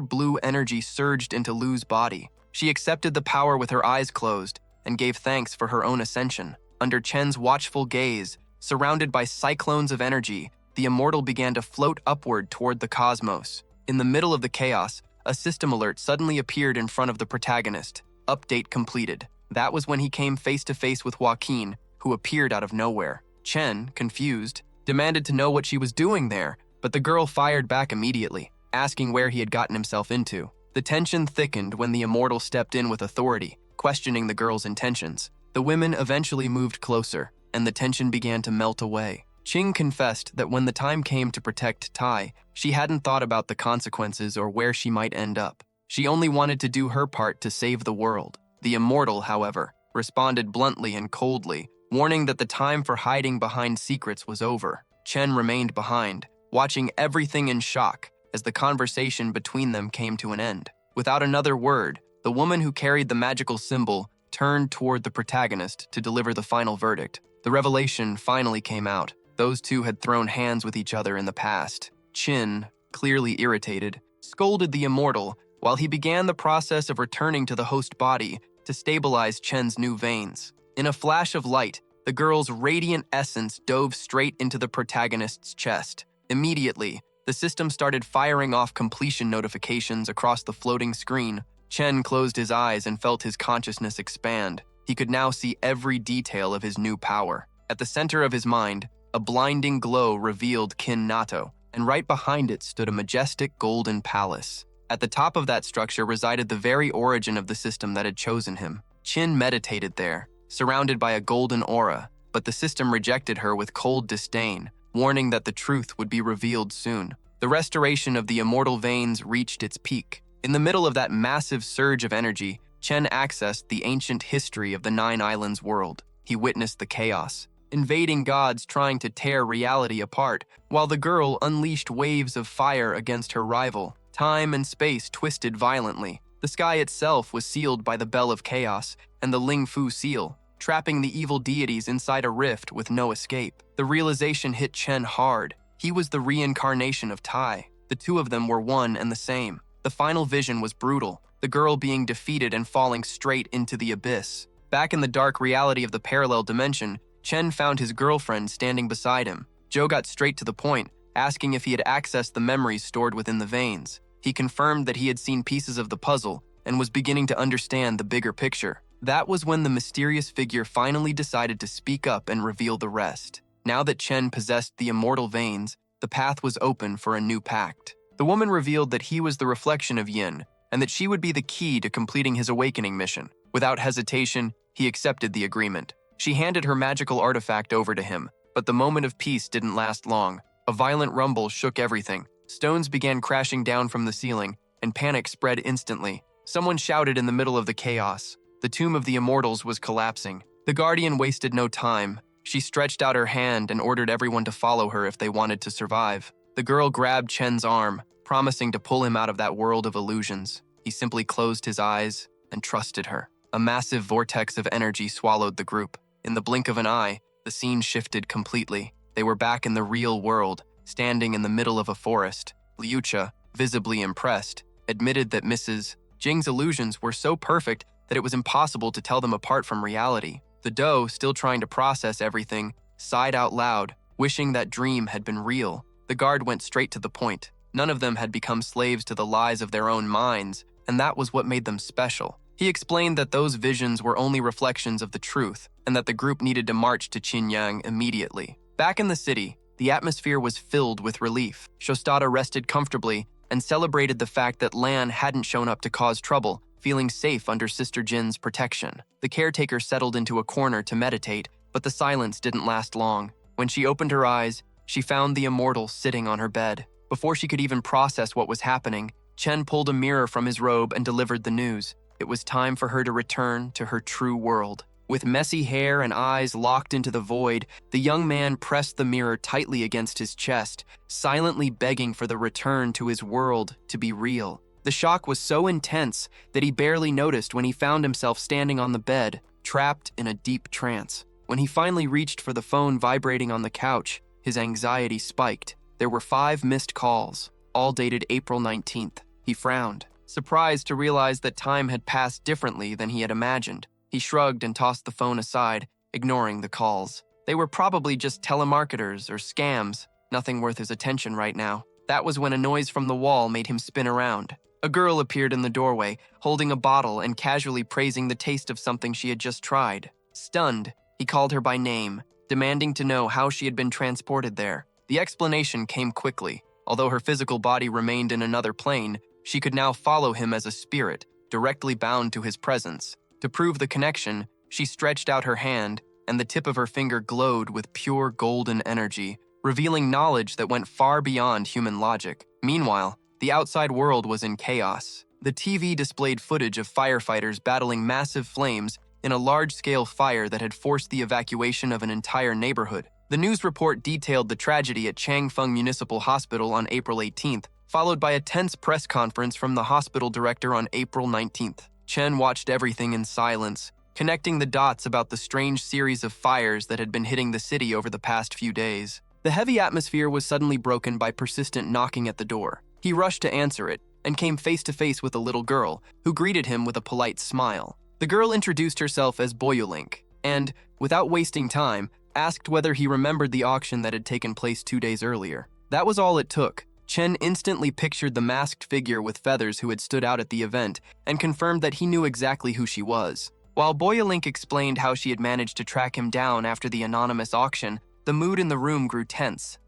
blue energy surged into Lu's body. She accepted the power with her eyes closed and gave thanks for her own ascension. Under Chen's watchful gaze, surrounded by cyclones of energy, the immortal began to float upward toward the cosmos. In the middle of the chaos, a system alert suddenly appeared in front of the protagonist. Update completed. That was when he came face to face with Joaquin, who appeared out of nowhere. Chen, confused, demanded to know what she was doing there, but the girl fired back immediately, asking where he had gotten himself into. The tension thickened when the immortal stepped in with authority, questioning the girl's intentions. The women eventually moved closer, and the tension began to melt away. Qing confessed that when the time came to protect Tai, she hadn't thought about the consequences or where she might end up. She only wanted to do her part to save the world. The immortal, however, responded bluntly and coldly, warning that the time for hiding behind secrets was over. Chen remained behind, watching everything in shock as the conversation between them came to an end. Without another word, the woman who carried the magical symbol turned toward the protagonist to deliver the final verdict. The revelation finally came out. Those two had thrown hands with each other in the past. Qin, clearly irritated, scolded the immortal while he began the process of returning to the host body to stabilize Chen's new veins. In a flash of light, the girl's radiant essence dove straight into the protagonist's chest. Immediately, the system started firing off completion notifications across the floating screen. Chen closed his eyes and felt his consciousness expand. He could now see every detail of his new power. At the center of his mind, a blinding glow revealed Kin Nato, and right behind it stood a majestic golden palace. At the top of that structure resided the very origin of the system that had chosen him. Qin meditated there, surrounded by a golden aura, but the system rejected her with cold disdain, warning that the truth would be revealed soon. The restoration of the immortal veins reached its peak. In the middle of that massive surge of energy, Chen accessed the ancient history of the Nine Islands world. He witnessed the chaos, invading gods trying to tear reality apart, while the girl unleashed waves of fire against her rival. Time and space twisted violently. The sky itself was sealed by the Bell of Chaos and the Ling Fu seal, trapping the evil deities inside a rift with no escape. The realization hit Chen hard. He was the reincarnation of Tai. The two of them were one and the same. The final vision was brutal, the girl being defeated and falling straight into the abyss. Back in the dark reality of the parallel dimension, Chen found his girlfriend standing beside him. Joe got straight to the point, asking if he had accessed the memories stored within the veins. He confirmed that he had seen pieces of the puzzle and was beginning to understand the bigger picture. That was when the mysterious figure finally decided to speak up and reveal the rest. Now that Chen possessed the immortal veins, the path was open for a new pact. The woman revealed that he was the reflection of Yin, and that she would be the key to completing his awakening mission. Without hesitation, he accepted the agreement. She handed her magical artifact over to him, but the moment of peace didn't last long. A violent rumble shook everything. Stones began crashing down from the ceiling, and panic spread instantly. Someone shouted in the middle of the chaos. The tomb of the immortals was collapsing. The guardian wasted no time. She stretched out her hand and ordered everyone to follow her if they wanted to survive. The girl grabbed Chen's arm, promising to pull him out of that world of illusions. He simply closed his eyes and trusted her. A massive vortex of energy swallowed the group. In the blink of an eye, the scene shifted completely. They were back in the real world, standing in the middle of a forest. Liucha, visibly impressed, admitted that Mrs. Jing's illusions were so perfect that it was impossible to tell them apart from reality. The doe, still trying to process everything, sighed out loud, wishing that dream had been real. The guard went straight to the point. None of them had become slaves to the lies of their own minds, and that was what made them special. He explained that those visions were only reflections of the truth, and that the group needed to march to Qinyang immediately. Back in the city, the atmosphere was filled with relief. Shostada rested comfortably and celebrated the fact that Lan hadn't shown up to cause trouble, feeling safe under Sister Jin's protection. The caretaker settled into a corner to meditate, But the silence didn't last long. When she opened her eyes, she found the immortal sitting on her bed. Before she could even process what was happening, Chen pulled a mirror from his robe and delivered the news. It was time for her to return to her true world. With messy hair and eyes locked into the void, the young man pressed the mirror tightly against his chest, silently begging for the return to his world to be real. The shock was so intense that he barely noticed when he found himself standing on the bed, trapped in a deep trance. When he finally reached for the phone vibrating on the couch, his anxiety spiked. There were 5 missed calls, all dated April 19th. He frowned, surprised to realize that time had passed differently than he had imagined. He shrugged and tossed the phone aside, ignoring the calls. They were probably just telemarketers or scams, nothing worth his attention right now. That was when a noise from the wall made him spin around. A girl appeared in the doorway, holding a bottle and casually praising the taste of something she had just tried. Stunned, he called her by name, demanding to know how she had been transported there. The explanation came quickly. Although her physical body remained in another plane, she could now follow him as a spirit, directly bound to his presence. To prove the connection, she stretched out her hand, and the tip of her finger glowed with pure golden energy, revealing knowledge that went far beyond human logic. Meanwhile, the outside world was in chaos. The TV displayed footage of firefighters battling massive flames in a large-scale fire that had forced the evacuation of an entire neighborhood. The news report detailed the tragedy at Changfeng Municipal Hospital on April 18th, followed by a tense press conference from the hospital director on April 19th. Chen watched everything in silence, connecting the dots about the strange series of fires that had been hitting the city over the past few days. The heavy atmosphere was suddenly broken by persistent knocking at the door. He rushed to answer it and came face to face with a little girl, who greeted him with a polite smile. The girl introduced herself as Boyolink and, without wasting time, asked whether he remembered the auction that had taken place 2 days earlier. That was all it took. Chen instantly pictured the masked figure with feathers who had stood out at the event and confirmed that he knew exactly who she was. While Boyolink explained how she had managed to track him down after the anonymous auction, the mood in the room grew tense.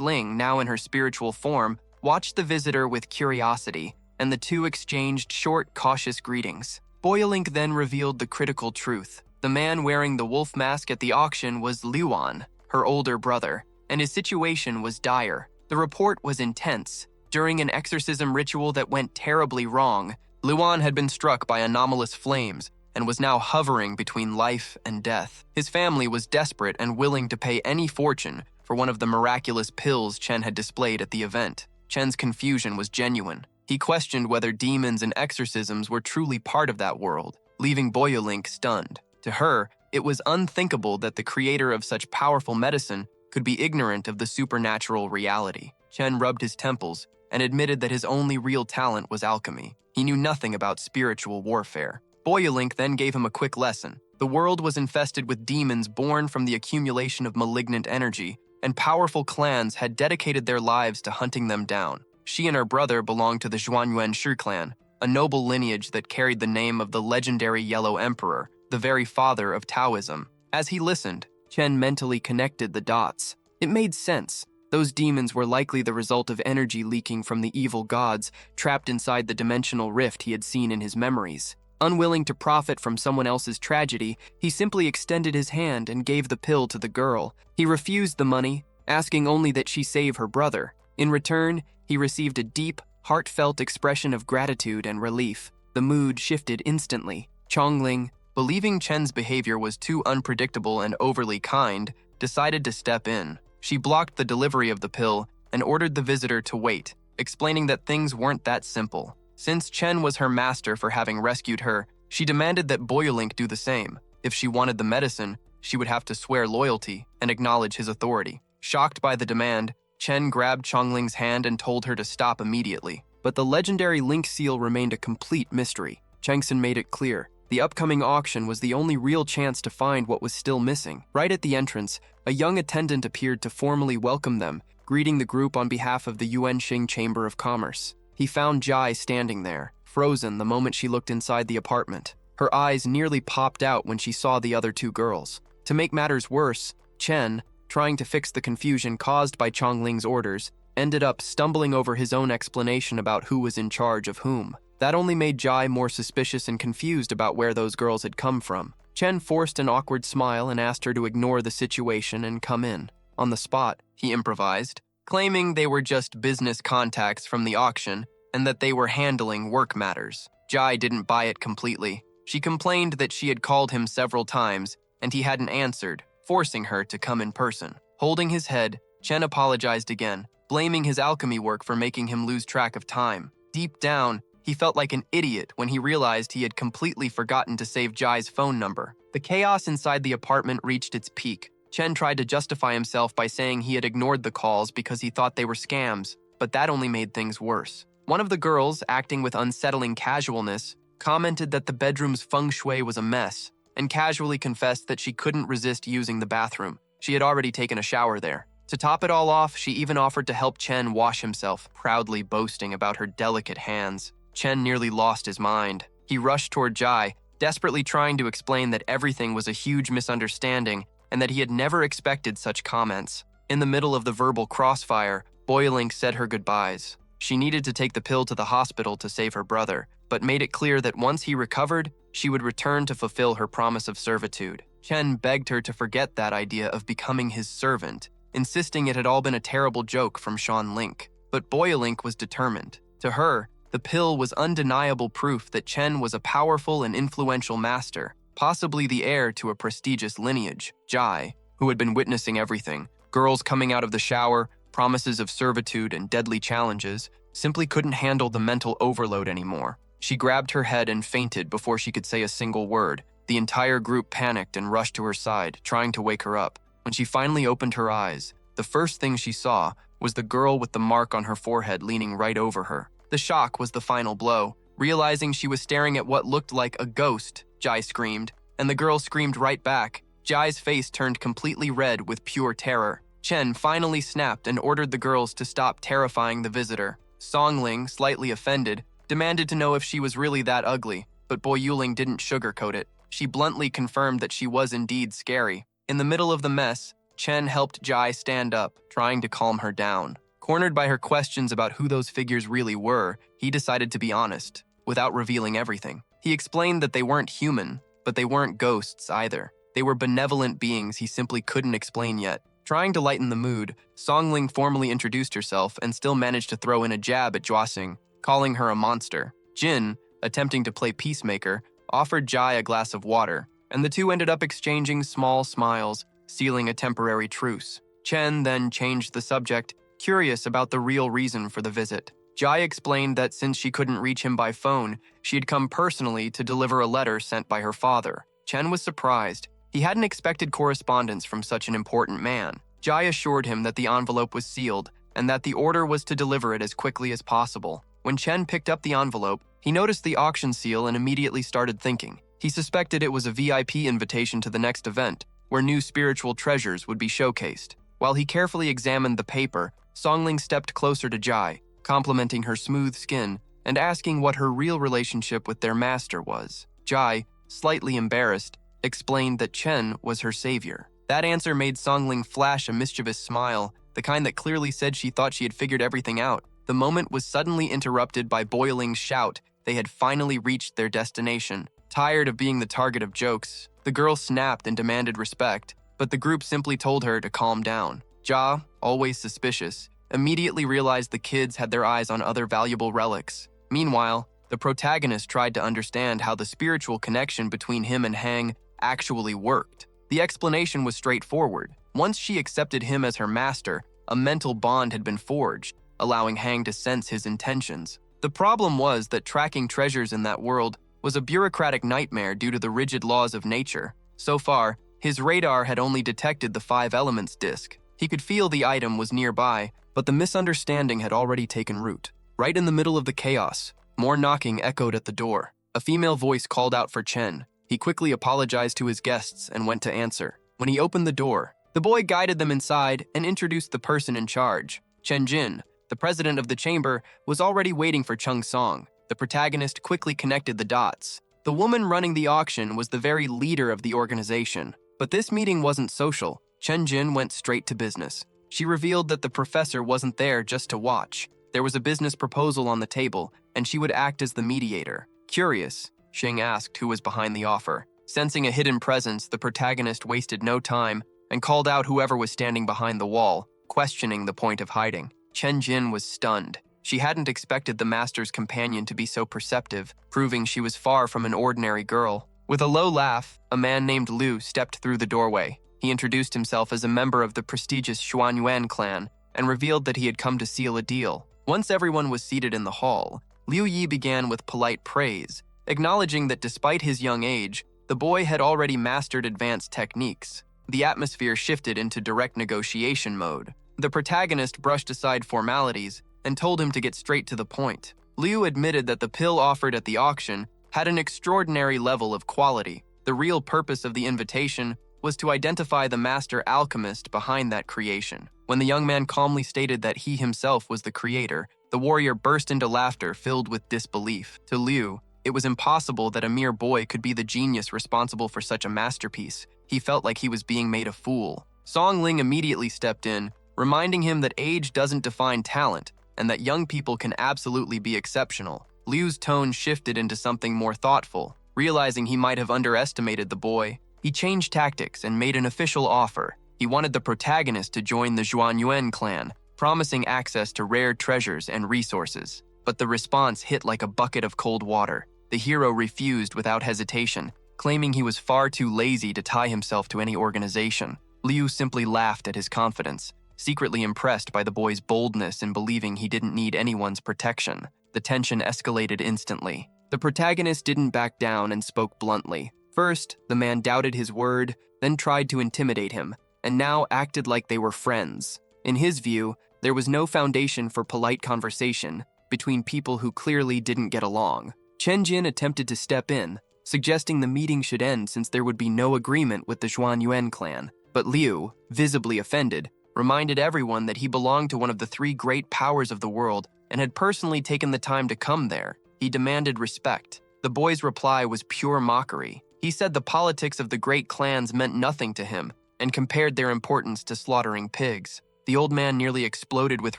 Ling, now in her spiritual form, watched the visitor with curiosity, and the two exchanged short, cautious greetings. Boyolink then revealed the critical truth. The man wearing the wolf mask at the auction was Luan, her older brother, and his situation was dire. The report was intense. During an exorcism ritual that went terribly wrong, Luan had been struck by anomalous flames and was now hovering between life and death. His family was desperate and willing to pay any fortune for one of the miraculous pills Chen had displayed at the event. Chen's confusion was genuine. He questioned whether demons and exorcisms were truly part of that world, leaving Boyolink stunned. To her, it was unthinkable that the creator of such powerful medicine could be ignorant of the supernatural reality. Chen rubbed his temples and admitted that his only real talent was alchemy. He knew nothing about spiritual warfare. Boyolink then gave him a quick lesson. The world was infested with demons born from the accumulation of malignant energy, and powerful clans had dedicated their lives to hunting them down. She and her brother belonged to the Zhuanyuan Shi clan, a noble lineage that carried the name of the legendary Yellow Emperor, the very father of Taoism. As he listened, Chen mentally connected the dots. It made sense. Those demons were likely the result of energy leaking from the evil gods trapped inside the dimensional rift he had seen in his memories. Unwilling to profit from someone else's tragedy, he simply extended his hand and gave the pill to the girl. He refused the money, asking only that she save her brother. In return, he received a deep, heartfelt expression of gratitude and relief. The mood shifted instantly. Chongling, believing Chen's behavior was too unpredictable and overly kind, decided to step in. She blocked the delivery of the pill and ordered the visitor to wait, explaining that things weren't that simple. Since Chen was her master for having rescued her, she demanded that Boyolink do the same. If she wanted the medicine, she would have to swear loyalty and acknowledge his authority. Shocked by the demand, Chen grabbed Chongling's hand and told her to stop immediately. But the legendary link seal remained a complete mystery. Changsun made it clear. The upcoming auction was the only real chance to find what was still missing. Right at the entrance, a young attendant appeared to formally welcome them, greeting the group on behalf of the Yuanxing Chamber of Commerce. He found Jai standing there, frozen the moment she looked inside the apartment. Her eyes nearly popped out when she saw the other two girls. To make matters worse, Chen, trying to fix the confusion caused by Chongling's orders, ended up stumbling over his own explanation about who was in charge of whom. That only made Jai more suspicious and confused about where those girls had come from. Chen forced an awkward smile and asked her to ignore the situation and come in. On the spot, he improvised, claiming they were just business contacts from the auction and that they were handling work matters. Jai didn't buy it completely. She complained that she had called him several times and he hadn't answered, forcing her to come in person. Holding his head, Chen apologized again, blaming his alchemy work for making him lose track of time. Deep down, he felt like an idiot when he realized he had completely forgotten to save Jai's phone number. The chaos inside the apartment reached its peak. Chen tried to justify himself by saying he had ignored the calls because he thought they were scams, but that only made things worse. One of the girls, acting with unsettling casualness, commented that the bedroom's feng shui was a mess, and casually confessed that she couldn't resist using the bathroom. She had already taken a shower there. To top it all off, she even offered to help Chen wash himself, proudly boasting about her delicate hands. Chen nearly lost his mind. He rushed toward Jai, desperately trying to explain that everything was a huge misunderstanding and that he had never expected such comments. In the middle of the verbal crossfire, Boylink said her goodbyes. She needed to take the pill to the hospital to save her brother, but made it clear that once he recovered, she would return to fulfill her promise of servitude. Chen begged her to forget that idea of becoming his servant, insisting it had all been a terrible joke from Sean Link. But Boylink was determined. To her, the pill was undeniable proof that Chen was a powerful and influential master, possibly the heir to a prestigious lineage. Jai, who had been witnessing everything, girls coming out of the shower, promises of servitude, and deadly challenges, simply couldn't handle the mental overload anymore. She grabbed her head and fainted before she could say a single word. The entire group panicked and rushed to her side, trying to wake her up. When she finally opened her eyes, the first thing she saw was the girl with the mark on her forehead leaning right over her. The shock was the final blow. Realizing she was staring at what looked like a ghost, Jai screamed, and the girl screamed right back. Jai's face turned completely red with pure terror. Chen finally snapped and ordered the girls to stop terrifying the visitor. Songling, slightly offended, demanded to know if she was really that ugly, but Boyuling didn't sugarcoat it. She bluntly confirmed that she was indeed scary. In the middle of the mess, Chen helped Jai stand up, trying to calm her down. Cornered by her questions about who those figures really were, he decided to be honest, without revealing everything. He explained that they weren't human, but they weren't ghosts either. They were benevolent beings he simply couldn't explain yet. Trying to lighten the mood, Songling formally introduced herself and still managed to throw in a jab at Juasing, calling her a monster. Jin, attempting to play peacemaker, offered Jai a glass of water, and the two ended up exchanging small smiles, sealing a temporary truce. Chen then changed the subject, curious about the real reason for the visit. Jai explained that since she couldn't reach him by phone, she had come personally to deliver a letter sent by her father. Chen was surprised. He hadn't expected correspondence from such an important man. Jai assured him that the envelope was sealed and that the order was to deliver it as quickly as possible. When Chen picked up the envelope, he noticed the auction seal and immediately started thinking. He suspected it was a VIP invitation to the next event, where new spiritual treasures would be showcased. While he carefully examined the paper, Songling stepped closer to Jai, complimenting her smooth skin and asking what her real relationship with their master was. Jai, slightly embarrassed, explained that Chen was her savior. That answer made Songling flash a mischievous smile, the kind that clearly said she thought she had figured everything out. The moment was suddenly interrupted by Boyling's shout. They had finally reached their destination. Tired of being the target of jokes, the girl snapped and demanded respect, but the group simply told her to calm down. Ja, always suspicious, immediately realized the kids had their eyes on other valuable relics. Meanwhile, the protagonist tried to understand how the spiritual connection between him and Hang actually worked. The explanation was straightforward. Once she accepted him as her master, a mental bond had been forged, allowing Hang to sense his intentions. The problem was that tracking treasures in that world was a bureaucratic nightmare due to the rigid laws of nature. So far, his radar had only detected the 5 elements disc. He could feel the item was nearby, but the misunderstanding had already taken root. Right in the middle of the chaos, more knocking echoed at the door. A female voice called out for Chen. He quickly apologized to his guests and went to answer. When he opened the door, the boy guided them inside and introduced the person in charge. Chen Jin, the president of the chamber, was already waiting for Chung Song. The protagonist quickly connected the dots. The woman running the auction was the very leader of the organization. But this meeting wasn't social. Chen Jin went straight to business. She revealed that the professor wasn't there just to watch. There was a business proposal on the table, and she would act as the mediator. Curious, Xing asked who was behind the offer. Sensing a hidden presence, the protagonist wasted no time and called out whoever was standing behind the wall, questioning the point of hiding. Chen Jin was stunned. She hadn't expected the master's companion to be so perceptive, proving she was far from an ordinary girl. With a low laugh, a man named Liu stepped through the doorway. He introduced himself as a member of the prestigious Xuanyuan clan and revealed that he had come to seal a deal. Once everyone was seated in the hall, Liu Yi began with polite praise, acknowledging that despite his young age, the boy had already mastered advanced techniques. The atmosphere shifted into direct negotiation mode. The protagonist brushed aside formalities and told him to get straight to the point. Liu admitted that the pill offered at the auction had an extraordinary level of quality. The real purpose of the invitation was to identify the master alchemist behind that creation. When the young man calmly stated that he himself was the creator, the warrior burst into laughter filled with disbelief. To Liu, it was impossible that a mere boy could be the genius responsible for such a masterpiece. He felt like he was being made a fool. Song Ling immediately stepped in, reminding him that age doesn't define talent and that young people can absolutely be exceptional. Liu's tone shifted into something more thoughtful. Realizing he might have underestimated the boy, he changed tactics and made an official offer. He wanted the protagonist to join the Xuanyuan clan, promising access to rare treasures and resources. But the response hit like a bucket of cold water. The hero refused without hesitation, claiming he was far too lazy to tie himself to any organization. Liu simply laughed at his confidence, secretly impressed by the boy's boldness in believing he didn't need anyone's protection. The tension escalated instantly. The protagonist didn't back down and spoke bluntly. First, the man doubted his word, then tried to intimidate him, and now acted like they were friends. In his view, there was no foundation for polite conversation between people who clearly didn't get along. Chen Jin attempted to step in, suggesting the meeting should end since there would be no agreement with the Xuanyuan clan. But Liu, visibly offended, reminded everyone that he belonged to one of the three great powers of the world and had personally taken the time to come there. He demanded respect. The boy's reply was pure mockery. He said the politics of the great clans meant nothing to him and compared their importance to slaughtering pigs. The old man nearly exploded with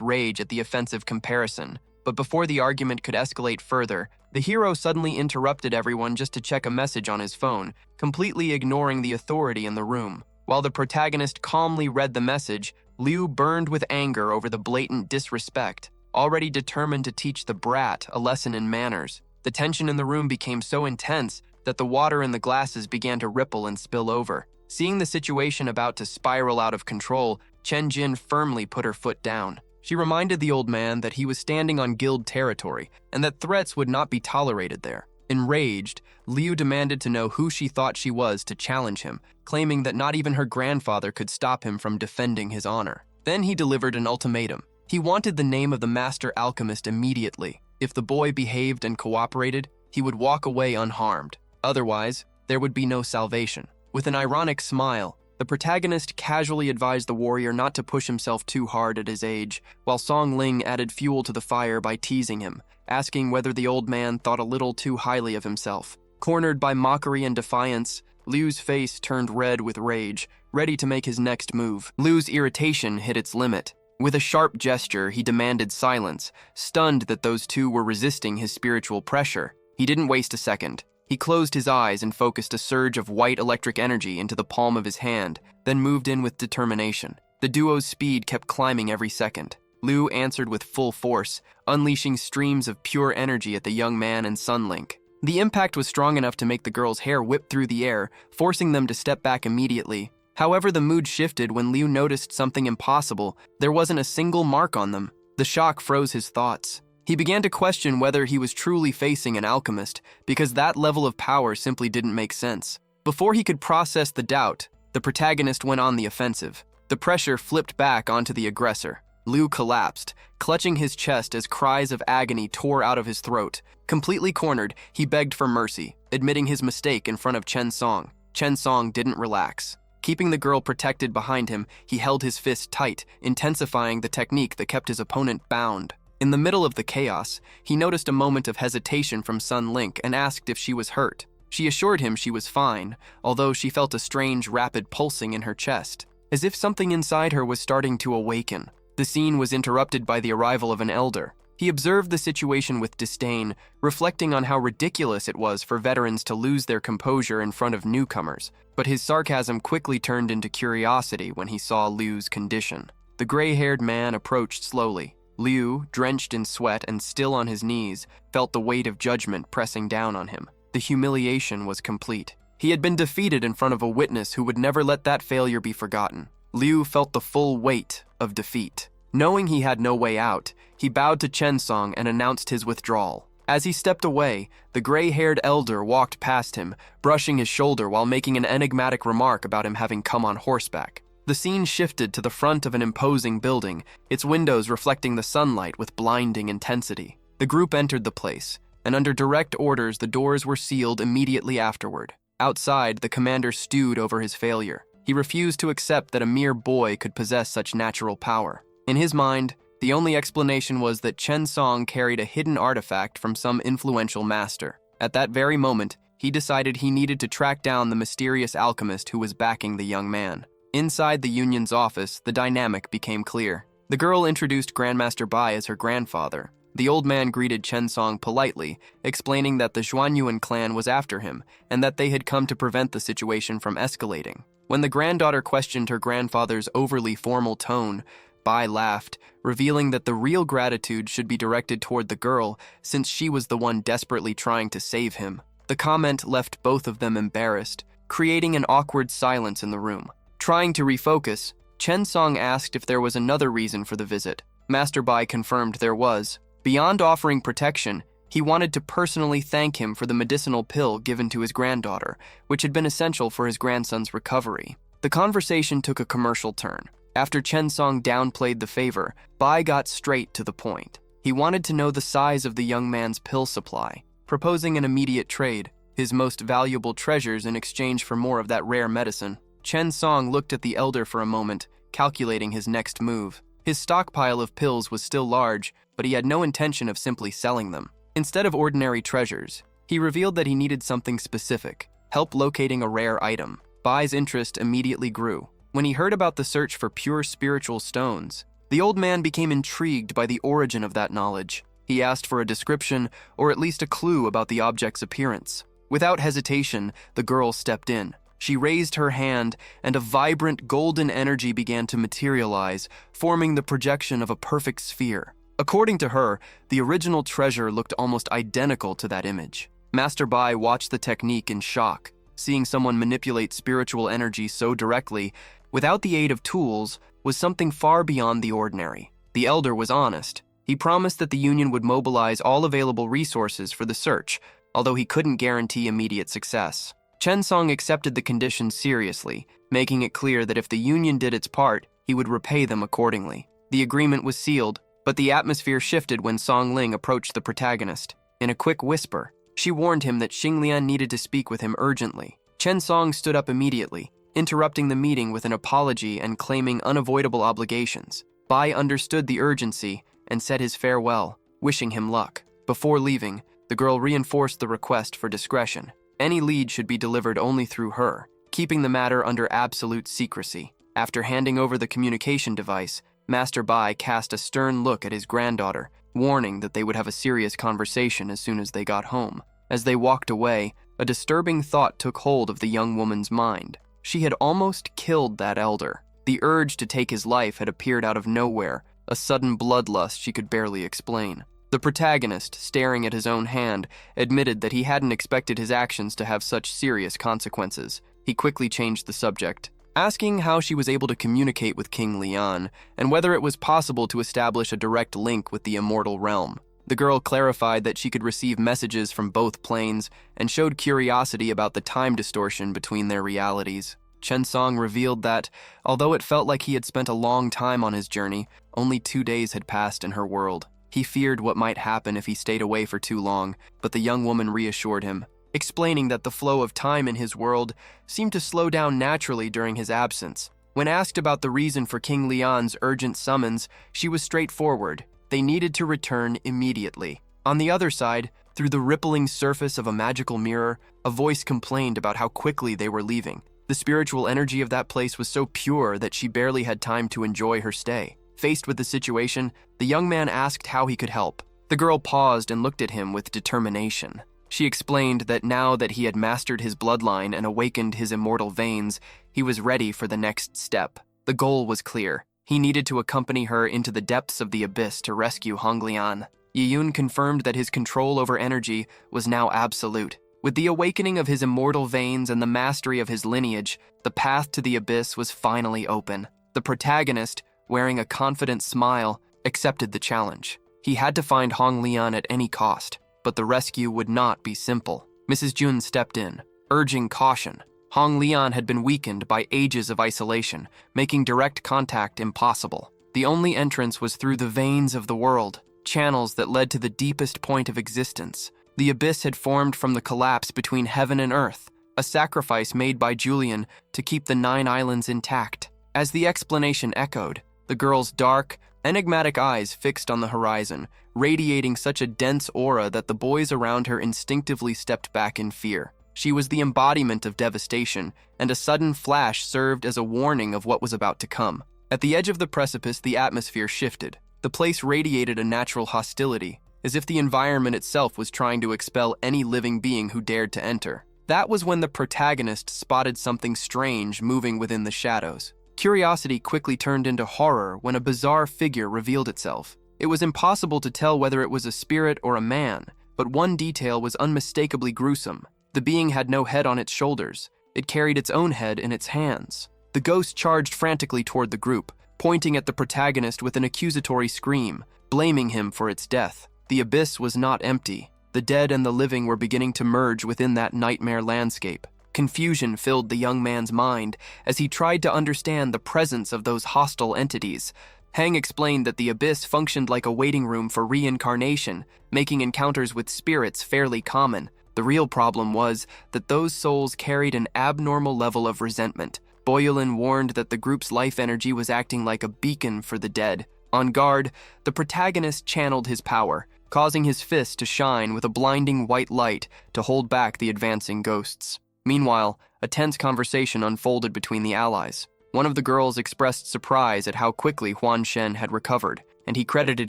rage at the offensive comparison. But before the argument could escalate further, the hero suddenly interrupted everyone just to check a message on his phone, completely ignoring the authority in the room. While the protagonist calmly read the message, Liu burned with anger over the blatant disrespect, already determined to teach the brat a lesson in manners. The tension in the room became so intense that the water in the glasses began to ripple and spill over. Seeing the situation about to spiral out of control, Chen Jin firmly put her foot down. She reminded the old man that he was standing on guild territory and that threats would not be tolerated there. Enraged, Liu demanded to know who she thought she was to challenge him, claiming that not even her grandfather could stop him from defending his honor. Then he delivered an ultimatum. He wanted the name of the master alchemist immediately. If the boy behaved and cooperated, he would walk away unharmed. Otherwise, there would be no salvation. With an ironic smile, the protagonist casually advised the warrior not to push himself too hard at his age, while Song Ling added fuel to the fire by teasing him, asking whether the old man thought a little too highly of himself. Cornered by mockery and defiance, Liu's face turned red with rage, ready to make his next move. Liu's irritation hit its limit. With a sharp gesture, he demanded silence, stunned that those two were resisting his spiritual pressure. He didn't waste a second. He closed his eyes and focused a surge of white electric energy into the palm of his hand, then moved in with determination. The duo's speed kept climbing every second. Liu answered with full force, unleashing streams of pure energy at the young man and Sunlink. The impact was strong enough to make the girl's hair whip through the air, forcing them to step back immediately. However, the mood shifted when Liu noticed something impossible. There wasn't a single mark on them. The shock froze his thoughts. He began to question whether he was truly facing an alchemist, because that level of power simply didn't make sense. Before he could process the doubt, the protagonist went on the offensive. The pressure flipped back onto the aggressor. Liu collapsed, clutching his chest as cries of agony tore out of his throat. Completely cornered, he begged for mercy, admitting his mistake in front of Chen Song. Chen Song didn't relax. Keeping the girl protected behind him, he held his fist tight, intensifying the technique that kept his opponent bound. In the middle of the chaos, he noticed a moment of hesitation from Sun Link and asked if she was hurt. She assured him she was fine, although she felt a strange, rapid pulsing in her chest, as if something inside her was starting to awaken. The scene was interrupted by the arrival of an elder. He observed the situation with disdain, reflecting on how ridiculous it was for veterans to lose their composure in front of newcomers, but his sarcasm quickly turned into curiosity when he saw Liu's condition. The gray-haired man approached slowly. Liu, drenched in sweat and still on his knees, felt the weight of judgment pressing down on him. The humiliation was complete. He had been defeated in front of a witness who would never let that failure be forgotten. Liu felt the full weight of defeat. Knowing he had no way out, he bowed to Chen Song and announced his withdrawal. As he stepped away, the gray-haired elder walked past him, brushing his shoulder while making an enigmatic remark about him having come on horseback. The scene shifted to the front of an imposing building, its windows reflecting the sunlight with blinding intensity. The group entered the place, and under direct orders the doors were sealed immediately afterward. Outside, the commander stewed over his failure. He refused to accept that a mere boy could possess such natural power. In his mind, the only explanation was that Chen Song carried a hidden artifact from some influential master. At that very moment, he decided he needed to track down the mysterious alchemist who was backing the young man. Inside the Union's office, the dynamic became clear. The girl introduced Grandmaster Bai as her grandfather. The old man greeted Chen Song politely, explaining that the Xuanyuan clan was after him and that they had come to prevent the situation from escalating. When the granddaughter questioned her grandfather's overly formal tone, Bai laughed, revealing that the real gratitude should be directed toward the girl since she was the one desperately trying to save him. The comment left both of them embarrassed, creating an awkward silence in the room. Trying to refocus, Chen Song asked if there was another reason for the visit. Master Bai confirmed there was. Beyond offering protection, he wanted to personally thank him for the medicinal pill given to his granddaughter, which had been essential for his grandson's recovery. The conversation took a commercial turn. After Chen Song downplayed the favor, Bai got straight to the point. He wanted to know the size of the young man's pill supply, proposing an immediate trade, his most valuable treasures in exchange for more of that rare medicine. Chen Song looked at the elder for a moment, calculating his next move. His stockpile of pills was still large, but he had no intention of simply selling them. Instead of ordinary treasures, he revealed that he needed something specific, help locating a rare item. Bai's interest immediately grew. When he heard about the search for pure spiritual stones, the old man became intrigued by the origin of that knowledge. He asked for a description, or at least a clue about the object's appearance. Without hesitation, the girl stepped in. She raised her hand, and a vibrant golden energy began to materialize, forming the projection of a perfect sphere. According to her, the original treasure looked almost identical to that image. Master Bai watched the technique in shock. Seeing someone manipulate spiritual energy so directly, without the aid of tools, was something far beyond the ordinary. The elder was honest. He promised that the Union would mobilize all available resources for the search, although he couldn't guarantee immediate success. Chen Song accepted the conditions seriously, making it clear that if the Union did its part, he would repay them accordingly. The agreement was sealed, but the atmosphere shifted when Song Ling approached the protagonist. In a quick whisper, she warned him that Xinglian needed to speak with him urgently. Chen Song stood up immediately, interrupting the meeting with an apology and claiming unavoidable obligations. Bai understood the urgency and said his farewell, wishing him luck. Before leaving, the girl reinforced the request for discretion. Any lead should be delivered only through her, keeping the matter under absolute secrecy. After handing over the communication device, Master Bai cast a stern look at his granddaughter, warning that they would have a serious conversation as soon as they got home. As they walked away, a disturbing thought took hold of the young woman's mind. She had almost killed that elder. The urge to take his life had appeared out of nowhere, a sudden bloodlust she could barely explain. The protagonist, staring at his own hand, admitted that he hadn't expected his actions to have such serious consequences. He quickly changed the subject, asking how she was able to communicate with King Lian and whether it was possible to establish a direct link with the immortal realm. The girl clarified that she could receive messages from both planes and showed curiosity about the time distortion between their realities. Chen Song revealed that, although it felt like he had spent a long time on his journey, only 2 days had passed in her world. He feared what might happen if he stayed away for too long, but the young woman reassured him, explaining that the flow of time in his world seemed to slow down naturally during his absence. When asked about the reason for King Lian's urgent summons, she was straightforward. They needed to return immediately. On the other side, through the rippling surface of a magical mirror, a voice complained about how quickly they were leaving. The spiritual energy of that place was so pure that she barely had time to enjoy her stay. Faced with the situation, the young man asked how he could help. The girl paused and looked at him with determination. She explained that now that he had mastered his bloodline and awakened his immortal veins, he was ready for the next step. The goal was clear. He needed to accompany her into the depths of the abyss to rescue Honglian. Yiyun confirmed that his control over energy was now absolute. With the awakening of his immortal veins and the mastery of his lineage, the path to the abyss was finally open. The protagonist, wearing a confident smile, accepted the challenge. He had to find Honglian at any cost, but the rescue would not be simple. Mrs. Jun stepped in, urging caution. Honglian had been weakened by ages of isolation, making direct contact impossible. The only entrance was through the veins of the world, channels that led to the deepest point of existence. The abyss had formed from the collapse between heaven and earth, a sacrifice made by Julian to keep the 9 islands intact. As the explanation echoed, the girl's dark, enigmatic eyes fixed on the horizon, radiating such a dense aura that the boys around her instinctively stepped back in fear. She was the embodiment of devastation, and a sudden flash served as a warning of what was about to come. At the edge of the precipice, the atmosphere shifted. The place radiated a natural hostility, as if the environment itself was trying to expel any living being who dared to enter. That was when the protagonist spotted something strange moving within the shadows. Curiosity quickly turned into horror when a bizarre figure revealed itself. It was impossible to tell whether it was a spirit or a man, but one detail was unmistakably gruesome. The being had no head on its shoulders. It carried its own head in its hands. The ghost charged frantically toward the group, pointing at the protagonist with an accusatory scream, blaming him for its death. The abyss was not empty. The dead and the living were beginning to merge within that nightmare landscape. Confusion filled the young man's mind as he tried to understand the presence of those hostile entities. Hang explained that the abyss functioned like a waiting room for reincarnation, making encounters with spirits fairly common. The real problem was that those souls carried an abnormal level of resentment. Boyolin warned that the group's life energy was acting like a beacon for the dead. On guard, the protagonist channeled his power, causing his fist to shine with a blinding white light to hold back the advancing ghosts. Meanwhile, a tense conversation unfolded between the allies. One of the girls expressed surprise at how quickly Huan Shen had recovered, and he credited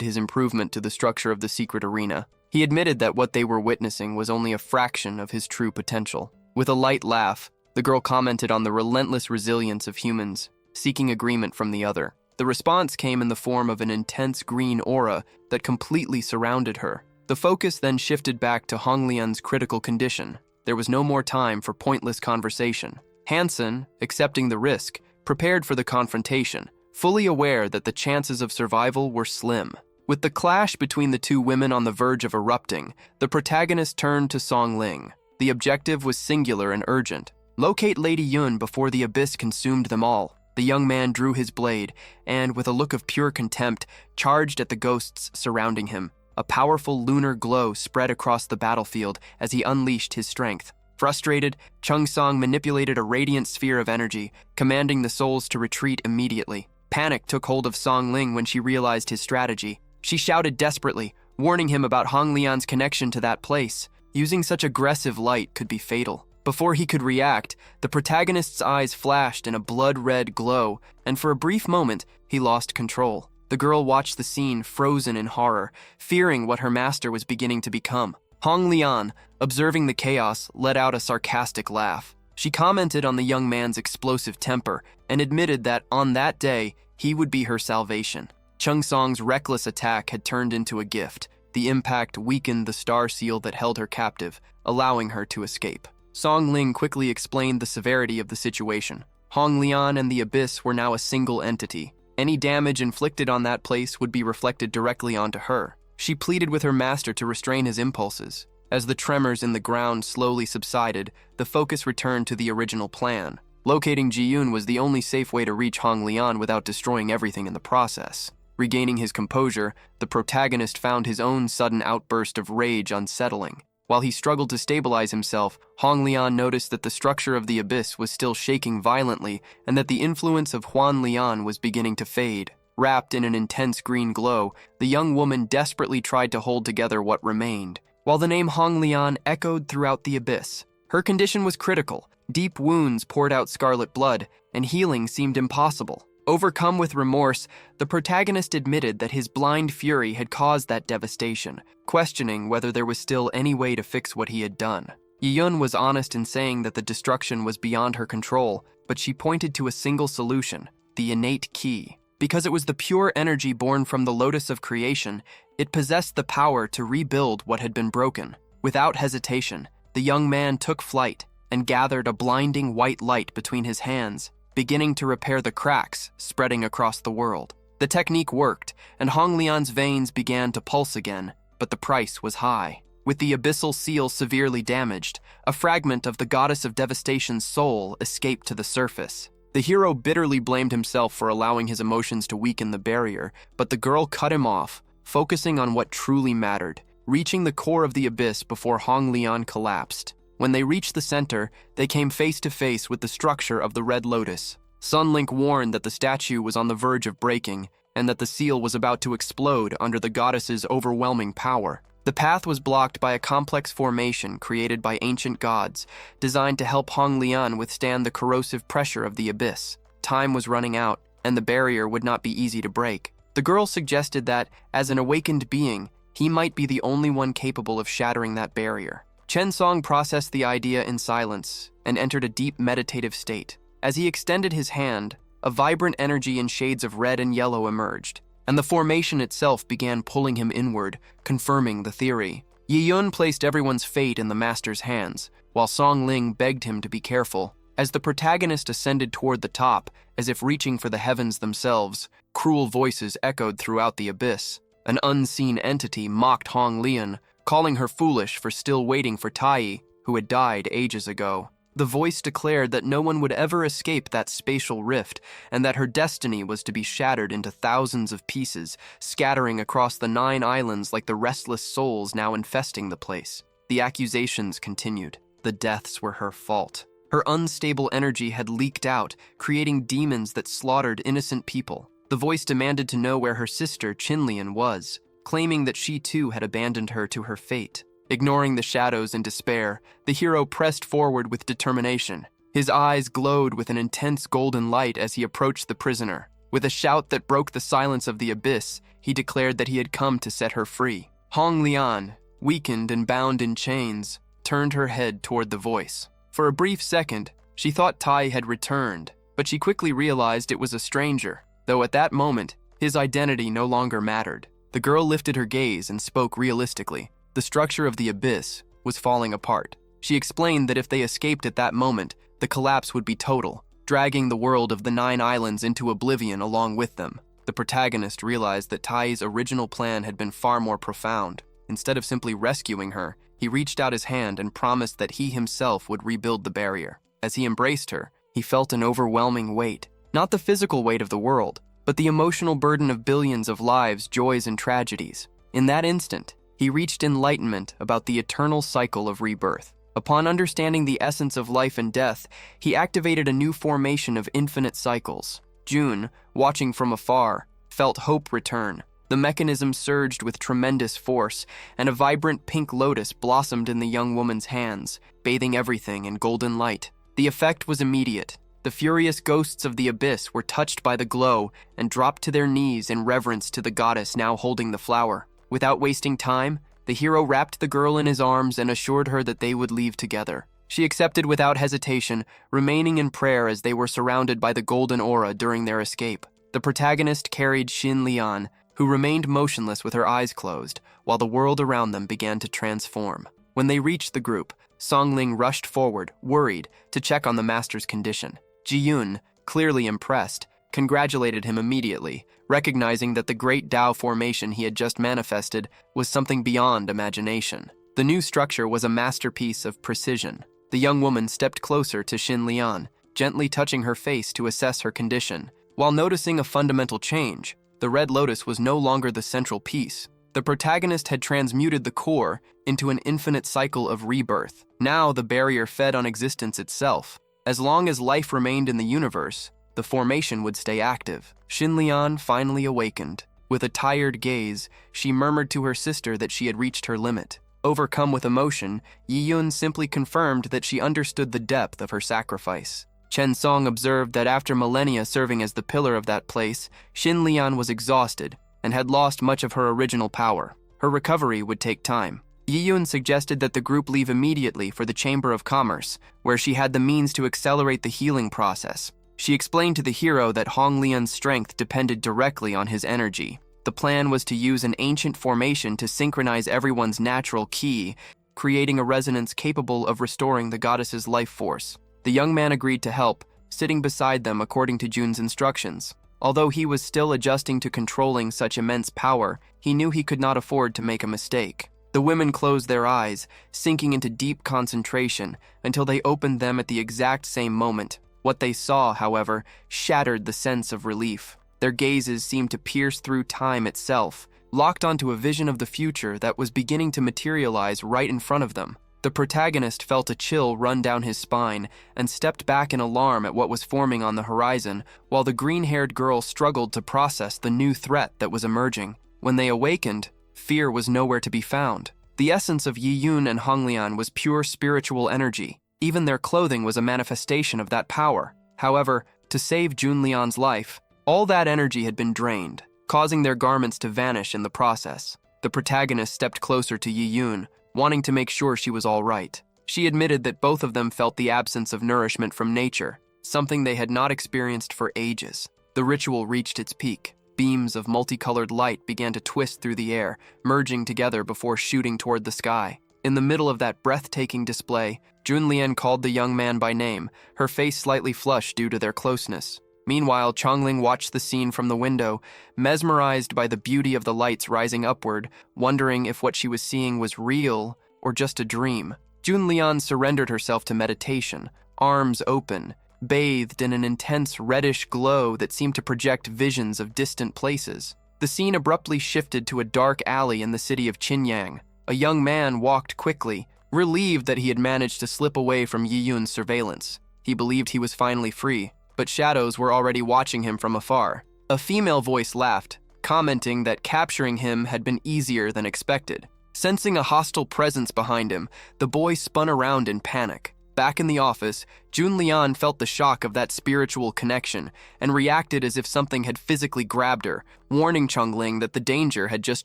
his improvement to the structure of the secret arena. He admitted that what they were witnessing was only a fraction of his true potential. With a light laugh, the girl commented on the relentless resilience of humans, seeking agreement from the other. The response came in the form of an intense green aura that completely surrounded her. The focus then shifted back to Honglian's critical condition. There was no more time for pointless conversation. Hansen, accepting the risk, prepared for the confrontation, fully aware that the chances of survival were slim. With the clash between the two women on the verge of erupting, the protagonist turned to Song Ling. The objective was singular and urgent. Locate Lady Yun before the abyss consumed them all. The young man drew his blade and, with a look of pure contempt, charged at the ghosts surrounding him. A powerful lunar glow spread across the battlefield as he unleashed his strength. Frustrated, Chung Song manipulated a radiant sphere of energy, commanding the souls to retreat immediately. Panic took hold of Song Ling when she realized his strategy. She shouted desperately, warning him about Honglian's connection to that place. Using such aggressive light could be fatal. Before he could react, the protagonist's eyes flashed in a blood-red glow, and for a brief moment, he lost control. The girl watched the scene frozen in horror, fearing what her master was beginning to become. Honglian, observing the chaos, let out a sarcastic laugh. She commented on the young man's explosive temper and admitted that on that day, he would be her salvation. Chung Song's reckless attack had turned into a gift. The impact weakened the star seal that held her captive, allowing her to escape. Song Ling quickly explained the severity of the situation. Honglian and the abyss were now a single entity. Any damage inflicted on that place would be reflected directly onto her. She pleaded with her master to restrain his impulses. As the tremors in the ground slowly subsided, the focus returned to the original plan. Locating Ji-Yun was the only safe way to reach Honglian without destroying everything in the process. Regaining his composure, the protagonist found his own sudden outburst of rage unsettling. While he struggled to stabilize himself, Honglian noticed that the structure of the abyss was still shaking violently and that the influence of Huan Lian was beginning to fade. Wrapped in an intense green glow, the young woman desperately tried to hold together what remained. While the name Honglian echoed throughout the abyss, her condition was critical. Deep wounds poured out scarlet blood, and healing seemed impossible. Overcome with remorse, the protagonist admitted that his blind fury had caused that devastation, questioning whether there was still any way to fix what he had done. Yiyun was honest in saying that the destruction was beyond her control, but she pointed to a single solution: the innate key. Because it was the pure energy born from the lotus of creation, it possessed the power to rebuild what had been broken. Without hesitation, the young man took flight and gathered a blinding white light between his hands, beginning to repair the cracks spreading across the world. The technique worked, and Hong Lian's veins began to pulse again, but the price was high. With the abyssal seal severely damaged, a fragment of the goddess of devastation's soul escaped to the surface. The hero bitterly blamed himself for allowing his emotions to weaken the barrier, but the girl cut him off, focusing on what truly mattered, reaching the core of the abyss before Hong Lian collapsed. When they reached the center, they came face to face with the structure of the Red Lotus. Sunlink warned that the statue was on the verge of breaking, and that the seal was about to explode under the goddess's overwhelming power. The path was blocked by a complex formation created by ancient gods, designed to help Hong Lian withstand the corrosive pressure of the abyss. Time was running out, and the barrier would not be easy to break. The girl suggested that, as an awakened being, he might be the only one capable of shattering that barrier. Chen Song processed the idea in silence and entered a deep meditative state. As he extended his hand, a vibrant energy in shades of red and yellow emerged, and the formation itself began pulling him inward, confirming the theory. Yiyun placed everyone's fate in the master's hands, while Song Ling begged him to be careful. As the protagonist ascended toward the top, as if reaching for the heavens themselves, cruel voices echoed throughout the abyss. An unseen entity mocked Hong Lian, calling her foolish for still waiting for Tai, who had died ages ago. The voice declared that no one would ever escape that spatial rift, and that her destiny was to be shattered into thousands of pieces, scattering across the 9 islands like the restless souls now infesting the place. The accusations continued. The deaths were her fault. Her unstable energy had leaked out, creating demons that slaughtered innocent people. The voice demanded to know where her sister Qinlian was, claiming that she too had abandoned her to her fate. Ignoring the shadows in despair, the hero pressed forward with determination. His eyes glowed with an intense golden light as he approached the prisoner. With a shout that broke the silence of the abyss, he declared that he had come to set her free. Hong Lian, weakened and bound in chains, turned her head toward the voice. For a brief second, she thought Tai had returned, but she quickly realized it was a stranger, though at that moment, his identity no longer mattered. The girl lifted her gaze and spoke realistically. The structure of the abyss was falling apart. She explained that if they escaped at that moment, the collapse would be total, dragging the world of the 9 islands into oblivion along with them. The protagonist realized that Tai's original plan had been far more profound. Instead of simply rescuing her, he reached out his hand and promised that he himself would rebuild the barrier. As he embraced her, he felt an overwhelming weight. Not the physical weight of the world, but the emotional burden of billions of lives, joys, and tragedies. In that instant, he reached enlightenment about the eternal cycle of rebirth. Upon understanding the essence of life and death, he activated a new formation of infinite cycles. June, watching from afar, felt hope return. The mechanism surged with tremendous force, and a vibrant pink lotus blossomed in the young woman's hands, bathing everything in golden light. The effect was immediate. The furious ghosts of the abyss were touched by the glow and dropped to their knees in reverence to the goddess now holding the flower. Without wasting time, the hero wrapped the girl in his arms and assured her that they would leave together. She accepted without hesitation, remaining in prayer as they were surrounded by the golden aura during their escape. The protagonist carried Xin Lian, who remained motionless with her eyes closed, while the world around them began to transform. When they reached the group, Song Ling rushed forward, worried, to check on the master's condition. Ji-yun, clearly impressed, congratulated him immediately, recognizing that the great Tao formation he had just manifested was something beyond imagination. The new structure was a masterpiece of precision. The young woman stepped closer to Xin Lian, gently touching her face to assess her condition. While noticing a fundamental change, the red lotus was no longer the central piece. The protagonist had transmuted the core into an infinite cycle of rebirth. Now the barrier fed on existence itself. As long as life remained in the universe, the formation would stay active. Xin Lian finally awakened. With a tired gaze, she murmured to her sister that she had reached her limit. Overcome with emotion, Yiyun simply confirmed that she understood the depth of her sacrifice. Chen Song observed that after millennia serving as the pillar of that place, Xin Lian was exhausted and had lost much of her original power. Her recovery would take time. Yiyun suggested that the group leave immediately for the Chamber of Commerce, where she had the means to accelerate the healing process. She explained to the hero that Hong Lian's strength depended directly on his energy. The plan was to use an ancient formation to synchronize everyone's natural ki, creating a resonance capable of restoring the goddess's life force. The young man agreed to help, sitting beside them according to Jun's instructions. Although he was still adjusting to controlling such immense power, he knew he could not afford to make a mistake. The women closed their eyes, sinking into deep concentration until they opened them at the exact same moment. What they saw, however, shattered the sense of relief. Their gazes seemed to pierce through time itself, locked onto a vision of the future that was beginning to materialize right in front of them. The protagonist felt a chill run down his spine and stepped back in alarm at what was forming on the horizon, while the green-haired girl struggled to process the new threat that was emerging. When they awakened, fear was nowhere to be found. The essence of Yiyun and Honglian was pure spiritual energy. Even their clothing was a manifestation of that power. However, to save Junlian's life, all that energy had been drained, causing their garments to vanish in the process. The protagonist stepped closer to Yiyun, wanting to make sure she was all right. She admitted that both of them felt the absence of nourishment from nature, something they had not experienced for ages. The ritual reached its peak. Beams of multicolored light began to twist through the air, merging together before shooting toward the sky. In the middle of that breathtaking display, Junlian called the young man by name, her face slightly flushed due to their closeness. Meanwhile, Chongling watched the scene from the window, mesmerized by the beauty of the lights rising upward, wondering if what she was seeing was real or just a dream. Junlian surrendered herself to meditation, arms open, bathed in an intense reddish glow that seemed to project visions of distant places. The scene abruptly shifted to a dark alley in the city of Qinyang. A young man walked quickly, relieved that he had managed to slip away from Yiyun's surveillance. He believed he was finally free, but shadows were already watching him from afar. A female voice laughed, commenting that capturing him had been easier than expected. Sensing a hostile presence behind him, the boy spun around in panic. Back in the office, Junlian felt the shock of that spiritual connection and reacted as if something had physically grabbed her, warning Chongling that the danger had just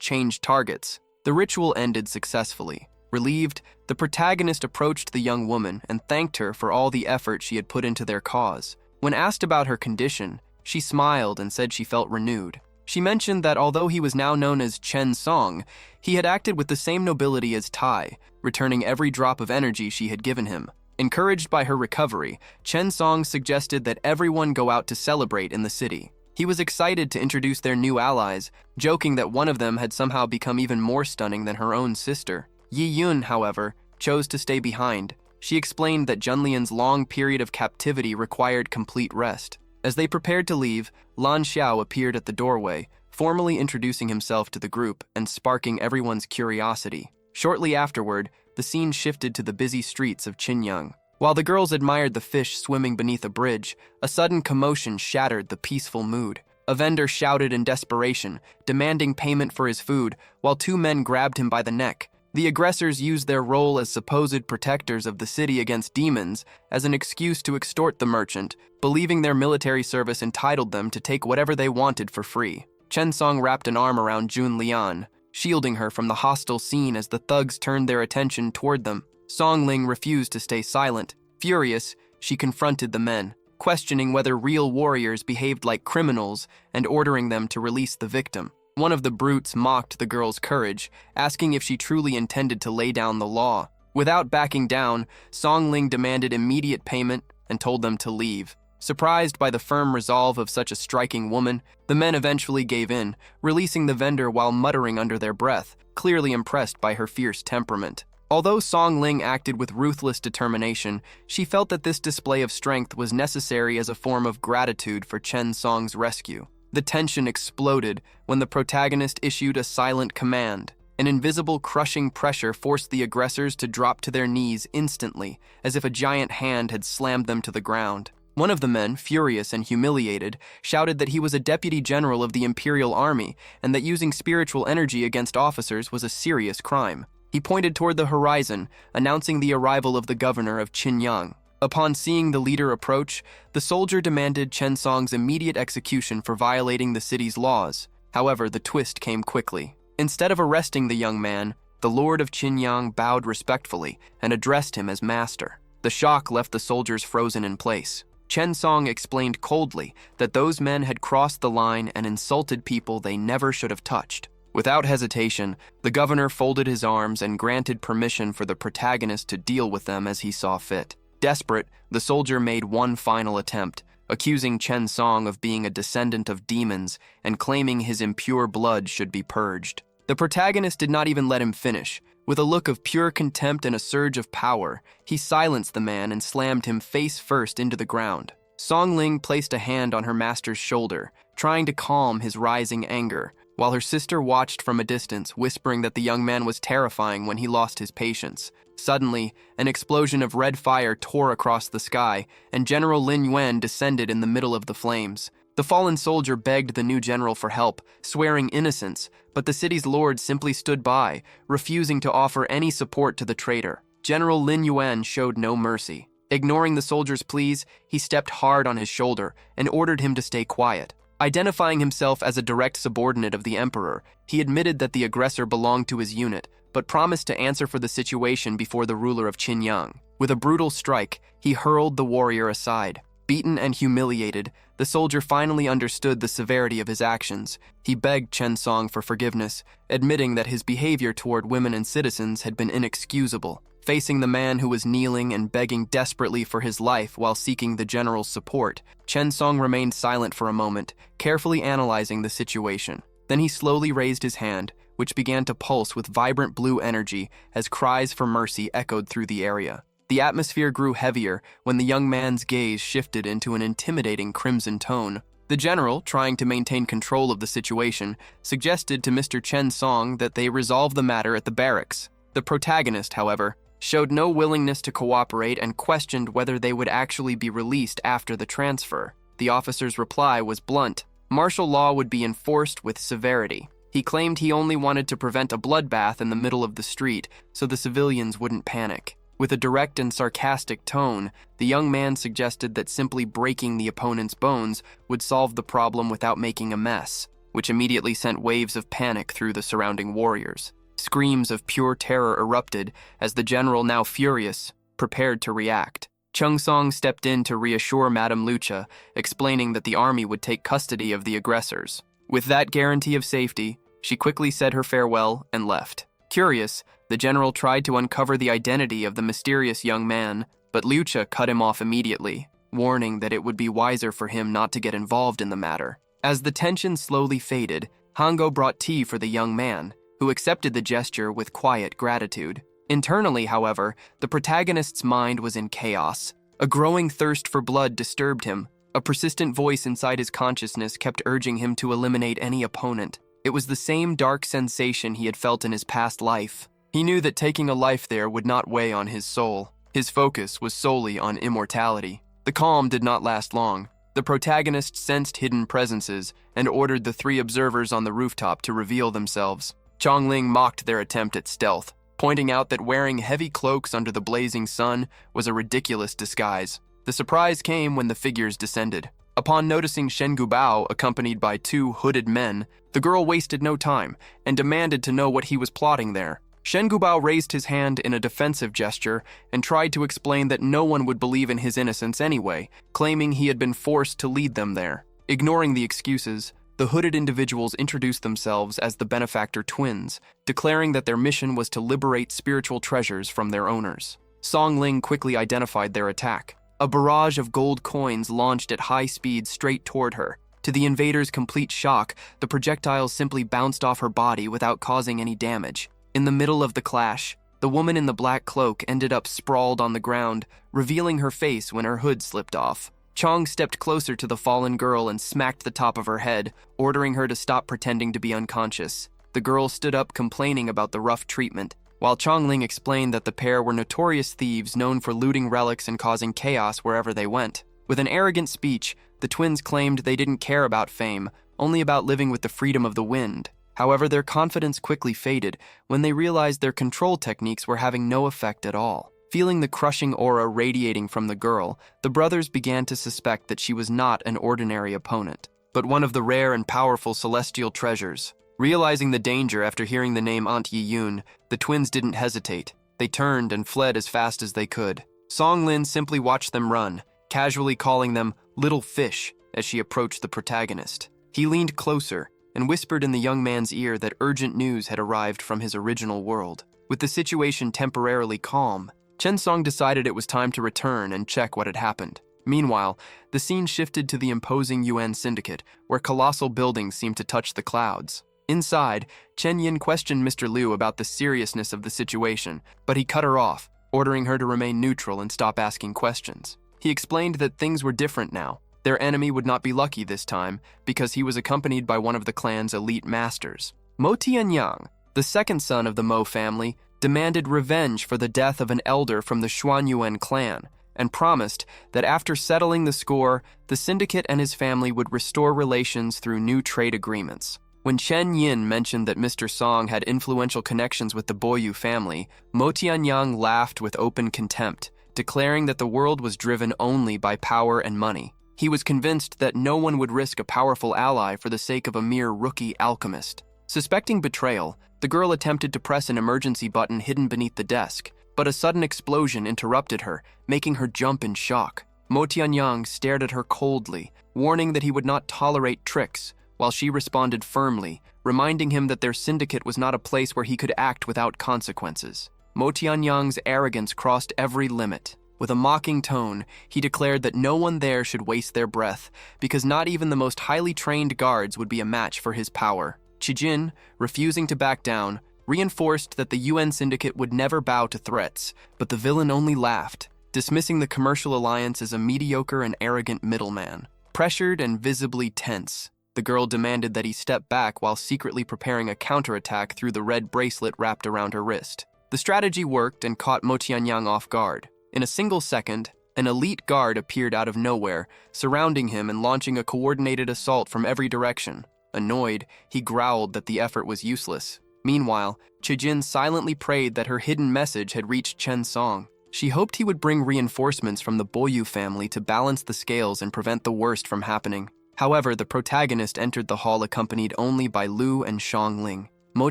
changed targets. The ritual ended successfully. Relieved, the protagonist approached the young woman and thanked her for all the effort she had put into their cause. When asked about her condition, she smiled and said she felt renewed. She mentioned that although he was now known as Chen Song, he had acted with the same nobility as Tai, returning every drop of energy she had given him. Encouraged by her recovery, Chen Song suggested that everyone go out to celebrate in the city. He was excited to introduce their new allies, joking that one of them had somehow become even more stunning than her own sister. Yiyun, however, chose to stay behind. She explained that Junlian's long period of captivity required complete rest. As they prepared to leave, Lan Xiao appeared at the doorway, formally introducing himself to the group and sparking everyone's curiosity. Shortly afterward, the scene shifted to the busy streets of Qinyang. While the girls admired the fish swimming beneath a bridge, a sudden commotion shattered the peaceful mood. A vendor shouted in desperation, demanding payment for his food, while two men grabbed him by the neck. The aggressors used their role as supposed protectors of the city against demons as an excuse to extort the merchant, believing their military service entitled them to take whatever they wanted for free. Chen Song wrapped an arm around Junlian, shielding her from the hostile scene as the thugs turned their attention toward them. Songling refused to stay silent. Furious, she confronted the men, questioning whether real warriors behaved like criminals and ordering them to release the victim. One of the brutes mocked the girl's courage, asking if she truly intended to lay down the law. Without backing down, Songling demanded immediate payment and told them to leave. Surprised by the firm resolve of such a striking woman, the men eventually gave in, releasing the vendor while muttering under their breath, clearly impressed by her fierce temperament. Although Songling acted with ruthless determination, she felt that this display of strength was necessary as a form of gratitude for Chen Song's rescue. The tension exploded when the protagonist issued a silent command. An invisible crushing pressure forced the aggressors to drop to their knees instantly, as if a giant hand had slammed them to the ground. One of the men, furious and humiliated, shouted that he was a deputy general of the Imperial Army and that using spiritual energy against officers was a serious crime. He pointed toward the horizon, announcing the arrival of the governor of Qinyang. Upon seeing the leader approach, the soldier demanded Chen Song's immediate execution for violating the city's laws. However, the twist came quickly. Instead of arresting the young man, the Lord of Qinyang bowed respectfully and addressed him as master. The shock left the soldiers frozen in place. Chen Song explained coldly that those men had crossed the line and insulted people they never should have touched. Without hesitation, the governor folded his arms and granted permission for the protagonist to deal with them as he saw fit. Desperate, the soldier made one final attempt, accusing Chen Song of being a descendant of demons and claiming his impure blood should be purged. The protagonist did not even let him finish. With a look of pure contempt and a surge of power, he silenced the man and slammed him face first into the ground. Song Ling placed a hand on her master's shoulder, trying to calm his rising anger, while her sister watched from a distance, whispering that the young man was terrifying when he lost his patience. Suddenly, an explosion of red fire tore across the sky, and General Lin Yuan descended in the middle of the flames. The fallen soldier begged the new general for help, swearing innocence, but the city's lord simply stood by, refusing to offer any support to the traitor. General Lin Yuan showed no mercy. Ignoring the soldier's pleas, he stepped hard on his shoulder and ordered him to stay quiet. Identifying himself as a direct subordinate of the emperor, he admitted that the aggressor belonged to his unit, but promised to answer for the situation before the ruler of Qinyang. With a brutal strike, he hurled the warrior aside. Beaten and humiliated, the soldier finally understood the severity of his actions. He begged Chen Song for forgiveness, admitting that his behavior toward women and citizens had been inexcusable. Facing the man who was kneeling and begging desperately for his life while seeking the general's support, Chen Song remained silent for a moment, carefully analyzing the situation. Then he slowly raised his hand, which began to pulse with vibrant blue energy as cries for mercy echoed through the area. The atmosphere grew heavier when the young man's gaze shifted into an intimidating crimson tone. The general, trying to maintain control of the situation, suggested to Mr. Chen Song that they resolve the matter at the barracks. The protagonist, however, showed no willingness to cooperate and questioned whether they would actually be released after the transfer. The officer's reply was blunt. Martial law would be enforced with severity. He claimed he only wanted to prevent a bloodbath in the middle of the street so the civilians wouldn't panic. With a direct and sarcastic tone, the young man suggested that simply breaking the opponent's bones would solve the problem without making a mess, which immediately sent waves of panic through the surrounding warriors. Screams of pure terror erupted as the general, now furious, prepared to react. Chung Song stepped in to reassure Madame Lucha, explaining that the army would take custody of the aggressors. With that guarantee of safety, she quickly said her farewell and left. Curious, the general tried to uncover the identity of the mysterious young man, but Lucha cut him off immediately, warning that it would be wiser for him not to get involved in the matter. As the tension slowly faded, Hango brought tea for the young man, who accepted the gesture with quiet gratitude. Internally, however, the protagonist's mind was in chaos. A growing thirst for blood disturbed him. A persistent voice inside his consciousness kept urging him to eliminate any opponent. It was the same dark sensation he had felt in his past life. He knew that taking a life there would not weigh on his soul. His focus was solely on immortality. The calm did not last long. The protagonist sensed hidden presences and ordered the 3 observers on the rooftop to reveal themselves. Chongling mocked their attempt at stealth, pointing out that wearing heavy cloaks under the blazing sun was a ridiculous disguise. The surprise came when the figures descended. Upon noticing Shen Gubao accompanied by 2 hooded men, the girl wasted no time and demanded to know what he was plotting there. Shen Gubao raised his hand in a defensive gesture and tried to explain that no one would believe in his innocence anyway, claiming he had been forced to lead them there. Ignoring the excuses, the hooded individuals introduced themselves as the benefactor twins, declaring that their mission was to liberate spiritual treasures from their owners. Song Ling quickly identified their attack. A barrage of gold coins launched at high speed straight toward her. To the invader's complete shock, the projectiles simply bounced off her body without causing any damage. In the middle of the clash, the woman in the black cloak ended up sprawled on the ground, revealing her face when her hood slipped off. Chong stepped closer to the fallen girl and smacked the top of her head, ordering her to stop pretending to be unconscious. The girl stood up complaining about the rough treatment, while Chongling explained that the pair were notorious thieves known for looting relics and causing chaos wherever they went. With an arrogant speech, the twins claimed they didn't care about fame, only about living with the freedom of the wind. However, their confidence quickly faded when they realized their control techniques were having no effect at all. Feeling the crushing aura radiating from the girl, the brothers began to suspect that she was not an ordinary opponent, but one of the rare and powerful celestial treasures. Realizing the danger after hearing the name Aunt Yi-yoon, the twins didn't hesitate. They turned and fled as fast as they could. Song Lin simply watched them run, casually calling them little fish as she approached the protagonist. He leaned closer and whispered in the young man's ear that urgent news had arrived from his original world. With the situation temporarily calm, Chen Song decided it was time to return and check what had happened. Meanwhile, the scene shifted to the imposing UN syndicate, where colossal buildings seemed to touch the clouds. Inside, Chen Yin questioned Mr. Liu about the seriousness of the situation, but he cut her off, ordering her to remain neutral and stop asking questions. He explained that things were different now. Their enemy would not be lucky this time, because he was accompanied by one of the clan's elite masters. Mo Tianyang, the second son of the Mo family, demanded revenge for the death of an elder from the Xuanyuan clan, and promised that after settling the score, the syndicate and his family would restore relations through new trade agreements. When Chen Yin mentioned that Mr. Song had influential connections with the Boyu family, Mo Tianyang laughed with open contempt, declaring that the world was driven only by power and money. He was convinced that no one would risk a powerful ally for the sake of a mere rookie alchemist. Suspecting betrayal, the girl attempted to press an emergency button hidden beneath the desk, but a sudden explosion interrupted her, making her jump in shock. Mo Tianyang stared at her coldly, warning that he would not tolerate tricks, while she responded firmly, reminding him that their syndicate was not a place where he could act without consequences. Mo Tianyang's arrogance crossed every limit. With a mocking tone, he declared that no one there should waste their breath, because not even the most highly trained guards would be a match for his power. Chijin, refusing to back down, reinforced that the UN syndicate would never bow to threats, but the villain only laughed, dismissing the commercial alliance as a mediocre and arrogant middleman. Pressured and visibly tense, the girl demanded that he step back while secretly preparing a counterattack through the red bracelet wrapped around her wrist. The strategy worked and caught Mo Tianyang off guard. In a single second, an elite guard appeared out of nowhere, surrounding him and launching a coordinated assault from every direction. Annoyed, he growled that the effort was useless. Meanwhile, Chijin silently prayed that her hidden message had reached Chen Song. She hoped he would bring reinforcements from the Boyu family to balance the scales and prevent the worst from happening. However, the protagonist entered the hall accompanied only by Lu and Xiangling. Mo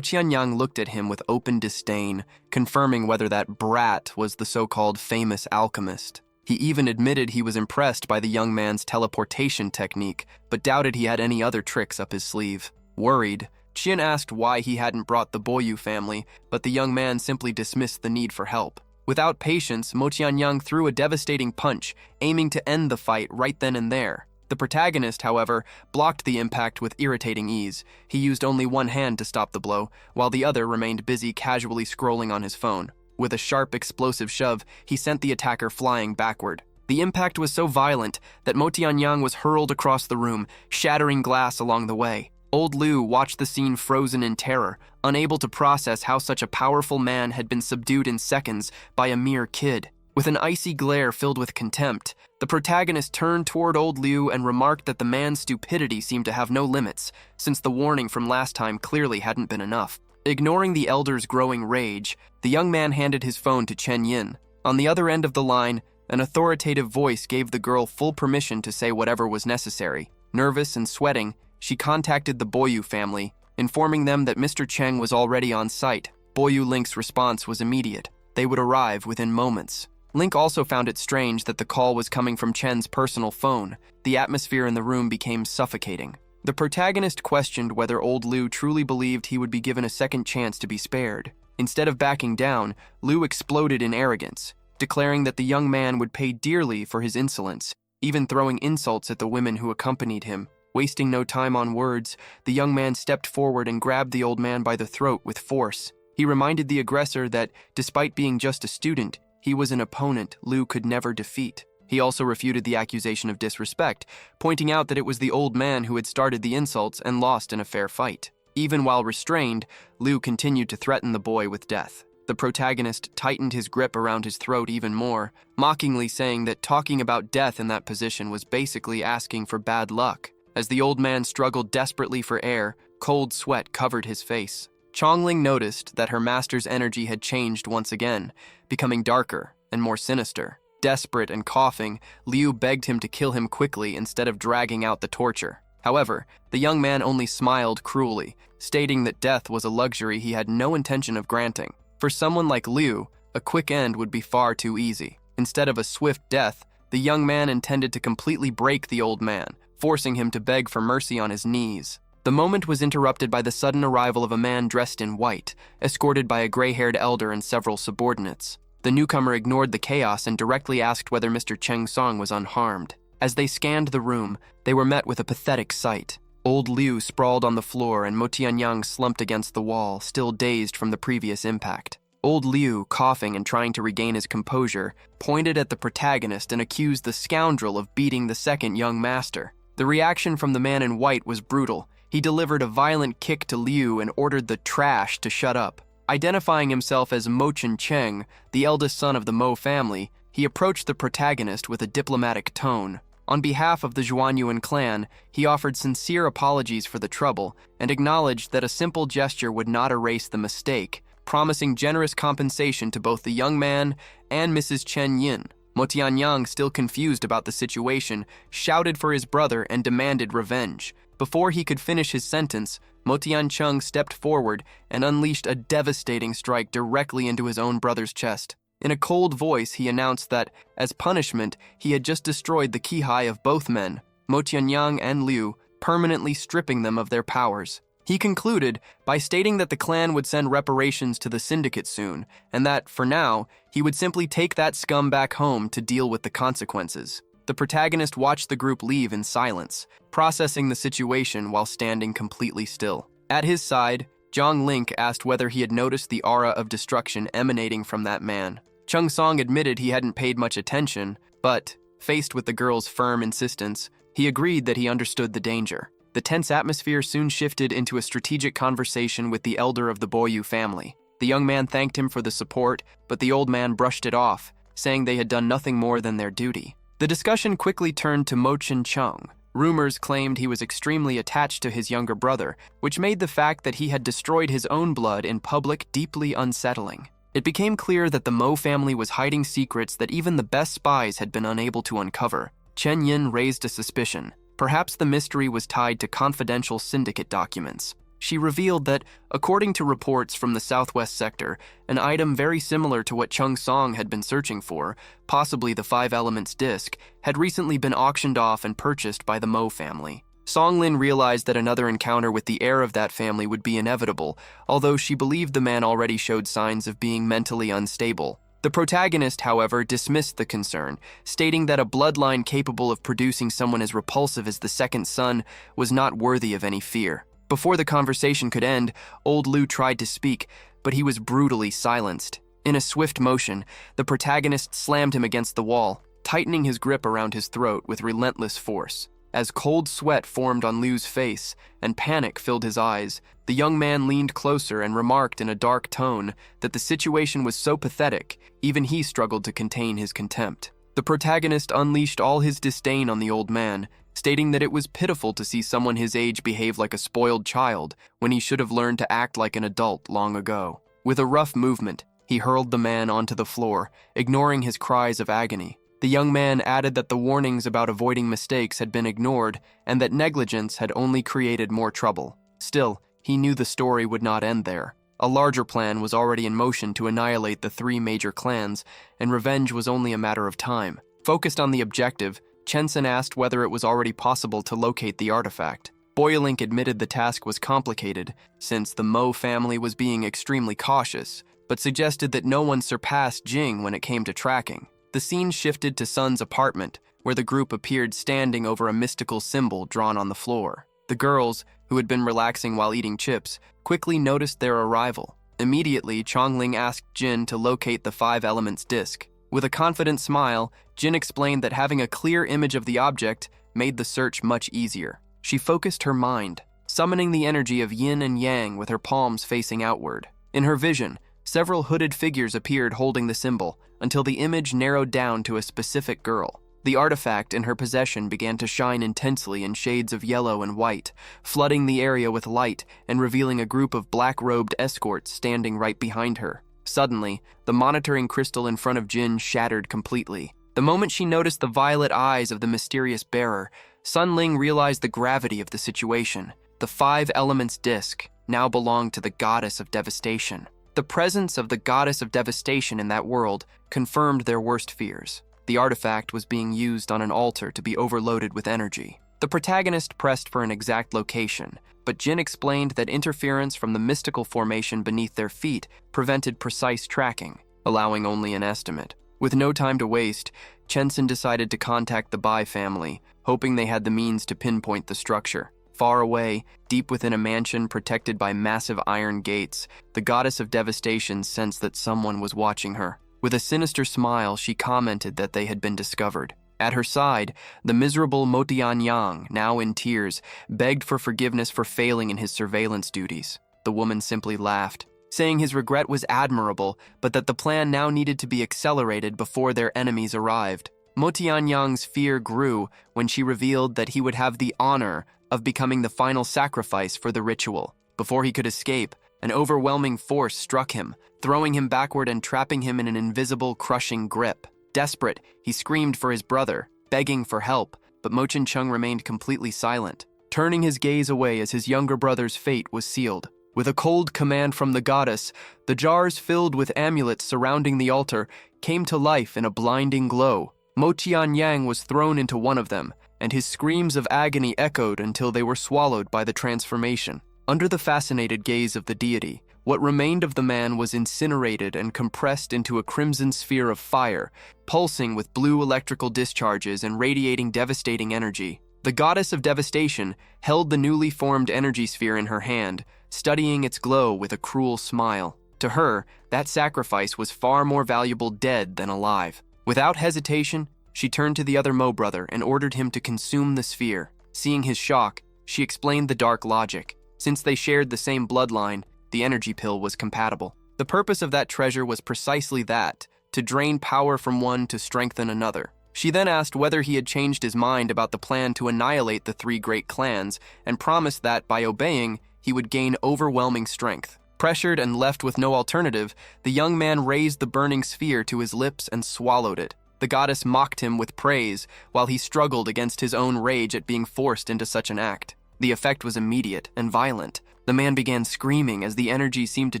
Tianyang looked at him with open disdain, confirming whether that brat was the so-called famous alchemist. He even admitted he was impressed by the young man's teleportation technique, but doubted he had any other tricks up his sleeve. Worried, Qian asked why he hadn't brought the Boyu family, but the young man simply dismissed the need for help. Without patience, Mo Tianyang threw a devastating punch, aiming to end the fight right then and there. The protagonist, however, blocked the impact with irritating ease. He used only one hand to stop the blow, while the other remained busy casually scrolling on his phone. With a sharp, explosive shove, he sent the attacker flying backward. The impact was so violent that Mo Tianyang was hurled across the room, shattering glass along the way. Old Liu watched the scene frozen in terror, unable to process how such a powerful man had been subdued in seconds by a mere kid. With an icy glare filled with contempt, the protagonist turned toward old Liu and remarked that the man's stupidity seemed to have no limits, since the warning from last time clearly hadn't been enough. Ignoring the elder's growing rage, the young man handed his phone to Chen Yin. On the other end of the line, an authoritative voice gave the girl full permission to say whatever was necessary. Nervous and sweating, she contacted the Boyu family, informing them that Mr. Cheng was already on site. Boyu Link's response was immediate. They would arrive within moments. Link also found it strange that the call was coming from Chen's personal phone. The atmosphere in the room became suffocating. The protagonist questioned whether old Liu truly believed he would be given a second chance to be spared. Instead of backing down, Liu exploded in arrogance, declaring that the young man would pay dearly for his insolence, even throwing insults at the women who accompanied him. Wasting no time on words, the young man stepped forward and grabbed the old man by the throat with force. He reminded the aggressor that, despite being just a student, he was an opponent Liu could never defeat. He also refuted the accusation of disrespect, pointing out that it was the old man who had started the insults and lost in a fair fight. Even while restrained, Liu continued to threaten the boy with death. The protagonist tightened his grip around his throat even more, mockingly saying that talking about death in that position was basically asking for bad luck. As the old man struggled desperately for air, cold sweat covered his face. Chongling noticed that her master's energy had changed once again, becoming darker, and more sinister. Desperate and coughing, Liu begged him to kill him quickly instead of dragging out the torture. However, the young man only smiled cruelly, stating that death was a luxury he had no intention of granting. For someone like Liu, a quick end would be far too easy. Instead of a swift death, the young man intended to completely break the old man, forcing him to beg for mercy on his knees. The moment was interrupted by the sudden arrival of a man dressed in white, escorted by a gray-haired elder and several subordinates. The newcomer ignored the chaos and directly asked whether Mr. Cheng Song was unharmed. As they scanned the room, they were met with a pathetic sight. Old Liu sprawled on the floor and Mo Tianyang slumped against the wall, still dazed from the previous impact. Old Liu, coughing and trying to regain his composure, pointed at the protagonist and accused the scoundrel of beating the second young master. The reaction from the man in white was brutal. He delivered a violent kick to Liu and ordered the trash to shut up. Identifying himself as Mo Cheng, the eldest son of the Mo family, he approached the protagonist with a diplomatic tone. On behalf of the Zhuanyuan clan, he offered sincere apologies for the trouble and acknowledged that a simple gesture would not erase the mistake, promising generous compensation to both the young man and Mrs. Chen Yin. Mo Tianyang, still confused about the situation, shouted for his brother and demanded revenge. Before he could finish his sentence, Mo Tiancheng stepped forward and unleashed a devastating strike directly into his own brother's chest. In a cold voice, he announced that, as punishment, he had just destroyed the Kihai of both men, Mo Tianyang and Liu, permanently stripping them of their powers. He concluded by stating that the clan would send reparations to the syndicate soon, and that, for now, he would simply take that scum back home to deal with the consequences. The protagonist watched the group leave in silence, processing the situation while standing completely still. At his side, Zhang Link asked whether he had noticed the aura of destruction emanating from that man. Chung Song admitted he hadn't paid much attention, but, faced with the girl's firm insistence, he agreed that he understood the danger. The tense atmosphere soon shifted into a strategic conversation with the elder of the Boyu family. The young man thanked him for the support, but the old man brushed it off, saying they had done nothing more than their duty. The discussion quickly turned to Mo Chen-chung. Rumors claimed he was extremely attached to his younger brother, which made the fact that he had destroyed his own blood in public deeply unsettling. It became clear that the Mo family was hiding secrets that even the best spies had been unable to uncover. Chen Yin raised a suspicion. Perhaps the mystery was tied to confidential syndicate documents. She revealed that, according to reports from the southwest sector, an item very similar to what Chung Song had been searching for, possibly the Five Elements disc, had recently been auctioned off and purchased by the Mo family. Song Lin realized that another encounter with the heir of that family would be inevitable, although she believed the man already showed signs of being mentally unstable. The protagonist, however, dismissed the concern, stating that a bloodline capable of producing someone as repulsive as the second son was not worthy of any fear. Before the conversation could end, old Liu tried to speak, but he was brutally silenced. In a swift motion, the protagonist slammed him against the wall, tightening his grip around his throat with relentless force. As cold sweat formed on Liu's face and panic filled his eyes, the young man leaned closer and remarked in a dark tone that the situation was so pathetic, even he struggled to contain his contempt. The protagonist unleashed all his disdain on the old man, stating that it was pitiful to see someone his age behave like a spoiled child when he should have learned to act like an adult long ago. With a rough movement, he hurled the man onto the floor, ignoring his cries of agony. The young man added that the warnings about avoiding mistakes had been ignored and that negligence had only created more trouble. Still, he knew the story would not end there. A larger plan was already in motion to annihilate the three major clans, and revenge was only a matter of time. Focused on the objective, Chensen asked whether it was already possible to locate the artifact. Boyolink admitted the task was complicated, since the Mo family was being extremely cautious, but suggested that no one surpassed Jing when it came to tracking. The scene shifted to Sun's apartment, where the group appeared standing over a mystical symbol drawn on the floor. The girls, who had been relaxing while eating chips, quickly noticed their arrival. Immediately, Chongling asked Jin to locate the Five Elements disc. With a confident smile, Jin explained that having a clear image of the object made the search much easier. She focused her mind, summoning the energy of yin and yang with her palms facing outward. In her vision, several hooded figures appeared holding the symbol, until the image narrowed down to a specific girl. The artifact in her possession began to shine intensely in shades of yellow and white, flooding the area with light and revealing a group of black-robed escorts standing right behind her. Suddenly, the monitoring crystal in front of Jin shattered completely. The moment she noticed the violet eyes of the mysterious bearer, Sun Ling realized the gravity of the situation. The 5 elements disc now belonged to the goddess of devastation. The presence of the goddess of devastation in that world confirmed their worst fears. The artifact was being used on an altar to be overloaded with energy. The protagonist pressed for an exact location, but Jin explained that interference from the mystical formation beneath their feet prevented precise tracking, allowing only an estimate. With no time to waste, Chensen decided to contact the Bai family, hoping they had the means to pinpoint the structure. Far away, deep within a mansion protected by massive iron gates, the goddess of devastation sensed that someone was watching her. With a sinister smile, she commented that they had been discovered. At her side, the miserable Mo Tianyang, now in tears, begged for forgiveness for failing in his surveillance duties. The woman simply laughed, saying his regret was admirable, but that the plan now needed to be accelerated before their enemies arrived. Mo Tianyang's fear grew when she revealed that he would have the honor of becoming the final sacrifice for the ritual. Before he could escape, an overwhelming force struck him, throwing him backward and trapping him in an invisible, crushing grip. Desperate, he screamed for his brother, begging for help, but Mo Chin-chung remained completely silent, turning his gaze away as his younger brother's fate was sealed. With a cold command from the goddess, the jars filled with amulets surrounding the altar came to life in a blinding glow. Mo Tianyang was thrown into one of them, and his screams of agony echoed until they were swallowed by the transformation. Under the fascinated gaze of the deity, what remained of the man was incinerated and compressed into a crimson sphere of fire, pulsing with blue electrical discharges and radiating devastating energy. The goddess of devastation held the newly formed energy sphere in her hand, studying its glow with a cruel smile. To her, that sacrifice was far more valuable dead than alive. Without hesitation, she turned to the other Mo brother and ordered him to consume the sphere. Seeing his shock, she explained the dark logic. Since they shared the same bloodline, the energy pill was compatible. The purpose of that treasure was precisely that, to drain power from one to strengthen another. She then asked whether he had changed his mind about the plan to annihilate the 3 great clans and promised that, by obeying, he would gain overwhelming strength. Pressured and left with no alternative, the young man raised the burning sphere to his lips and swallowed it. The goddess mocked him with praise while he struggled against his own rage at being forced into such an act. The effect was immediate and violent. The man began screaming as the energy seemed to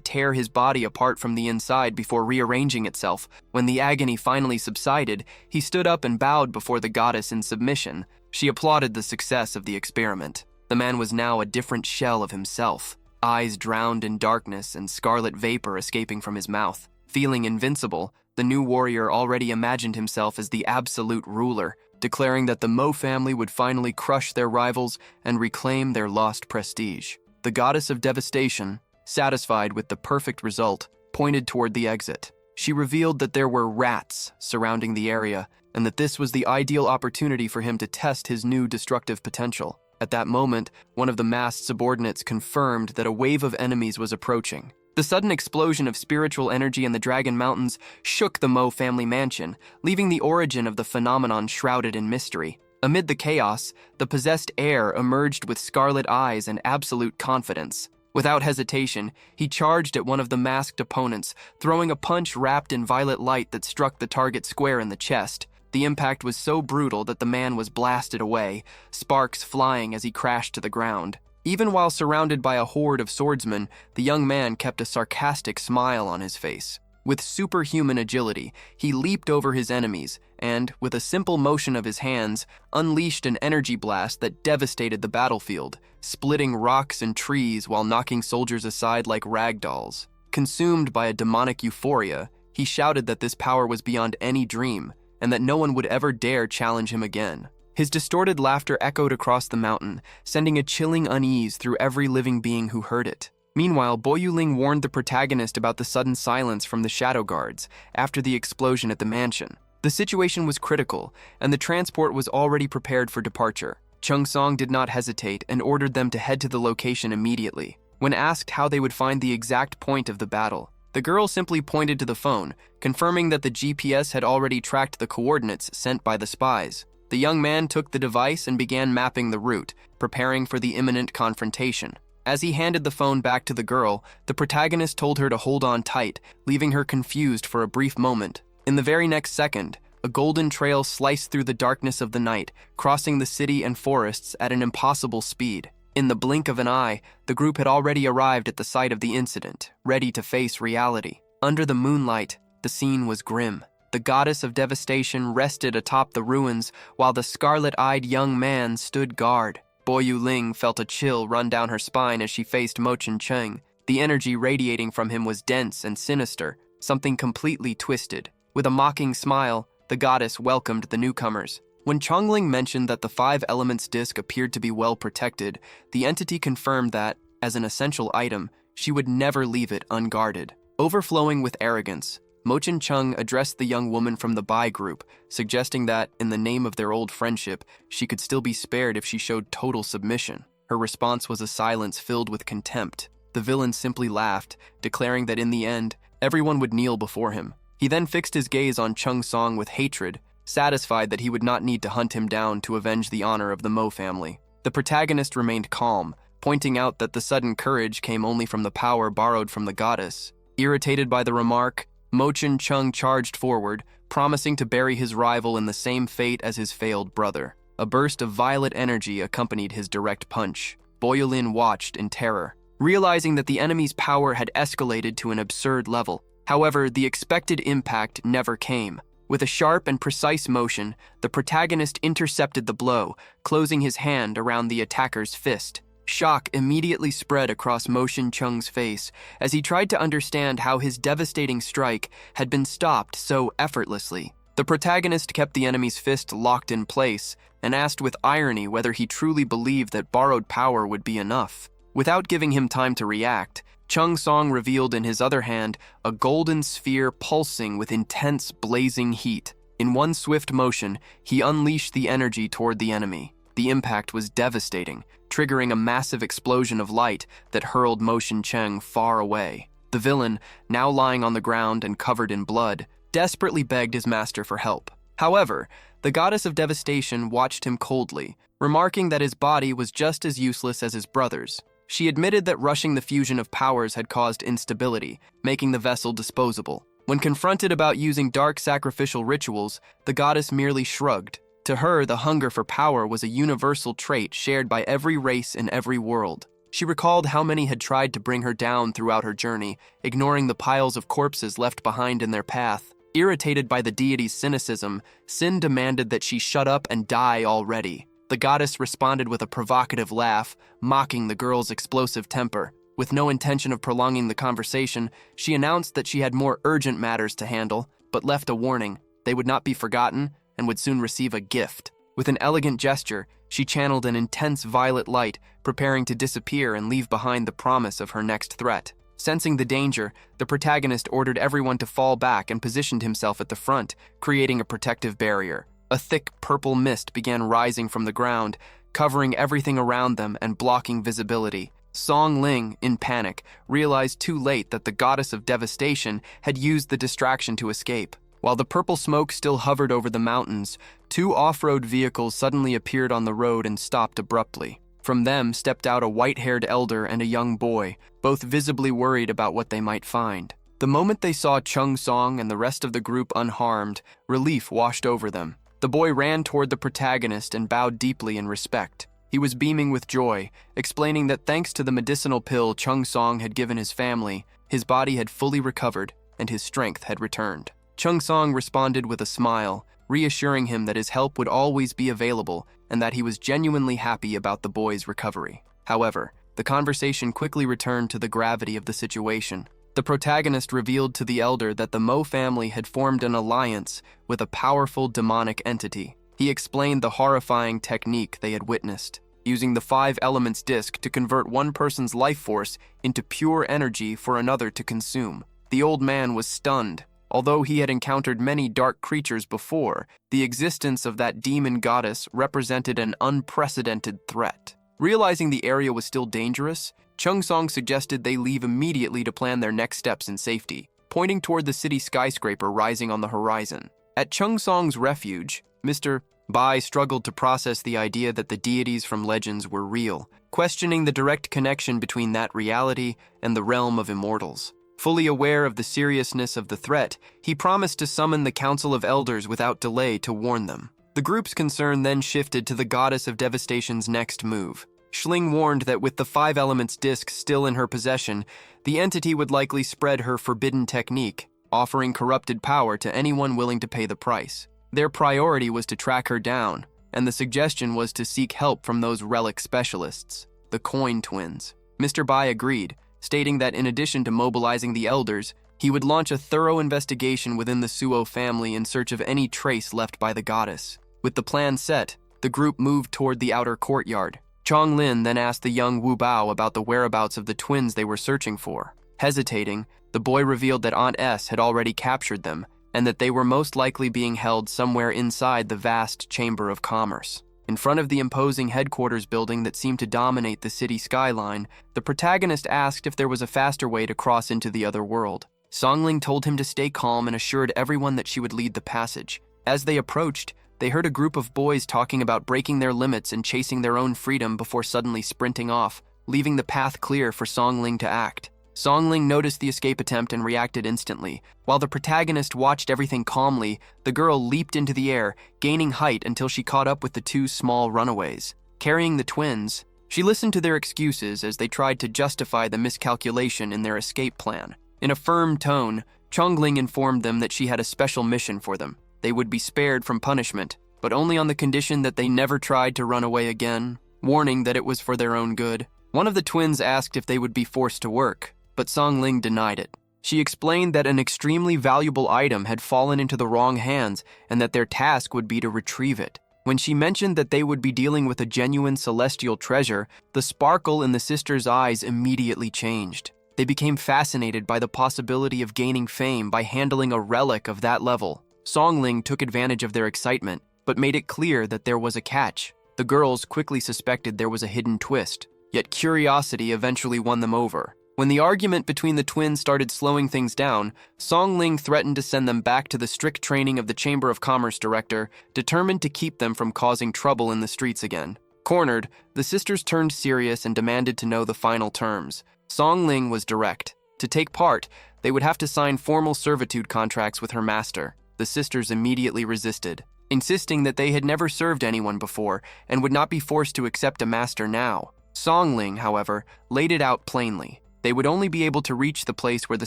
tear his body apart from the inside before rearranging itself. When the agony finally subsided, he stood up and bowed before the goddess in submission. She applauded the success of the experiment. The man was now a different shell of himself, eyes drowned in darkness and scarlet vapor escaping from his mouth. Feeling invincible, the new warrior already imagined himself as the absolute ruler, declaring that the Mo family would finally crush their rivals and reclaim their lost prestige. The goddess of devastation, satisfied with the perfect result, pointed toward the exit. She revealed that there were rats surrounding the area and that this was the ideal opportunity for him to test his new destructive potential. At that moment, one of the masked subordinates confirmed that a wave of enemies was approaching. The sudden explosion of spiritual energy in the Dragon Mountains shook the Mo family mansion, leaving the origin of the phenomenon shrouded in mystery. Amid the chaos, the possessed heir emerged with scarlet eyes and absolute confidence. Without hesitation, he charged at one of the masked opponents, throwing a punch wrapped in violet light that struck the target square in the chest. The impact was so brutal that the man was blasted away, sparks flying as he crashed to the ground. Even while surrounded by a horde of swordsmen, the young man kept a sarcastic smile on his face. With superhuman agility, he leaped over his enemies and, with a simple motion of his hands, unleashed an energy blast that devastated the battlefield, splitting rocks and trees while knocking soldiers aside like rag dolls. Consumed by a demonic euphoria, he shouted that this power was beyond any dream and that no one would ever dare challenge him again. His distorted laughter echoed across the mountain, sending a chilling unease through every living being who heard it. Meanwhile, Bo Yuling warned the protagonist about the sudden silence from the shadow guards after the explosion at the mansion. The situation was critical, and the transport was already prepared for departure. Chung Song did not hesitate and ordered them to head to the location immediately. When asked how they would find the exact point of the battle, the girl simply pointed to the phone, confirming that the GPS had already tracked the coordinates sent by the spies. The young man took the device and began mapping the route, preparing for the imminent confrontation. As he handed the phone back to the girl, the protagonist told her to hold on tight, leaving her confused for a brief moment. In the very next second, a golden trail sliced through the darkness of the night, crossing the city and forests at an impossible speed. In the blink of an eye, the group had already arrived at the site of the incident, ready to face reality. Under the moonlight, the scene was grim. The goddess of devastation rested atop the ruins, while the scarlet-eyed young man stood guard. Bo Yuling felt a chill run down her spine as she faced Mo Cheng. The energy radiating from him was dense and sinister, something completely twisted. With a mocking smile, the goddess welcomed the newcomers. When Chongling mentioned that the 5 Elements disc appeared to be well protected, the entity confirmed that, as an essential item, she would never leave it unguarded. Overflowing with arrogance, Mo Cheng addressed the young woman from the Bai group, suggesting that, in the name of their old friendship, she could still be spared if she showed total submission. Her response was a silence filled with contempt. The villain simply laughed, declaring that in the end, everyone would kneel before him. He then fixed his gaze on Chung Song with hatred, satisfied that he would not need to hunt him down to avenge the honor of the Mo family. The protagonist remained calm, pointing out that the sudden courage came only from the power borrowed from the goddess. Irritated by the remark, Mo Cheng charged forward, promising to bury his rival in the same fate as his failed brother. A burst of violet energy accompanied his direct punch. Boyolin watched in terror, realizing that the enemy's power had escalated to an absurd level. However, the expected impact never came. With a sharp and precise motion, the protagonist intercepted the blow, closing his hand around the attacker's fist. Shock immediately spread across Mo Cheng's face as he tried to understand how his devastating strike had been stopped so effortlessly. The protagonist kept the enemy's fist locked in place and asked with irony whether he truly believed that borrowed power would be enough. Without giving him time to react, Chung Song revealed in his other hand a golden sphere pulsing with intense blazing heat. In one swift motion, he unleashed the energy toward the enemy. The impact was devastating, triggering a massive explosion of light that hurled Mo Cheng far away. The villain, now lying on the ground and covered in blood, desperately begged his master for help. However, the goddess of devastation watched him coldly, remarking that his body was just as useless as his brother's. She admitted that rushing the fusion of powers had caused instability, making the vessel disposable. When confronted about using dark sacrificial rituals, the goddess merely shrugged. To her, the hunger for power was a universal trait shared by every race in every world. She recalled how many had tried to bring her down throughout her journey, ignoring the piles of corpses left behind in their path. Irritated by the deity's cynicism, Sin demanded that she shut up and die already. The goddess responded with a provocative laugh, mocking the girl's explosive temper. With no intention of prolonging the conversation, she announced that she had more urgent matters to handle, but left a warning. They would not be forgotten and would soon receive a gift. With an elegant gesture, she channeled an intense violet light, preparing to disappear and leave behind the promise of her next threat. Sensing the danger, the protagonist ordered everyone to fall back and positioned himself at the front, creating a protective barrier. A thick purple mist began rising from the ground, covering everything around them and blocking visibility. Song Ling, in panic, realized too late that the goddess of devastation had used the distraction to escape. While the purple smoke still hovered over the mountains, 2 off-road vehicles suddenly appeared on the road and stopped abruptly. From them stepped out a white-haired elder and a young boy, both visibly worried about what they might find. The moment they saw Chung Song and the rest of the group unharmed, relief washed over them. The boy ran toward the protagonist and bowed deeply in respect. He was beaming with joy, explaining that thanks to the medicinal pill Chung Song had given his family, his body had fully recovered and his strength had returned. Chung Song responded with a smile, reassuring him that his help would always be available and that he was genuinely happy about the boy's recovery. However, the conversation quickly returned to the gravity of the situation. The protagonist revealed to the elder that the Mo family had formed an alliance with a powerful demonic entity. He explained the horrifying technique they had witnessed, using the 5 Elements disc to convert one person's life force into pure energy for another to consume. The old man was stunned. Although he had encountered many dark creatures before, the existence of that demon goddess represented an unprecedented threat. Realizing the area was still dangerous, Chung Song suggested they leave immediately to plan their next steps in safety, pointing toward the city skyscraper rising on the horizon. At Chung Song's refuge, Mr. Bai struggled to process the idea that the deities from legends were real, questioning the direct connection between that reality and the realm of immortals. Fully aware of the seriousness of the threat, he promised to summon the Council of Elders without delay to warn them. The group's concern then shifted to the Goddess of Devastation's next move. Schling warned that with the Five Elements disc still in her possession, the entity would likely spread her forbidden technique, offering corrupted power to anyone willing to pay the price. Their priority was to track her down, and the suggestion was to seek help from those relic specialists, the Coin Twins. Mr. Bai agreed, stating that in addition to mobilizing the elders, he would launch a thorough investigation within the Suo family in search of any trace left by the goddess. With the plan set, the group moved toward the outer courtyard. Chong Lin then asked the young Wu Bao about the whereabouts of the twins they were searching for. Hesitating, the boy revealed that Aunt S had already captured them, and that they were most likely being held somewhere inside the vast Chamber of Commerce. In front of the imposing headquarters building that seemed to dominate the city skyline, the protagonist asked if there was a faster way to cross into the other world. Songling told him to stay calm and assured everyone that she would lead the passage. As they approached, they heard a group of boys talking about breaking their limits and chasing their own freedom before suddenly sprinting off, leaving the path clear for Songling to act. Songling noticed the escape attempt and reacted instantly. While the protagonist watched everything calmly, the girl leaped into the air, gaining height until she caught up with the two small runaways. Carrying the twins, she listened to their excuses as they tried to justify the miscalculation in their escape plan. In a firm tone, Chongling informed them that she had a special mission for them. They would be spared from punishment, but only on the condition that they never tried to run away again, warning that it was for their own good. One of the twins asked if they would be forced to work, but Songling denied it. She explained that an extremely valuable item had fallen into the wrong hands and that their task would be to retrieve it. When she mentioned that they would be dealing with a genuine celestial treasure, the sparkle in the sisters' eyes immediately changed. They became fascinated by the possibility of gaining fame by handling a relic of that level. Songling took advantage of their excitement, but made it clear that there was a catch. The girls quickly suspected there was a hidden twist, yet curiosity eventually won them over. When the argument between the twins started slowing things down, Songling threatened to send them back to the strict training of the Chamber of Commerce director, determined to keep them from causing trouble in the streets again. Cornered, the sisters turned serious and demanded to know the final terms. Songling was direct. To take part, they would have to sign formal servitude contracts with her master. The sisters immediately resisted, insisting that they had never served anyone before and would not be forced to accept a master now. Songling, however, laid it out plainly. They would only be able to reach the place where the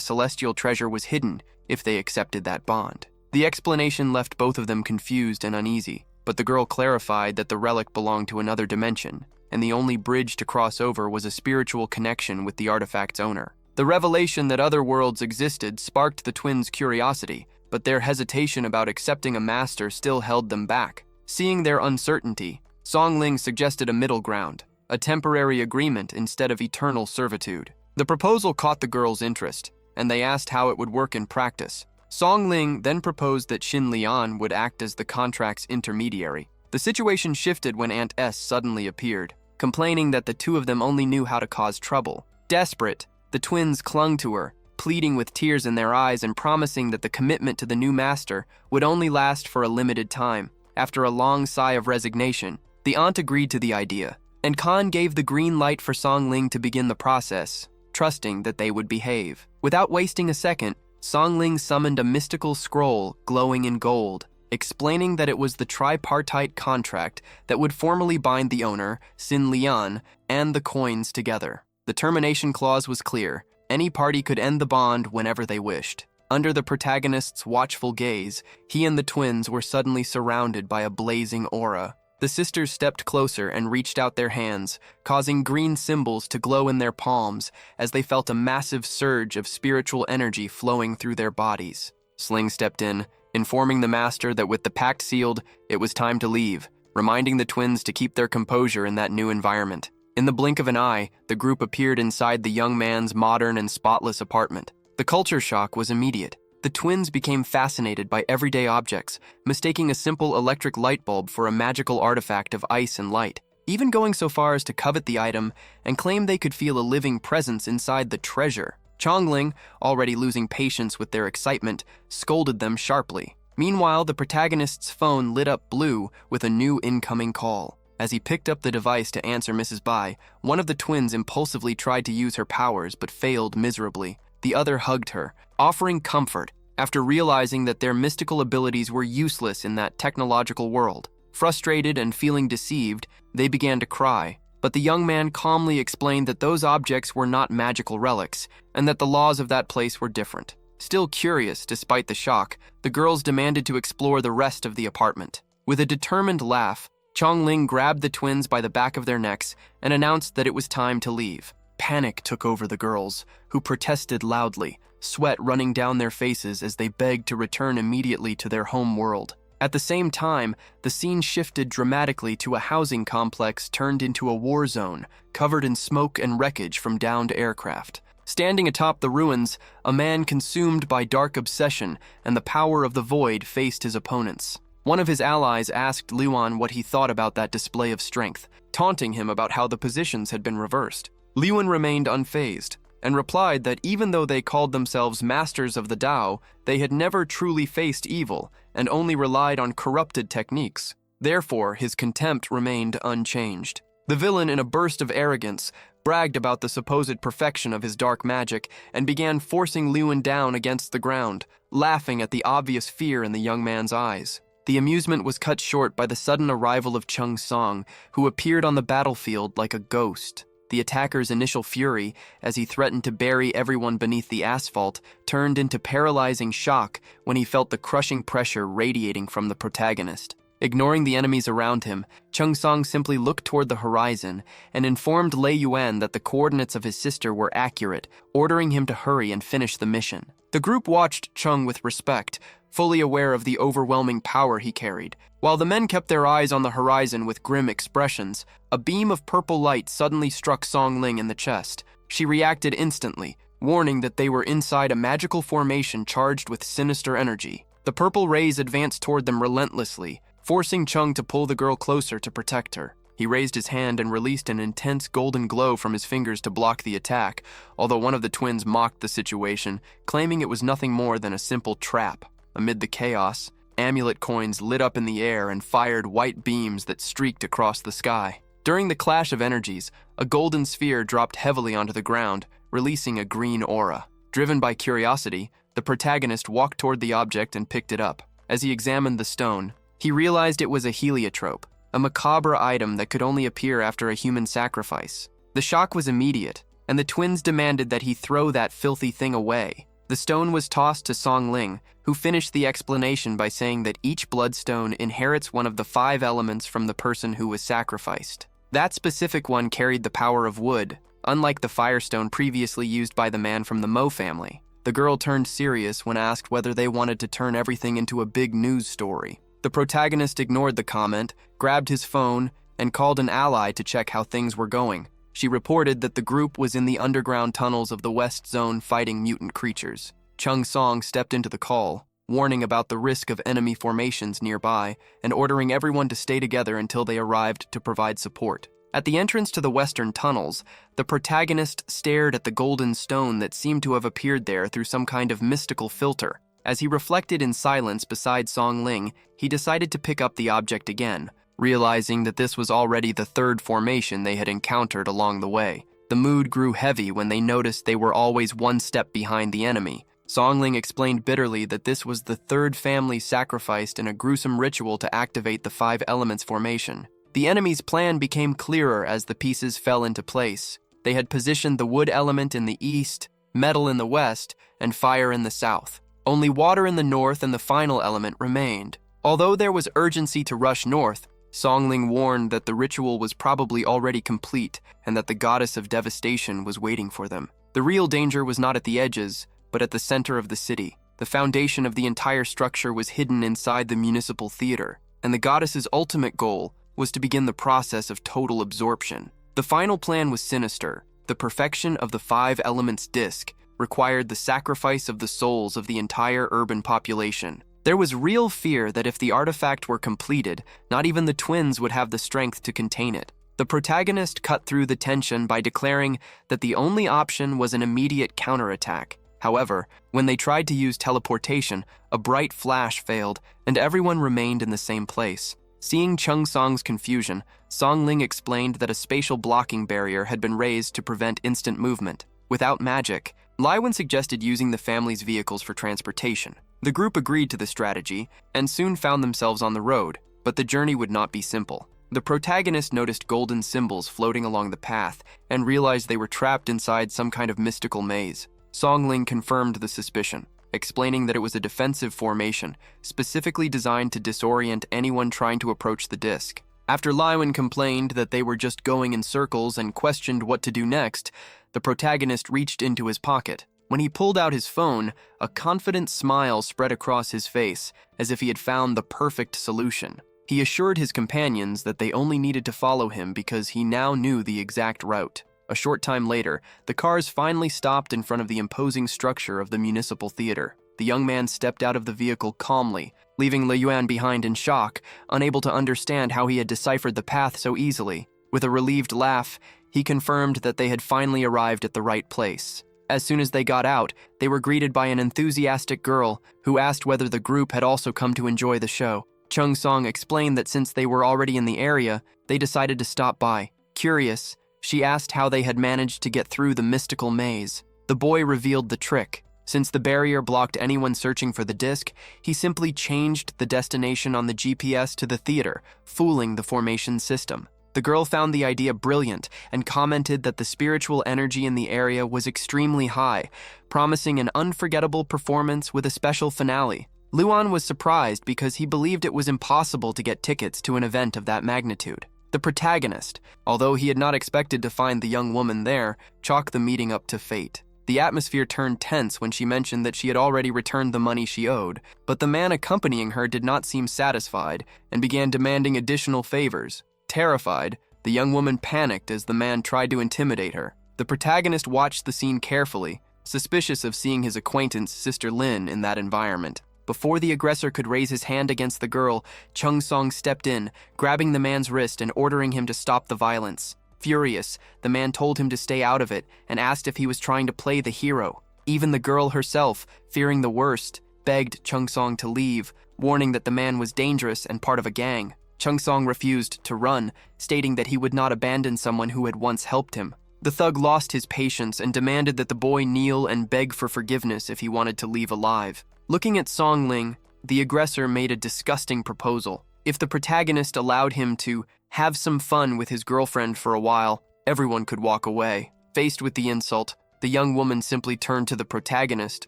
celestial treasure was hidden if they accepted that bond. The explanation left both of them confused and uneasy, but the girl clarified that the relic belonged to another dimension, and the only bridge to cross over was a spiritual connection with the artifact's owner. The revelation that other worlds existed sparked the twins' curiosity, but their hesitation about accepting a master still held them back. Seeing their uncertainty, Songling suggested a middle ground, a temporary agreement instead of eternal servitude. The proposal caught the girls' interest, and they asked how it would work in practice. Songling then proposed that Xin Lian would act as the contract's intermediary. The situation shifted when Aunt S suddenly appeared, complaining that the two of them only knew how to cause trouble. Desperate, the twins clung to her, pleading with tears in their eyes and promising that the commitment to the new master would only last for a limited time. After a long sigh of resignation, the aunt agreed to the idea, and Khan gave the green light for Songling to begin the process, trusting that they would behave. Without wasting a second, Songling summoned a mystical scroll glowing in gold, explaining that it was the tripartite contract that would formally bind the owner, Xin Lian, and the coins together. The termination clause was clear. Any party could end the bond whenever they wished. Under the protagonist's watchful gaze, he and the twins were suddenly surrounded by a blazing aura. The sisters stepped closer and reached out their hands, causing green symbols to glow in their palms as they felt a massive surge of spiritual energy flowing through their bodies. Sling stepped in, informing the master that with the pact sealed, it was time to leave, reminding the twins to keep their composure in that new environment. In the blink of an eye, the group appeared inside the young man's modern and spotless apartment. The culture shock was immediate. The twins became fascinated by everyday objects, mistaking a simple electric light bulb for a magical artifact of ice and light, even going so far as to covet the item and claim they could feel a living presence inside the treasure. Chongling, already losing patience with their excitement, scolded them sharply. Meanwhile, the protagonist's phone lit up blue with a new incoming call. As he picked up the device to answer Mrs. Bai, one of the twins impulsively tried to use her powers but failed miserably. The other hugged her, offering comfort after realizing that their mystical abilities were useless in that technological world. Frustrated and feeling deceived, they began to cry, but the young man calmly explained that those objects were not magical relics and that the laws of that place were different. Still curious despite the shock, the girls demanded to explore the rest of the apartment. With a determined laugh, Chongling grabbed the twins by the back of their necks and announced that it was time to leave. Panic took over the girls, who protested loudly, sweat running down their faces as they begged to return immediately to their home world. At the same time, the scene shifted dramatically to a housing complex turned into a war zone, covered in smoke and wreckage from downed aircraft. Standing atop the ruins, a man consumed by dark obsession and the power of the void faced his opponents. One of his allies asked Luan what he thought about that display of strength, taunting him about how the positions had been reversed. Luan remained unfazed and replied that even though they called themselves masters of the Tao, they had never truly faced evil and only relied on corrupted techniques. Therefore, his contempt remained unchanged. The villain, in a burst of arrogance, bragged about the supposed perfection of his dark magic and began forcing Luan down against the ground, laughing at the obvious fear in the young man's eyes. The amusement was cut short by the sudden arrival of Chung Song, who appeared on the battlefield like a ghost. The attacker's initial fury, as he threatened to bury everyone beneath the asphalt, turned into paralyzing shock when he felt the crushing pressure radiating from the protagonist. Ignoring the enemies around him, Chung Song simply looked toward the horizon and informed Lei Yuan that the coordinates of his sister were accurate, ordering him to hurry and finish the mission. The group watched Chung with respect, fully aware of the overwhelming power he carried. While the men kept their eyes on the horizon with grim expressions, a beam of purple light suddenly struck Song Ling in the chest. She reacted instantly, warning that they were inside a magical formation charged with sinister energy. The purple rays advanced toward them relentlessly, forcing Chung to pull the girl closer to protect her. He raised his hand and released an intense golden glow from his fingers to block the attack, although one of the twins mocked the situation, claiming it was nothing more than a simple trap. Amid the chaos, amulet coins lit up in the air and fired white beams that streaked across the sky. During the clash of energies, a golden sphere dropped heavily onto the ground, releasing a green aura. Driven by curiosity, the protagonist walked toward the object and picked it up. As he examined the stone, he realized it was a heliotrope, a macabre item that could only appear after a human sacrifice. The shock was immediate, and the twins demanded that he throw that filthy thing away. The stone was tossed to Song Ling, who finished the explanation by saying that each bloodstone inherits one of the 5 elements from the person who was sacrificed. That specific one carried the power of wood, unlike the firestone previously used by the man from the Mo family. The girl turned serious when asked whether they wanted to turn everything into a big news story. The protagonist ignored the comment, grabbed his phone, and called an ally to check how things were going. She reported that the group was in the underground tunnels of the West Zone fighting mutant creatures. Chung Song stepped into the call, warning about the risk of enemy formations nearby and ordering everyone to stay together until they arrived to provide support. At the entrance to the western tunnels, the protagonist stared at the golden stone that seemed to have appeared there through some kind of mystical filter. As he reflected in silence beside Song Ling, he decided to pick up the object again, realizing that this was already the 3rd formation they had encountered along the way. The mood grew heavy when they noticed they were always one step behind the enemy. Song Ling explained bitterly that this was the 3rd family sacrificed in a gruesome ritual to activate the 5 elements formation. The enemy's plan became clearer as the pieces fell into place. They had positioned the wood element in the east, metal in the west, and fire in the south. Only water in the north and the final element remained. Although there was urgency to rush north, Song Ling warned that the ritual was probably already complete and that the goddess of devastation was waiting for them. The real danger was not at the edges, but at the center of the city. The foundation of the entire structure was hidden inside the municipal theater, and the goddess's ultimate goal was to begin the process of total absorption. The final plan was sinister. The perfection of the 5 elements disc required the sacrifice of the souls of the entire urban population. There was real fear that if the artifact were completed, not even the twins would have the strength to contain it. The protagonist cut through the tension by declaring that the only option was an immediate counterattack. However, when they tried to use teleportation, a bright flash failed, and everyone remained in the same place. Seeing Chung Song's confusion, Song Ling explained that a spatial blocking barrier had been raised to prevent instant movement. Without magic, Lai Wen suggested using the family's vehicles for transportation. The group agreed to the strategy and soon found themselves on the road, but the journey would not be simple. The protagonist noticed golden symbols floating along the path and realized they were trapped inside some kind of mystical maze. Song Ling confirmed the suspicion, explaining that it was a defensive formation, specifically designed to disorient anyone trying to approach the disc. After Lai Wen complained that they were just going in circles and questioned what to do next, the protagonist reached into his pocket. When he pulled out his phone, a confident smile spread across his face, as if he had found the perfect solution. He assured his companions that they only needed to follow him because he now knew the exact route. A short time later, the cars finally stopped in front of the imposing structure of the municipal theater. The young man stepped out of the vehicle calmly, leaving Le Yuan behind in shock, unable to understand how he had deciphered the path so easily. With a relieved laugh, he confirmed that they had finally arrived at the right place. As soon as they got out, they were greeted by an enthusiastic girl who asked whether the group had also come to enjoy the show. Chung Song explained that since they were already in the area, they decided to stop by. Curious, she asked how they had managed to get through the mystical maze. The boy revealed the trick. Since the barrier blocked anyone searching for the disc, he simply changed the destination on the GPS to the theater, fooling the formation system. The girl found the idea brilliant and commented that the spiritual energy in the area was extremely high, promising an unforgettable performance with a special finale. Luan was surprised because he believed it was impossible to get tickets to an event of that magnitude. The protagonist, although he had not expected to find the young woman there, chalked the meeting up to fate. The atmosphere turned tense when she mentioned that she had already returned the money she owed, but the man accompanying her did not seem satisfied and began demanding additional favors. Terrified, the young woman panicked as the man tried to intimidate her. The protagonist watched the scene carefully, suspicious of seeing his acquaintance, Sister Lin, in that environment. Before the aggressor could raise his hand against the girl, Chung Song stepped in, grabbing the man's wrist and ordering him to stop the violence. Furious, the man told him to stay out of it and asked if he was trying to play the hero. Even the girl herself, fearing the worst, begged Chung Song to leave, warning that the man was dangerous and part of a gang. Chung Song refused to run, stating that he would not abandon someone who had once helped him. The thug lost his patience and demanded that the boy kneel and beg for forgiveness if he wanted to leave alive. Looking at Song Ling, the aggressor made a disgusting proposal. If the protagonist allowed him to have some fun with his girlfriend for a while, everyone could walk away. Faced with the insult, the young woman simply turned to the protagonist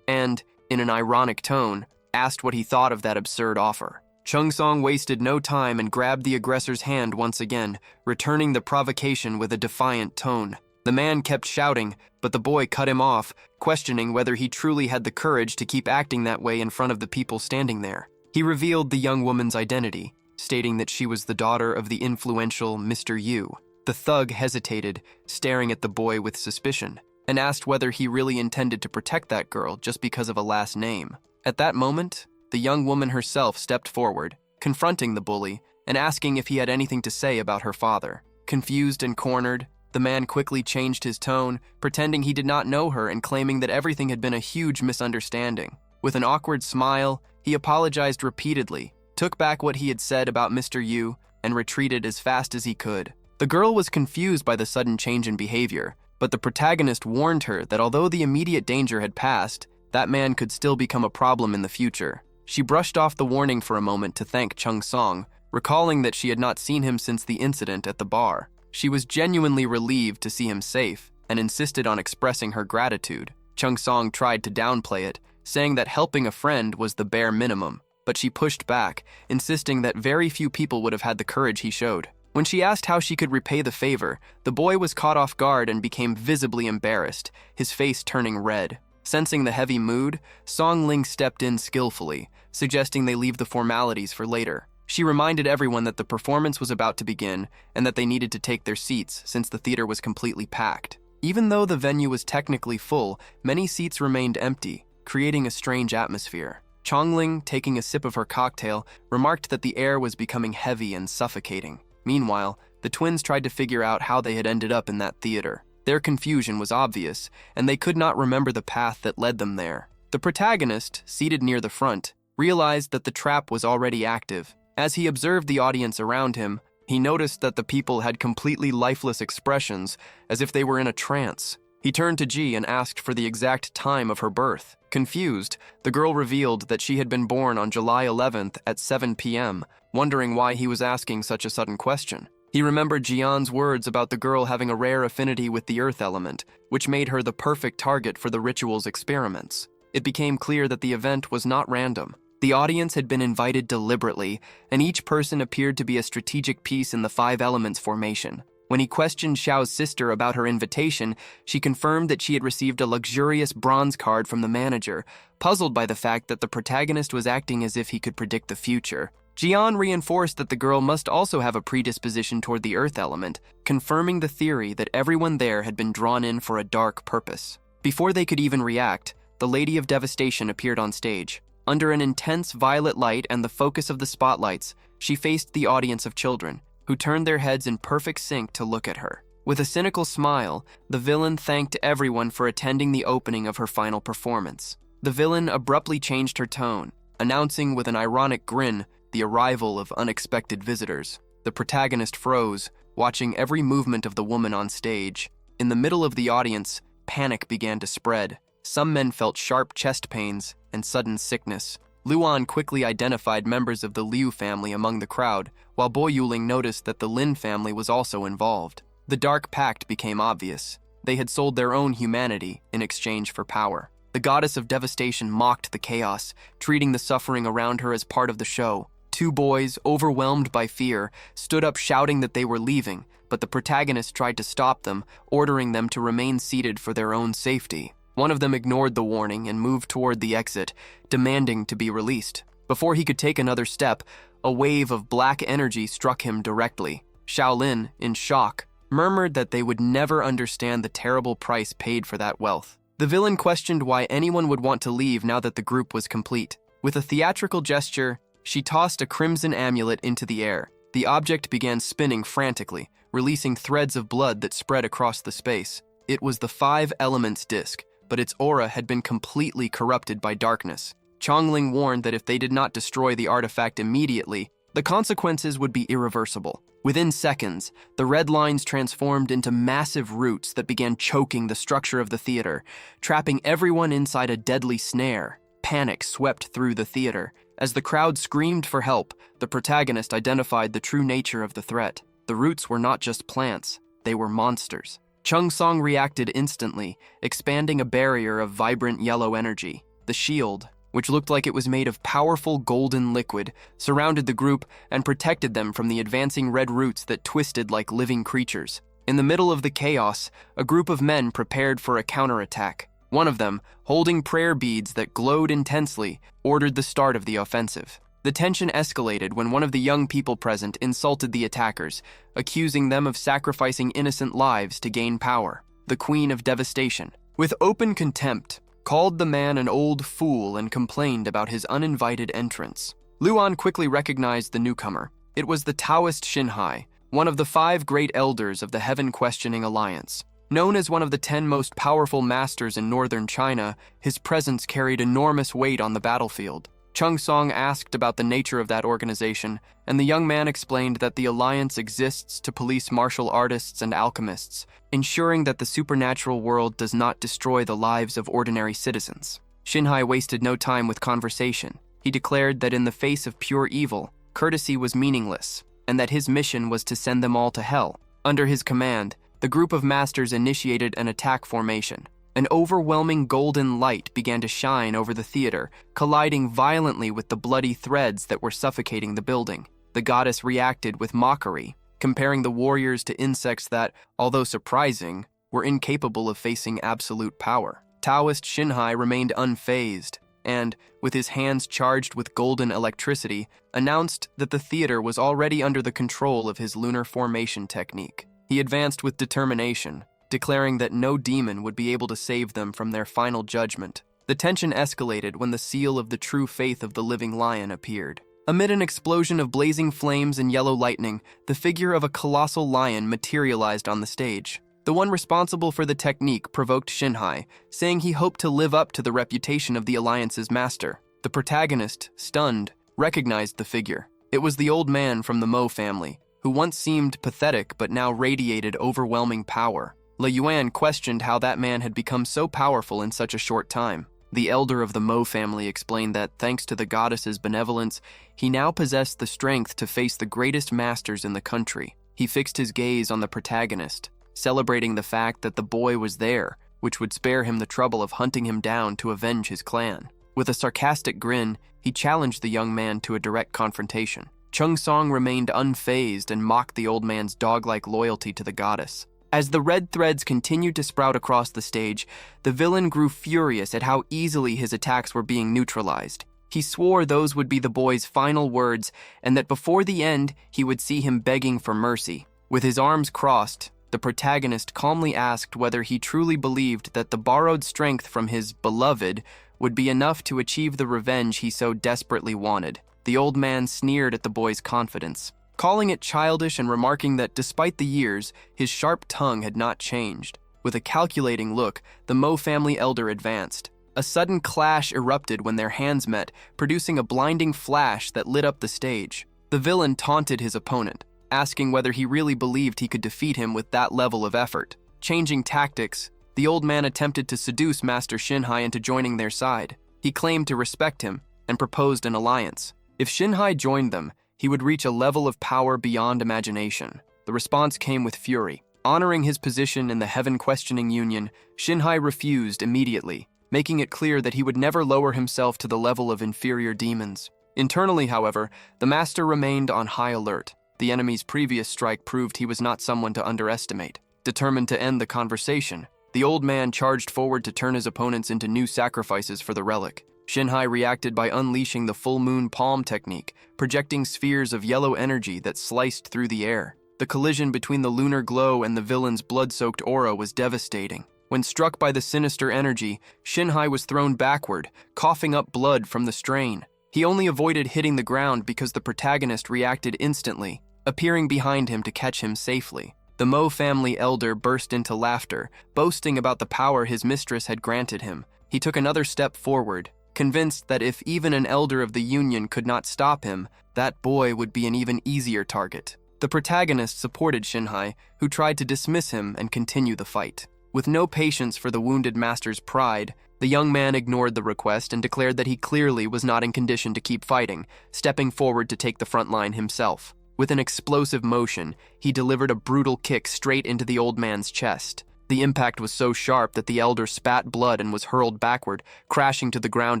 and, in an ironic tone, asked what he thought of that absurd offer. Chung Song wasted no time and grabbed the aggressor's hand once again, returning the provocation with a defiant tone. The man kept shouting, but the boy cut him off, questioning whether he truly had the courage to keep acting that way in front of the people standing there. He revealed the young woman's identity, stating that she was the daughter of the influential Mr. Yu. The thug hesitated, staring at the boy with suspicion, and asked whether he really intended to protect that girl just because of a last name. At that moment, the young woman herself stepped forward, confronting the bully and asking if he had anything to say about her father. Confused and cornered, the man quickly changed his tone, pretending he did not know her and claiming that everything had been a huge misunderstanding. With an awkward smile, he apologized repeatedly, took back what he had said about Mr. Yu, and retreated as fast as he could. The girl was confused by the sudden change in behavior, but the protagonist warned her that although the immediate danger had passed, that man could still become a problem in the future. She brushed off the warning for a moment to thank Chung Song, recalling that she had not seen him since the incident at the bar. She was genuinely relieved to see him safe and insisted on expressing her gratitude. Chung Song tried to downplay it, saying that helping a friend was the bare minimum, but she pushed back, insisting that very few people would have had the courage he showed. When she asked how she could repay the favor, the boy was caught off guard and became visibly embarrassed, his face turning red. Sensing the heavy mood, Song Ling stepped in skillfully, suggesting they leave the formalities for later. She reminded everyone that the performance was about to begin and that they needed to take their seats since the theater was completely packed. Even though the venue was technically full, many seats remained empty, creating a strange atmosphere. Chongling, taking a sip of her cocktail, remarked that the air was becoming heavy and suffocating. Meanwhile, the twins tried to figure out how they had ended up in that theater. Their confusion was obvious, and they could not remember the path that led them there. The protagonist, seated near the front, realized that the trap was already active. As he observed the audience around him, he noticed that the people had completely lifeless expressions, as if they were in a trance. He turned to Ji and asked for the exact time of her birth. Confused, the girl revealed that she had been born on July 11th at 7 p.m., wondering why he was asking such a sudden question. He remembered Jian's words about the girl having a rare affinity with the earth element, which made her the perfect target for the ritual's experiments. It became clear that the event was not random. The audience had been invited deliberately, and each person appeared to be a strategic piece in the five elements formation. When he questioned Xiao's sister about her invitation, she confirmed that she had received a luxurious bronze card from the manager, puzzled by the fact that the protagonist was acting as if he could predict the future. Jian reinforced that the girl must also have a predisposition toward the earth element, confirming the theory that everyone there had been drawn in for a dark purpose. Before they could even react, the Lady of Devastation appeared on stage. Under an intense violet light and the focus of the spotlights, she faced the audience of children, who turned their heads in perfect sync to look at her. With a cynical smile, the villain thanked everyone for attending the opening of her final performance. The villain abruptly changed her tone, announcing with an ironic grin the arrival of unexpected visitors. The protagonist froze, watching every movement of the woman on stage. In the middle of the audience, panic began to spread. Some men felt sharp chest pains and sudden sickness. Luan quickly identified members of the Liu family among the crowd, while Bo Yuling noticed that the Lin family was also involved. The Dark Pact became obvious. They had sold their own humanity in exchange for power. The goddess of devastation mocked the chaos, treating the suffering around her as part of the show. Two boys, overwhelmed by fear, stood up shouting that they were leaving, but the protagonist tried to stop them, ordering them to remain seated for their own safety. One of them ignored the warning and moved toward the exit, demanding to be released. Before he could take another step, a wave of black energy struck him directly. Shaolin, in shock, murmured that they would never understand the terrible price paid for that wealth. The villain questioned why anyone would want to leave now that the group was complete. With a theatrical gesture, she tossed a crimson amulet into the air. The object began spinning frantically, releasing threads of blood that spread across the space. It was the Five Elements disc, but its aura had been completely corrupted by darkness. Chongling warned that if they did not destroy the artifact immediately, the consequences would be irreversible. Within seconds, the red lines transformed into massive roots that began choking the structure of the theater, trapping everyone inside a deadly snare. Panic swept through the theater. As the crowd screamed for help, the protagonist identified the true nature of the threat. The roots were not just plants, they were monsters. Chung Song reacted instantly, expanding a barrier of vibrant yellow energy. The shield, which looked like it was made of powerful golden liquid, surrounded the group and protected them from the advancing red roots that twisted like living creatures. In the middle of the chaos, a group of men prepared for a counterattack. One of them, holding prayer beads that glowed intensely, ordered the start of the offensive. The tension escalated when one of the young people present insulted the attackers, accusing them of sacrificing innocent lives to gain power. The Queen of Devastation, with open contempt, called the man an old fool and complained about his uninvited entrance. Luan quickly recognized the newcomer. It was the Taoist Xinhai, one of the 5 great elders of the Heaven-Questioning Alliance. Known as one of the 10 most powerful masters in northern China, his presence carried enormous weight on the battlefield. Chung Song asked about the nature of that organization, and the young man explained that the alliance exists to police martial artists and alchemists, ensuring that the supernatural world does not destroy the lives of ordinary citizens. Xinhai wasted no time with conversation. He declared that in the face of pure evil, courtesy was meaningless, and that his mission was to send them all to hell. Under his command, the group of masters initiated an attack formation. An overwhelming golden light began to shine over the theater, colliding violently with the bloody threads that were suffocating the building. The goddess reacted with mockery, comparing the warriors to insects that, although surprising, were incapable of facing absolute power. Taoist Xinhai remained unfazed, and, with his hands charged with golden electricity, announced that the theater was already under the control of his lunar formation technique. He advanced with determination, declaring that no demon would be able to save them from their final judgment. The tension escalated when the seal of the true faith of the living lion appeared. Amid an explosion of blazing flames and yellow lightning, the figure of a colossal lion materialized on the stage. The one responsible for the technique provoked Shinhai, saying he hoped to live up to the reputation of the Alliance's master. The protagonist, stunned, recognized the figure. It was the old man from the Mo family, who once seemed pathetic but now radiated overwhelming power. Le Yuan questioned how that man had become so powerful in such a short time. The elder of the Mo family explained that, thanks to the goddess's benevolence, he now possessed the strength to face the greatest masters in the country. He fixed his gaze on the protagonist, celebrating the fact that the boy was there, which would spare him the trouble of hunting him down to avenge his clan. With a sarcastic grin, he challenged the young man to a direct confrontation. Chung Song remained unfazed and mocked the old man's dog-like loyalty to the goddess. As the red threads continued to sprout across the stage, the villain grew furious at how easily his attacks were being neutralized. He swore those would be the boy's final words and that before the end, he would see him begging for mercy. With his arms crossed, the protagonist calmly asked whether he truly believed that the borrowed strength from his beloved would be enough to achieve the revenge he so desperately wanted. The old man sneered at the boy's confidence, calling it childish and remarking that despite the years, his sharp tongue had not changed. With a calculating look, the Mo family elder advanced. A sudden clash erupted when their hands met, producing a blinding flash that lit up the stage. The villain taunted his opponent, asking whether he really believed he could defeat him with that level of effort. Changing tactics, the old man attempted to seduce Master Shinhai into joining their side. He claimed to respect him and proposed an alliance. If Shinhai joined them, he would reach a level of power beyond imagination. The response came with fury. Honoring his position in the heaven-questioning union, Shinhai refused immediately, making it clear that he would never lower himself to the level of inferior demons. Internally, however, the master remained on high alert. The enemy's previous strike proved he was not someone to underestimate. Determined to end the conversation, the old man charged forward to turn his opponents into new sacrifices for the relic. Shinhai reacted by unleashing the full moon palm technique, projecting spheres of yellow energy that sliced through the air. The collision between the lunar glow and the villain's blood-soaked aura was devastating. When struck by the sinister energy, Shinhai was thrown backward, coughing up blood from the strain. He only avoided hitting the ground because the protagonist reacted instantly, appearing behind him to catch him safely. The Mo family elder burst into laughter, boasting about the power his mistress had granted him. He took another step forward, convinced that if even an elder of the Union could not stop him, that boy would be an even easier target. The protagonist supported Shinhai, who tried to dismiss him and continue the fight. With no patience for the wounded master's pride, the young man ignored the request and declared that he clearly was not in condition to keep fighting, stepping forward to take the front line himself. With an explosive motion, he delivered a brutal kick straight into the old man's chest. The impact was so sharp that the elder spat blood and was hurled backward, crashing to the ground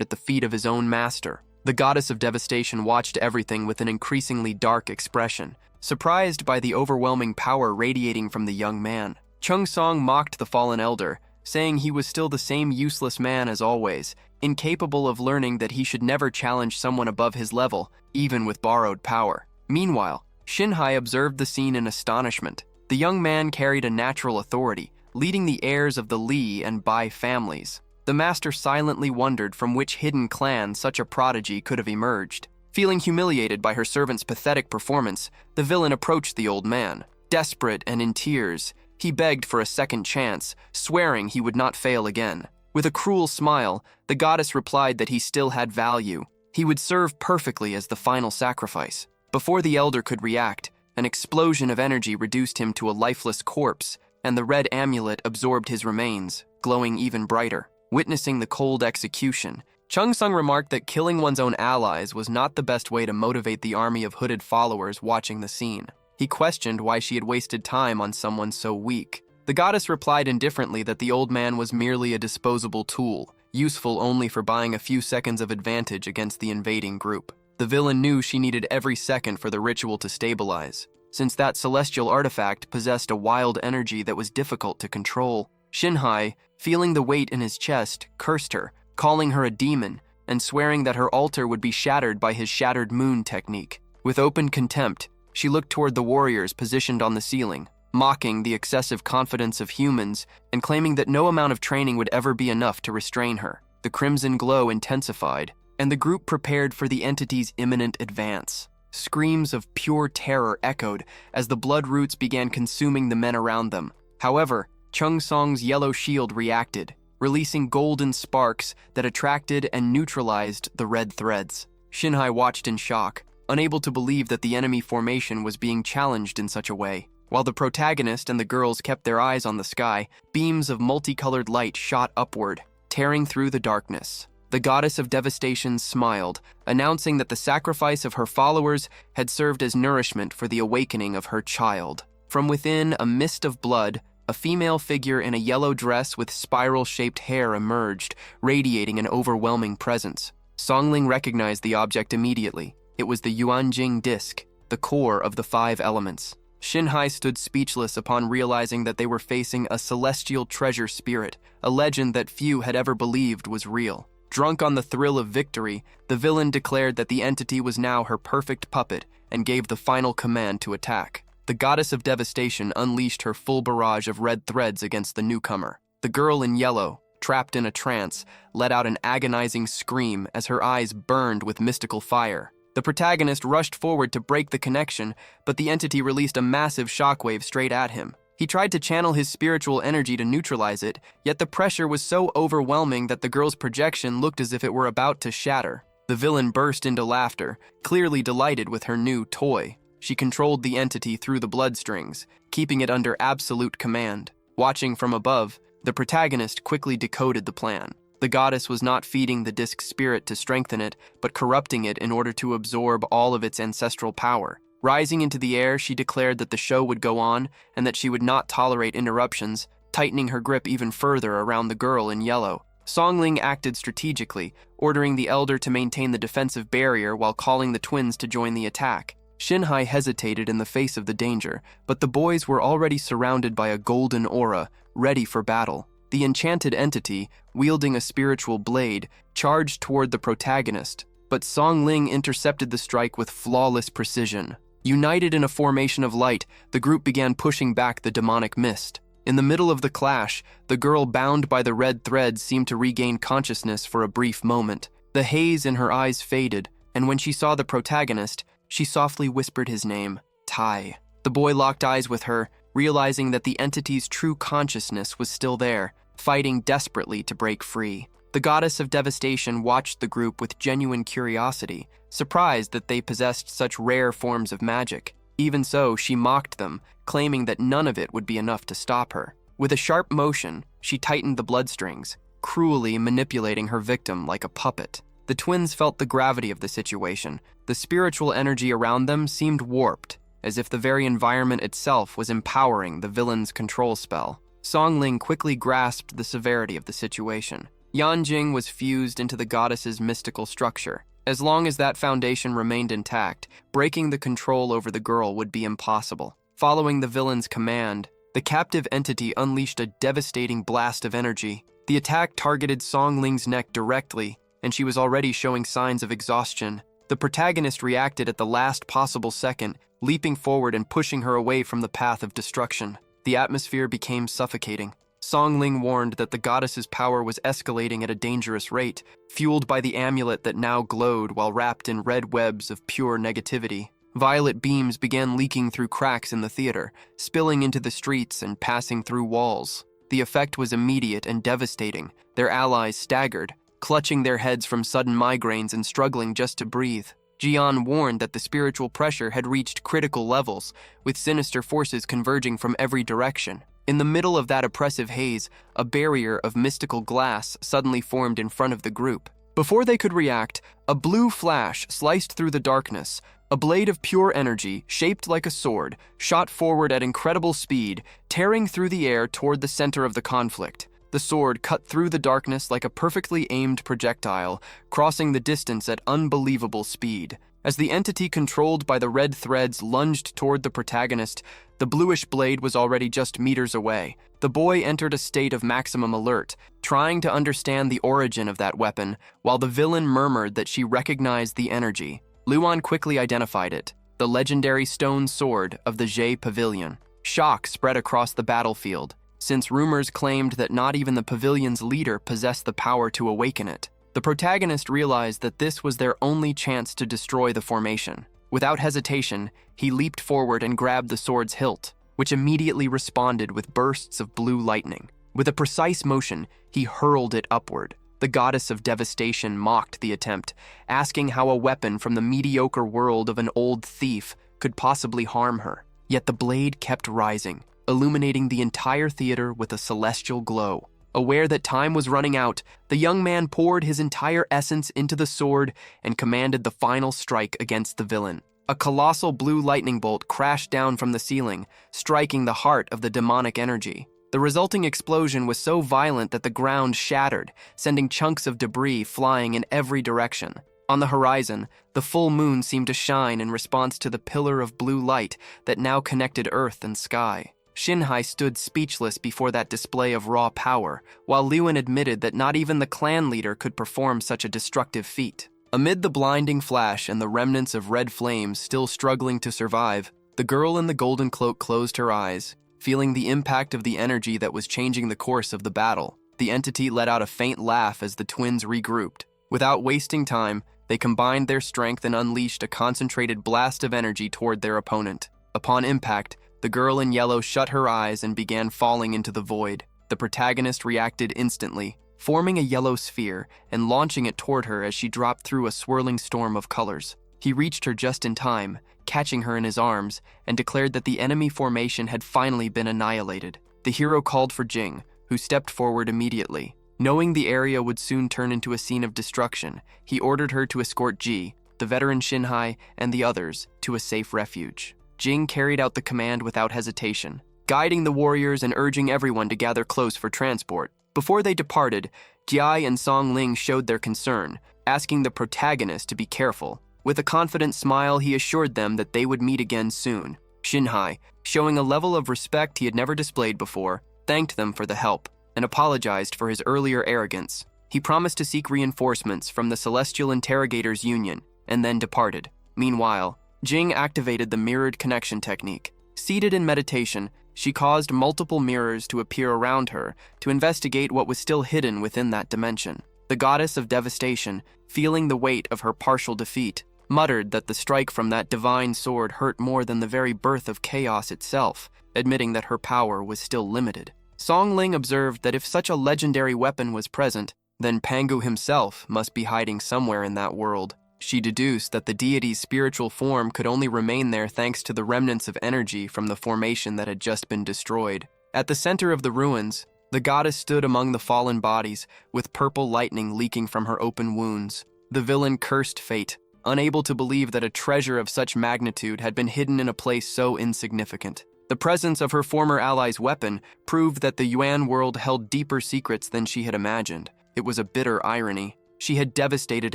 at the feet of his own master. The goddess of devastation watched everything with an increasingly dark expression, surprised by the overwhelming power radiating from the young man. Chung Song mocked the fallen elder, saying he was still the same useless man as always, incapable of learning that he should never challenge someone above his level, even with borrowed power. Meanwhile, Shinhai observed the scene in astonishment. The young man carried a natural authority, leading the heirs of the Li and Bai families. The master silently wondered from which hidden clan such a prodigy could have emerged. Feeling humiliated by her servant's pathetic performance, the villain approached the old man. Desperate and in tears, he begged for a second chance, swearing he would not fail again. With a cruel smile, the goddess replied that he still had value. He would serve perfectly as the final sacrifice. Before the elder could react, an explosion of energy reduced him to a lifeless corpse, and the red amulet absorbed his remains, glowing even brighter. Witnessing the cold execution, Chung Sung remarked that killing one's own allies was not the best way to motivate the army of hooded followers watching the scene. He questioned why she had wasted time on someone so weak. The goddess replied indifferently that the old man was merely a disposable tool, useful only for buying a few seconds of advantage against the invading group. The villain knew she needed every second for the ritual to stabilize, since that celestial artifact possessed a wild energy that was difficult to control. Shinhai, feeling the weight in his chest, cursed her, calling her a demon, and swearing that her altar would be shattered by his shattered moon technique. With open contempt, she looked toward the warriors positioned on the ceiling, mocking the excessive confidence of humans and claiming that no amount of training would ever be enough to restrain her. The crimson glow intensified, and the group prepared for the entity's imminent advance. Screams of pure terror echoed as the blood roots began consuming the men around them. However, Chung Song's yellow shield reacted, releasing golden sparks that attracted and neutralized the red threads. Shinhai watched in shock, unable to believe that the enemy formation was being challenged in such a way. While the protagonist and the girls kept their eyes on the sky, beams of multicolored light shot upward, tearing through the darkness. The goddess of devastation smiled, announcing that the sacrifice of her followers had served as nourishment for the awakening of her child. From within a mist of blood, a female figure in a yellow dress with spiral-shaped hair emerged, radiating an overwhelming presence. Songling recognized the object immediately. It was the Yuanjing disc, the core of the 5 elements. Shinhai stood speechless upon realizing that they were facing a celestial treasure spirit, a legend that few had ever believed was real. Drunk on the thrill of victory, the villain declared that the entity was now her perfect puppet and gave the final command to attack. The goddess of devastation unleashed her full barrage of red threads against the newcomer. The girl in yellow, trapped in a trance, let out an agonizing scream as her eyes burned with mystical fire. The protagonist rushed forward to break the connection, but the entity released a massive shockwave straight at him. He tried to channel his spiritual energy to neutralize it, yet the pressure was so overwhelming that the girl's projection looked as if it were about to shatter. The villain burst into laughter, clearly delighted with her new toy. She controlled the entity through the bloodstrings, keeping it under absolute command. Watching from above, the protagonist quickly decoded the plan. The goddess was not feeding the disc's spirit to strengthen it, but corrupting it in order to absorb all of its ancestral power. Rising into the air, she declared that the show would go on and that she would not tolerate interruptions, tightening her grip even further around the girl in yellow. Songling acted strategically, ordering the elder to maintain the defensive barrier while calling the twins to join the attack. Shinhai hesitated in the face of the danger, but the boys were already surrounded by a golden aura, ready for battle. The enchanted entity, wielding a spiritual blade, charged toward the protagonist, but Songling intercepted the strike with flawless precision. United in a formation of light, the group began pushing back the demonic mist. In the middle of the clash, the girl bound by the red threads seemed to regain consciousness for a brief moment. The haze in her eyes faded, and when she saw the protagonist, she softly whispered his name, Tai. The boy locked eyes with her, realizing that the entity's true consciousness was still there, fighting desperately to break free. The goddess of devastation watched the group with genuine curiosity, surprised that they possessed such rare forms of magic. Even so, she mocked them, claiming that none of it would be enough to stop her. With a sharp motion, she tightened the bloodstrings, cruelly manipulating her victim like a puppet. The twins felt the gravity of the situation. The spiritual energy around them seemed warped, as if the very environment itself was empowering the villain's control spell. Songling quickly grasped the severity of the situation. Yanjing was fused into the goddess's mystical structure. As long as that foundation remained intact, breaking the control over the girl would be impossible. Following the villain's command, the captive entity unleashed a devastating blast of energy. The attack targeted Songling's neck directly, and she was already showing signs of exhaustion. The protagonist reacted at the last possible second, leaping forward and pushing her away from the path of destruction. The atmosphere became suffocating. Songling warned that the goddess's power was escalating at a dangerous rate, fueled by the amulet that now glowed while wrapped in red webs of pure negativity. Violet beams began leaking through cracks in the theater, spilling into the streets and passing through walls. The effect was immediate and devastating. Their allies staggered, clutching their heads from sudden migraines and struggling just to breathe. Jian warned that the spiritual pressure had reached critical levels, with sinister forces converging from every direction. In the middle of that oppressive haze, a barrier of mystical glass suddenly formed in front of the group. Before they could react, a blue flash sliced through the darkness. A blade of pure energy, shaped like a sword, shot forward at incredible speed, tearing through the air toward the center of the conflict. The sword cut through the darkness like a perfectly aimed projectile, crossing the distance at unbelievable speed. As the entity controlled by the red threads lunged toward the protagonist, the bluish blade was already just meters away. The boy entered a state of maximum alert, trying to understand the origin of that weapon, while the villain murmured that she recognized the energy. Luan quickly identified it, the legendary stone sword of the Jie Pavilion. Shock spread across the battlefield, since rumors claimed that not even the pavilion's leader possessed the power to awaken it. The protagonist realized that this was their only chance to destroy the formation. Without hesitation, he leaped forward and grabbed the sword's hilt. which immediately responded with bursts of blue lightning. With a precise motion, he hurled it upward. The goddess of devastation mocked the attempt, asking how a weapon from the mediocre world of an old thief could possibly harm her. Yet the blade kept rising, illuminating the entire theater with a celestial glow. Aware that time was running out, the young man poured his entire essence into the sword and commanded the final strike against the villain. A colossal blue lightning bolt crashed down from the ceiling, striking the heart of the demonic energy. The resulting explosion was so violent that the ground shattered, sending chunks of debris flying in every direction. On the horizon, the full moon seemed to shine in response to the pillar of blue light that now connected earth and sky. Shinhai stood speechless before that display of raw power, while Lewin admitted that not even the clan leader could perform such a destructive feat. Amid the blinding flash and the remnants of red flames still struggling to survive, the girl in the golden cloak closed her eyes, feeling the impact of the energy that was changing the course of the battle. The entity let out a faint laugh as the twins regrouped. Without wasting time, they combined their strength and unleashed a concentrated blast of energy toward their opponent. Upon impact, the girl in yellow shut her eyes and began falling into the void. The protagonist reacted instantly, forming a yellow sphere and launching it toward her as she dropped through a swirling storm of colors. He reached her just in time, catching her in his arms, and declared that the enemy formation had finally been annihilated. The hero called for Jing, who stepped forward immediately. Knowing the area would soon turn into a scene of destruction, he ordered her to escort Ji, the veteran Shinhai, and the others to a safe refuge. Jing carried out the command without hesitation, guiding the warriors and urging everyone to gather close for transport. Before they departed, Jai and Song Ling showed their concern, asking the protagonist to be careful. With a confident smile, he assured them that they would meet again soon. Shinhai, showing a level of respect he had never displayed before, thanked them for the help and apologized for his earlier arrogance. He promised to seek reinforcements from the Celestial Interrogators Union and then departed. Meanwhile, Jing activated the mirrored connection technique. Seated in meditation, she caused multiple mirrors to appear around her to investigate what was still hidden within that dimension. The goddess of devastation, feeling the weight of her partial defeat, muttered that the strike from that divine sword hurt more than the very birth of chaos itself, admitting that her power was still limited. Song Ling observed that if such a legendary weapon was present, then Pangu himself must be hiding somewhere in that world. She deduced that the deity's spiritual form could only remain there thanks to the remnants of energy from the formation that had just been destroyed. At the center of the ruins, the goddess stood among the fallen bodies, with purple lightning leaking from her open wounds. The villain cursed fate, unable to believe that a treasure of such magnitude had been hidden in a place so insignificant. The presence of her former ally's weapon proved that the Yuan world held deeper secrets than she had imagined. It was a bitter irony. She had devastated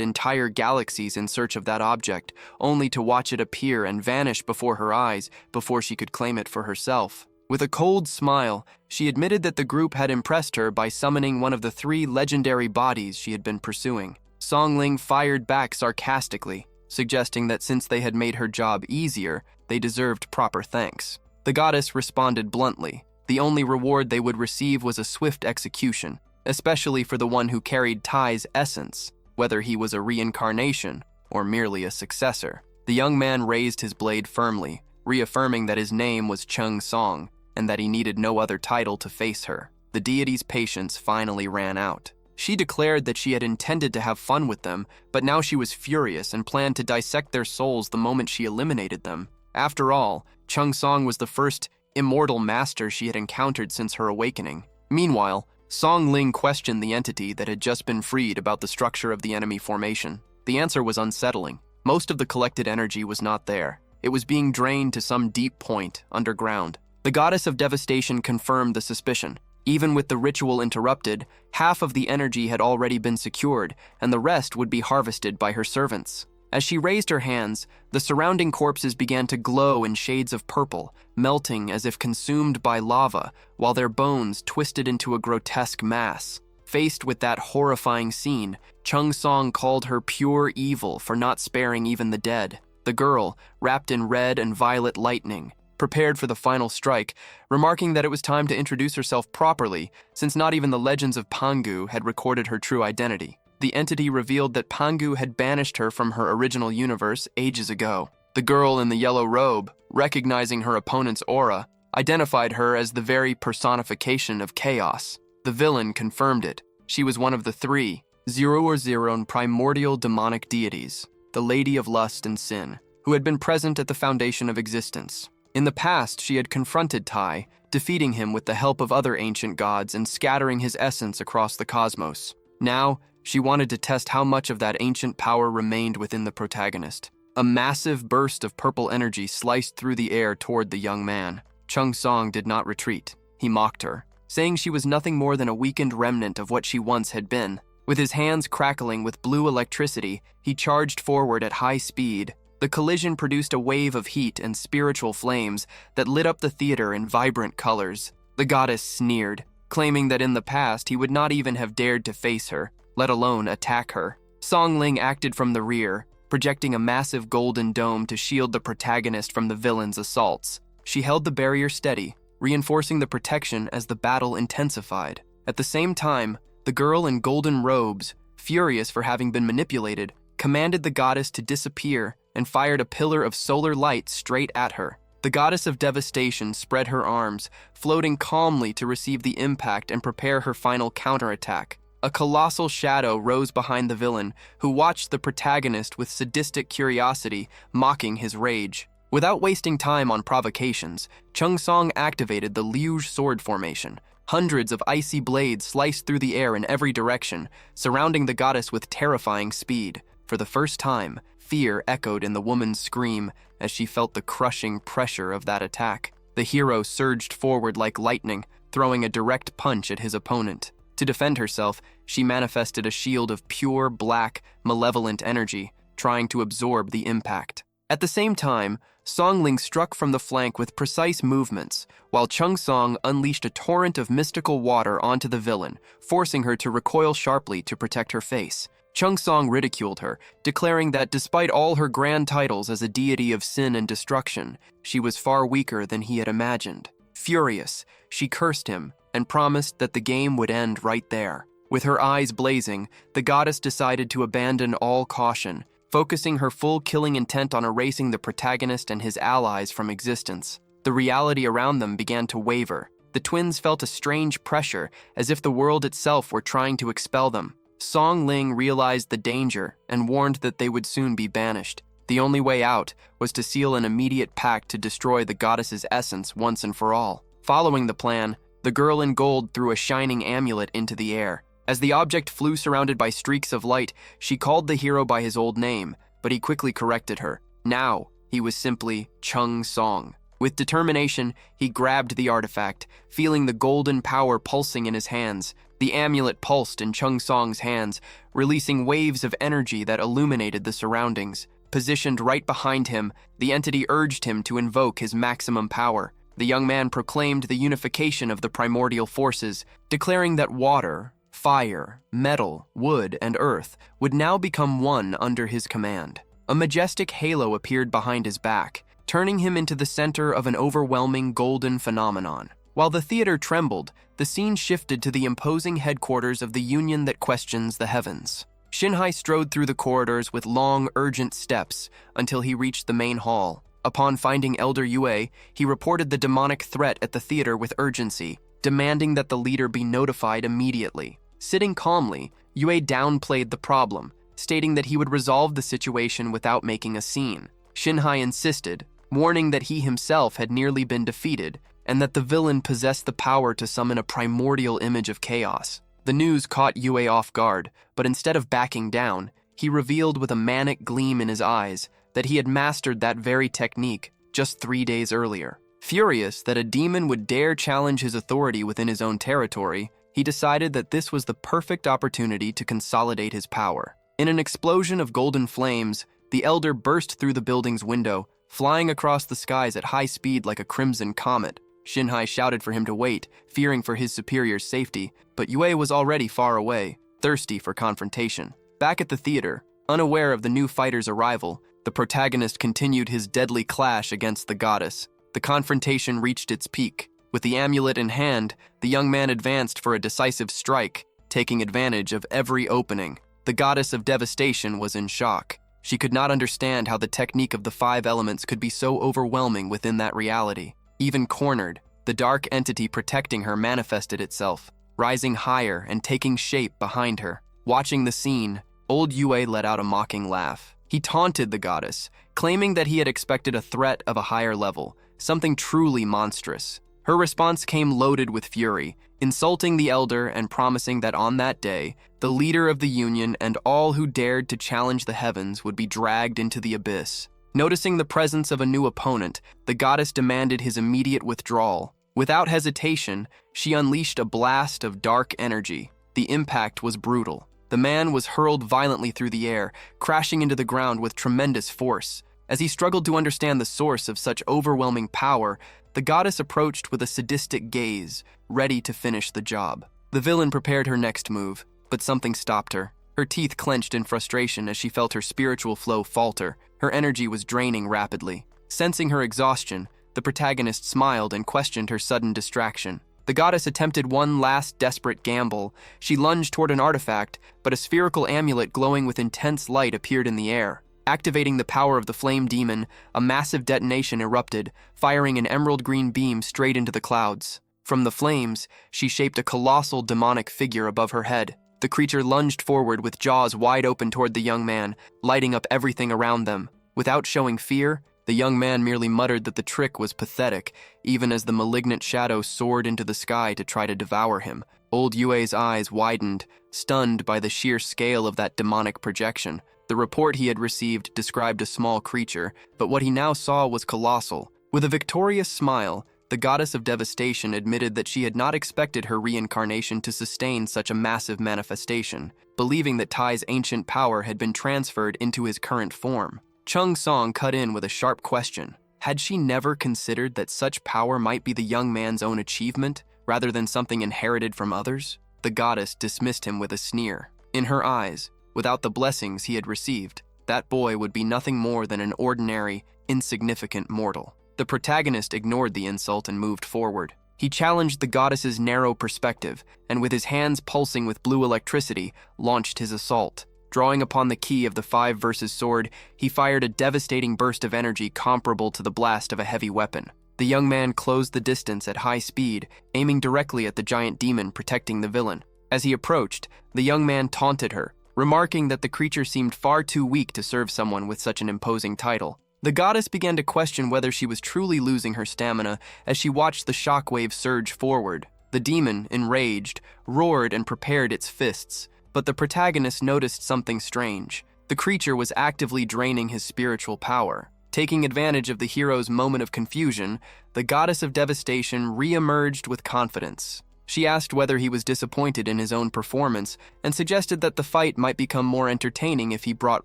entire galaxies in search of that object, only to watch it appear and vanish before her eyes before she could claim it for herself. With a cold smile, she admitted that the group had impressed her by summoning one of the 3 legendary bodies she had been pursuing. Song Ling fired back sarcastically, suggesting that since they had made her job easier, they deserved proper thanks. The goddess responded bluntly. The only reward they would receive was a swift execution, especially for the one who carried Tai's essence, whether he was a reincarnation or merely a successor. The young man raised his blade firmly, reaffirming that his name was Chung Song and that he needed no other title to face her. The deity's patience finally ran out. She declared that she had intended to have fun with them, but now she was furious and planned to dissect their souls the moment she eliminated them. After all, Chung Song was the first immortal master she had encountered since her awakening. Meanwhile, Song Ling questioned the entity that had just been freed about the structure of the enemy formation. The answer was unsettling. Most of the collected energy was not there. It was being drained to some deep point underground. The goddess of devastation confirmed the suspicion. Even with the ritual interrupted, half of the energy had already been secured, and the rest would be harvested by her servants. As she raised her hands, the surrounding corpses began to glow in shades of purple, melting as if consumed by lava, while their bones twisted into a grotesque mass. Faced with that horrifying scene, Chung Song called her pure evil for not sparing even the dead. The girl, wrapped in red and violet lightning, prepared for the final strike, remarking that it was time to introduce herself properly, since not even the legends of Pangu had recorded her true identity. The entity revealed that Pangu had banished her from her original universe ages ago. The girl in the yellow robe, recognizing her opponent's aura, identified her as the very personification of chaos. The villain confirmed it. She was one of the three, Zero primordial demonic deities, the Lady of Lust and Sin, who had been present at the foundation of existence. In the past, she had confronted Tai, defeating him with the help of other ancient gods and scattering his essence across the cosmos. Now, she wanted to test how much of that ancient power remained within the protagonist. A massive burst of purple energy sliced through the air toward the young man. Chung Song did not retreat. He mocked her, saying she was nothing more than a weakened remnant of what she once had been. With his hands crackling with blue electricity, he charged forward at high speed. The collision produced a wave of heat and spiritual flames that lit up the theater in vibrant colors. The goddess sneered, claiming that in the past he would not even have dared to face her, let alone attack her. Song Ling acted from the rear, projecting a massive golden dome to shield the protagonist from the villain's assaults. She held the barrier steady, reinforcing the protection as the battle intensified. At the same time, the girl in golden robes, furious for having been manipulated, commanded the goddess to disappear and fired a pillar of solar light straight at her. The goddess of devastation spread her arms, floating calmly to receive the impact and prepare her final counterattack. A colossal shadow rose behind the villain, who watched the protagonist with sadistic curiosity, mocking his rage. Without wasting time on provocations, Chung Song activated the Liuge sword formation. Hundreds of icy blades sliced through the air in every direction, surrounding the goddess with terrifying speed. For the first time, fear echoed in the woman's scream as she felt the crushing pressure of that attack. The hero surged forward like lightning, throwing a direct punch at his opponent. To defend herself, she manifested a shield of pure, black, malevolent energy, trying to absorb the impact. At the same time, Song Ling struck from the flank with precise movements, while Chung Song unleashed a torrent of mystical water onto the villain, forcing her to recoil sharply to protect her face. Chung Song ridiculed her, declaring that despite all her grand titles as a deity of sin and destruction, she was far weaker than he had imagined. Furious, she cursed him and promised that the game would end right there. With her eyes blazing, the goddess decided to abandon all caution, focusing her full killing intent on erasing the protagonist and his allies from existence. The reality around them began to waver. The twins felt a strange pressure, as if the world itself were trying to expel them. Song Ling realized the danger and warned that they would soon be banished. The only way out was to seal an immediate pact to destroy the goddess's essence once and for all. Following the plan, the girl in gold threw a shining amulet into the air. As the object flew surrounded by streaks of light, she called the hero by his old name, but he quickly corrected her. Now, he was simply Chung Song. With determination, he grabbed the artifact, feeling the golden power pulsing in his hands. The amulet pulsed in Chung Song's hands, releasing waves of energy that illuminated the surroundings. Positioned right behind him, the entity urged him to invoke his maximum power. The young man proclaimed the unification of the primordial forces, declaring that water, fire, metal, wood, and earth would now become one under his command. A majestic halo appeared behind his back, turning him into the center of an overwhelming golden phenomenon. While the theater trembled, the scene shifted to the imposing headquarters of the union that questions the heavens. Shinhai strode through the corridors with long, urgent steps until he reached the main hall. Upon finding Elder Yue, he reported the demonic threat at the theater with urgency, demanding that the leader be notified immediately. Sitting calmly, Yue downplayed the problem, stating that he would resolve the situation without making a scene. Shinhai insisted, warning that he himself had nearly been defeated and that the villain possessed the power to summon a primordial image of chaos. The news caught Yue off guard, but instead of backing down, he revealed with a manic gleam in his eyes that he had mastered that very technique just 3 days earlier. Furious that a demon would dare challenge his authority within his own territory, he decided that this was the perfect opportunity to consolidate his power. In an explosion of golden flames, the elder burst through the building's window, flying across the skies at high speed like a crimson comet. Shinhai shouted for him to wait, fearing for his superior's safety, but Yue was already far away, thirsty for confrontation. Back at the theater, unaware of the new fighter's arrival, the protagonist continued his deadly clash against the goddess. The confrontation reached its peak. With the amulet in hand, the young man advanced for a decisive strike, taking advantage of every opening. The goddess of devastation was in shock. She could not understand how the technique of the 5 elements could be so overwhelming within that reality. Even cornered, the dark entity protecting her manifested itself, rising higher and taking shape behind her. Watching the scene, old Yue let out a mocking laugh. He taunted the goddess, claiming that he had expected a threat of a higher level, something truly monstrous. Her response came loaded with fury, insulting the elder and promising that on that day, the leader of the union and all who dared to challenge the heavens would be dragged into the abyss. Noticing the presence of a new opponent, the goddess demanded his immediate withdrawal. Without hesitation, she unleashed a blast of dark energy. The impact was brutal. The man was hurled violently through the air, crashing into the ground with tremendous force. As he struggled to understand the source of such overwhelming power, the goddess approached with a sadistic gaze, ready to finish the job. The villain prepared her next move, but something stopped her. Her teeth clenched in frustration as she felt her spiritual flow falter. Her energy was draining rapidly. Sensing her exhaustion, the protagonist smiled and questioned her sudden distraction. The goddess attempted one last desperate gamble. She lunged toward an artifact, but a spherical amulet glowing with intense light appeared in the air. Activating the power of the flame demon, a massive detonation erupted, firing an emerald green beam straight into the clouds. From the flames, she shaped a colossal demonic figure above her head. The creature lunged forward with jaws wide open toward the young man, lighting up everything around them. Without showing fear, the young man merely muttered that the trick was pathetic, even as the malignant shadow soared into the sky to try to devour him. Old Yue's eyes widened, stunned by the sheer scale of that demonic projection. The report he had received described a small creature, but what he now saw was colossal. With a victorious smile, the goddess of devastation admitted that she had not expected her reincarnation to sustain such a massive manifestation, believing that Tai's ancient power had been transferred into his current form. Chung Song cut in with a sharp question. Had she never considered that such power might be the young man's own achievement, rather than something inherited from others? The goddess dismissed him with a sneer. In her eyes, without the blessings he had received, that boy would be nothing more than an ordinary, insignificant mortal. The protagonist ignored the insult and moved forward. He challenged the goddess's narrow perspective, and with his hands pulsing with blue electricity, launched his assault. Drawing upon the key of the 5 versus sword, he fired a devastating burst of energy comparable to the blast of a heavy weapon. The young man closed the distance at high speed, aiming directly at the giant demon protecting the villain. As he approached, the young man taunted her, remarking that the creature seemed far too weak to serve someone with such an imposing title. The goddess began to question whether she was truly losing her stamina as she watched the shockwave surge forward. The demon, enraged, roared and prepared its fists, but the protagonist noticed something strange. The creature was actively draining his spiritual power. Taking advantage of the hero's moment of confusion, the goddess of devastation re-emerged with confidence. She asked whether he was disappointed in his own performance and suggested that the fight might become more entertaining if he brought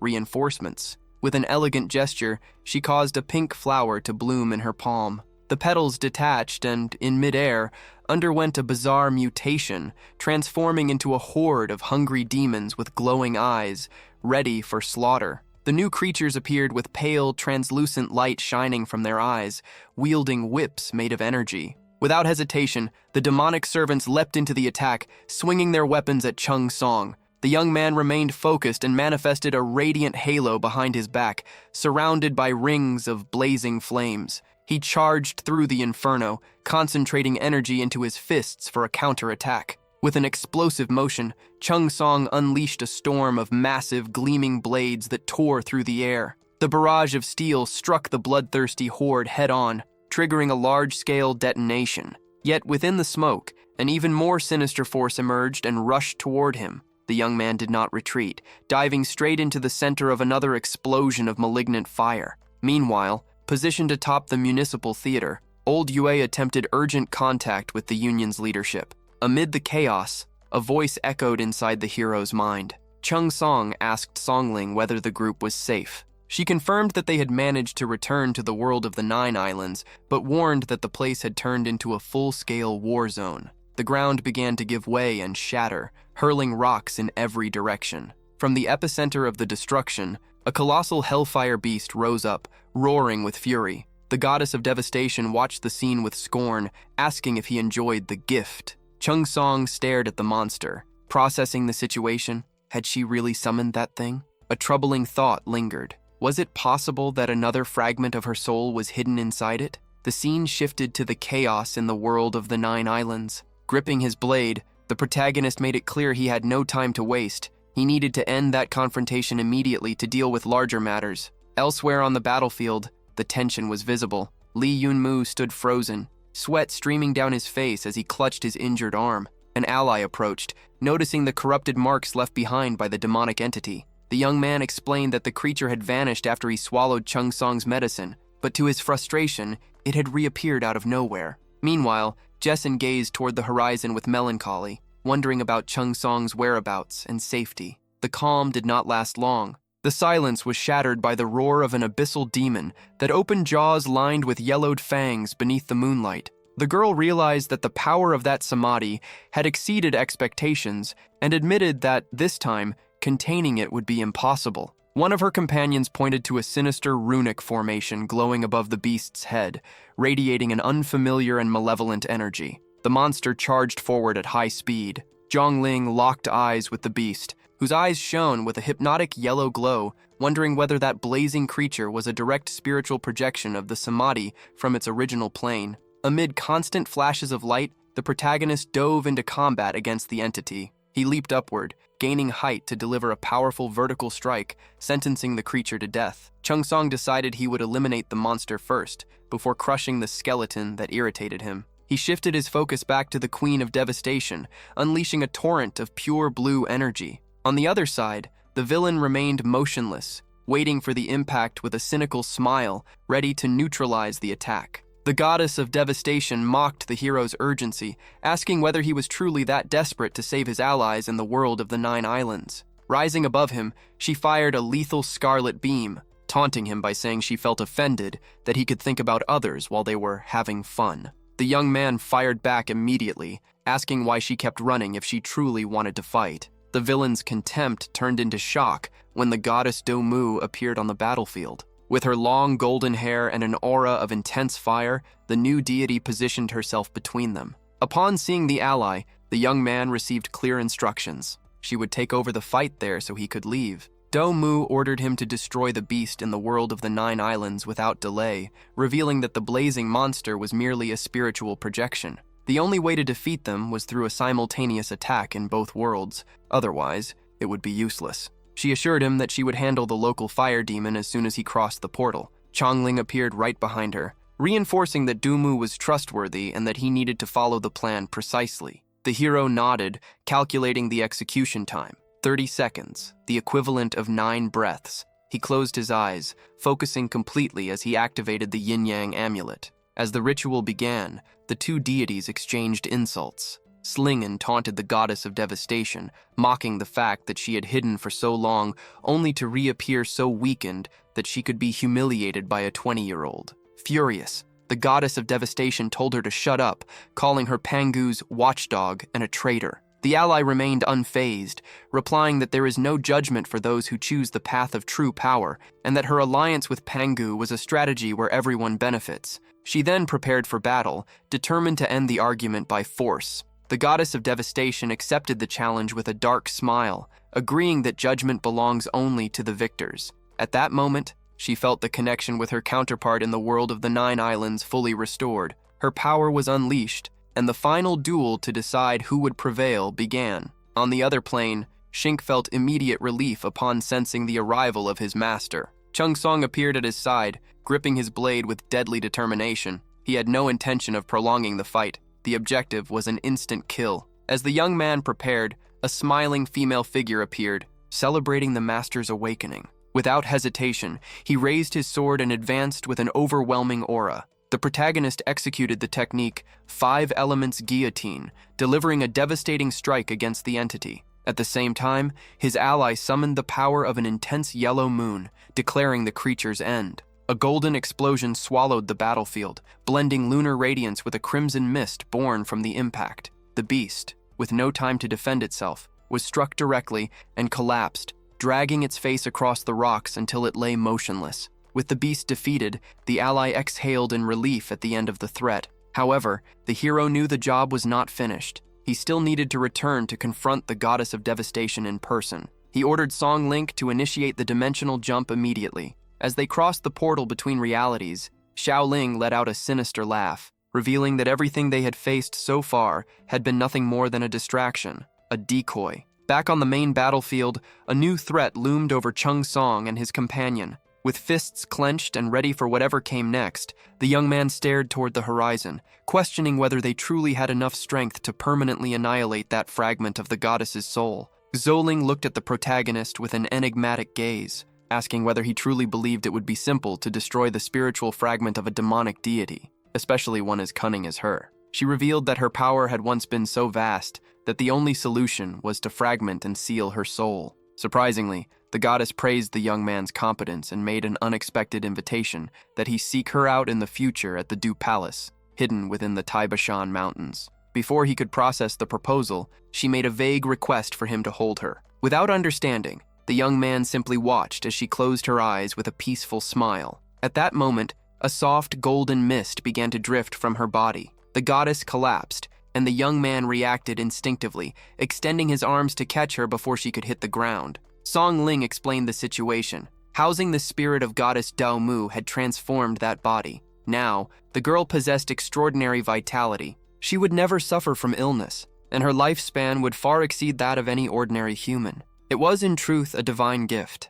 reinforcements. With an elegant gesture, she caused a pink flower to bloom in her palm. The petals detached and, in midair, underwent a bizarre mutation, transforming into a horde of hungry demons with glowing eyes, ready for slaughter. The new creatures appeared with pale, translucent light shining from their eyes, wielding whips made of energy. Without hesitation, the demonic servants leapt into the attack, swinging their weapons at Chung Song. The young man remained focused and manifested a radiant halo behind his back, surrounded by rings of blazing flames. He charged through the inferno, concentrating energy into his fists for a counterattack. With an explosive motion, Chung Song unleashed a storm of massive, gleaming blades that tore through the air. The barrage of steel struck the bloodthirsty horde head-on, triggering a large-scale detonation. Yet within the smoke, an even more sinister force emerged and rushed toward him. The young man did not retreat, diving straight into the center of another explosion of malignant fire. Meanwhile, positioned atop the municipal theater, old Yue attempted urgent contact with the union's leadership. Amid the chaos, a voice echoed inside the hero's mind. Chung Song asked Songling whether the group was safe. She confirmed that they had managed to return to the world of the 9 Islands, but warned that the place had turned into a full-scale war zone. The ground began to give way and shatter, hurling rocks in every direction. From the epicenter of the destruction, a colossal hellfire beast rose up, roaring with fury. The goddess of devastation watched the scene with scorn, asking if he enjoyed the gift. Chung Song stared at the monster, processing the situation. Had she really summoned that thing? A troubling thought lingered. Was it possible that another fragment of her soul was hidden inside it? the scene shifted to the chaos in the world of the Nine Islands. Gripping his blade, the protagonist made it clear he had no time to waste. He needed to end that confrontation immediately to deal with larger matters. Elsewhere on the battlefield, the tension was visible. Lee Yun-moo stood frozen, sweat streaming down his face as he clutched his injured arm. An ally approached, noticing the corrupted marks left behind by the demonic entity. The young man explained that the creature had vanished after he swallowed Chung Song's medicine, but to his frustration, it had reappeared out of nowhere. Meanwhile, Jessen gazed toward the horizon with melancholy, wondering about Chung Song's whereabouts and safety. The calm did not last long. The silence was shattered by the roar of an abyssal demon that opened jaws lined with yellowed fangs beneath the moonlight. The girl realized that the power of that samadhi had exceeded expectations and admitted that, this time, containing it would be impossible. One of her companions pointed to a sinister runic formation glowing above the beast's head, radiating an unfamiliar and malevolent energy. The monster charged forward at high speed. Zhongling locked eyes with the beast, whose eyes shone with a hypnotic yellow glow, wondering whether that blazing creature was a direct spiritual projection of the samadhi from its original plane. Amid constant flashes of light, the protagonist dove into combat against the entity. He leaped upward, gaining height to deliver a powerful vertical strike, sentencing the creature to death. Chung Song decided he would eliminate the monster first, before crushing the skeleton that irritated him. He shifted his focus back to the Queen of Devastation, unleashing a torrent of pure blue energy. On the other side, the villain remained motionless, waiting for the impact with a cynical smile, ready to neutralize the attack. The goddess of devastation mocked the hero's urgency, asking whether he was truly that desperate to save his allies in the world of the Nine Islands. Rising above him, she fired a lethal scarlet beam, taunting him by saying she felt offended that he could think about others while they were having fun. The young man fired back immediately, asking why she kept running if she truly wanted to fight. The villain's contempt turned into shock when the goddess Do-mu appeared on the battlefield. With her long golden hair and an aura of intense fire, the new deity positioned herself between them. Upon seeing the ally, the young man received clear instructions. She would take over the fight there so he could leave. Do-mu ordered him to destroy the beast in the world of the Nine Islands without delay, revealing that the blazing monster was merely a spiritual projection. The only way to defeat them was through a simultaneous attack in both worlds, otherwise, it would be useless. She assured him that she would handle the local fire demon as soon as he crossed the portal. Chongling appeared right behind her, reinforcing that Do-mu was trustworthy and that he needed to follow the plan precisely. The hero nodded, calculating the execution time. 30 seconds, the equivalent of 9 breaths. He closed his eyes, focusing completely as he activated the yin-yang amulet. As the ritual began, the two deities exchanged insults. Slingen taunted the goddess of devastation, mocking the fact that she had hidden for so long only to reappear so weakened that she could be humiliated by a 20-year-old. Furious, the goddess of devastation told her to shut up, calling her Pangu's watchdog and a traitor. The ally remained unfazed, replying that there is no judgment for those who choose the path of true power, and that her alliance with Pangu was a strategy where everyone benefits. She then prepared for battle, determined to end the argument by force. The goddess of devastation accepted the challenge with a dark smile, agreeing that judgment belongs only to the victors. At that moment, she felt the connection with her counterpart in the world of the Nine Islands fully restored. Her power was unleashed, and the final duel to decide who would prevail began. On the other plane, Shink felt immediate relief upon sensing the arrival of his master. Chung Song appeared at his side, gripping his blade with deadly determination. He had no intention of prolonging the fight. The objective was an instant kill. As the young man prepared, a smiling female figure appeared, celebrating the master's awakening. Without hesitation, he raised his sword and advanced with an overwhelming aura. The protagonist executed the technique 5 Elements Guillotine, delivering a devastating strike against the entity. At the same time, his ally summoned the power of an intense yellow moon, declaring the creature's end. A golden explosion swallowed the battlefield, blending lunar radiance with a crimson mist born from the impact. The beast, with no time to defend itself, was struck directly and collapsed, dragging its face across the rocks until it lay motionless. With the beast defeated, the ally exhaled in relief at the end of the threat. However, the hero knew the job was not finished. He still needed to return to confront the goddess of devastation in person. He ordered Song Link to initiate the dimensional jump immediately. As they crossed the portal between realities, Xiaoling let out a sinister laugh, revealing that everything they had faced so far had been nothing more than a distraction, a decoy. Back on the main battlefield, a new threat loomed over Chung Song and his companion. With fists clenched and ready for whatever came next, the young man stared toward the horizon, questioning whether they truly had enough strength to permanently annihilate that fragment of the goddess's soul. Zhou looked at the protagonist with an enigmatic gaze, asking whether he truly believed it would be simple to destroy the spiritual fragment of a demonic deity, especially one as cunning as her. She revealed that her power had once been so vast that the only solution was to fragment and seal her soul. Surprisingly, the goddess praised the young man's competence and made an unexpected invitation that he seek her out in the future at the Du Palace, hidden within the Taibashan Mountains. Before he could process the proposal, she made a vague request for him to hold her. Without understanding, the young man simply watched as she closed her eyes with a peaceful smile. At that moment, a soft golden mist began to drift from her body. The goddess collapsed, and the young man reacted instinctively, extending his arms to catch her before she could hit the ground. Song Ling explained the situation. Housing the spirit of goddess Dao Mu had transformed that body. Now, the girl possessed extraordinary vitality. She would never suffer from illness, and her lifespan would far exceed that of any ordinary human. It was in truth a divine gift.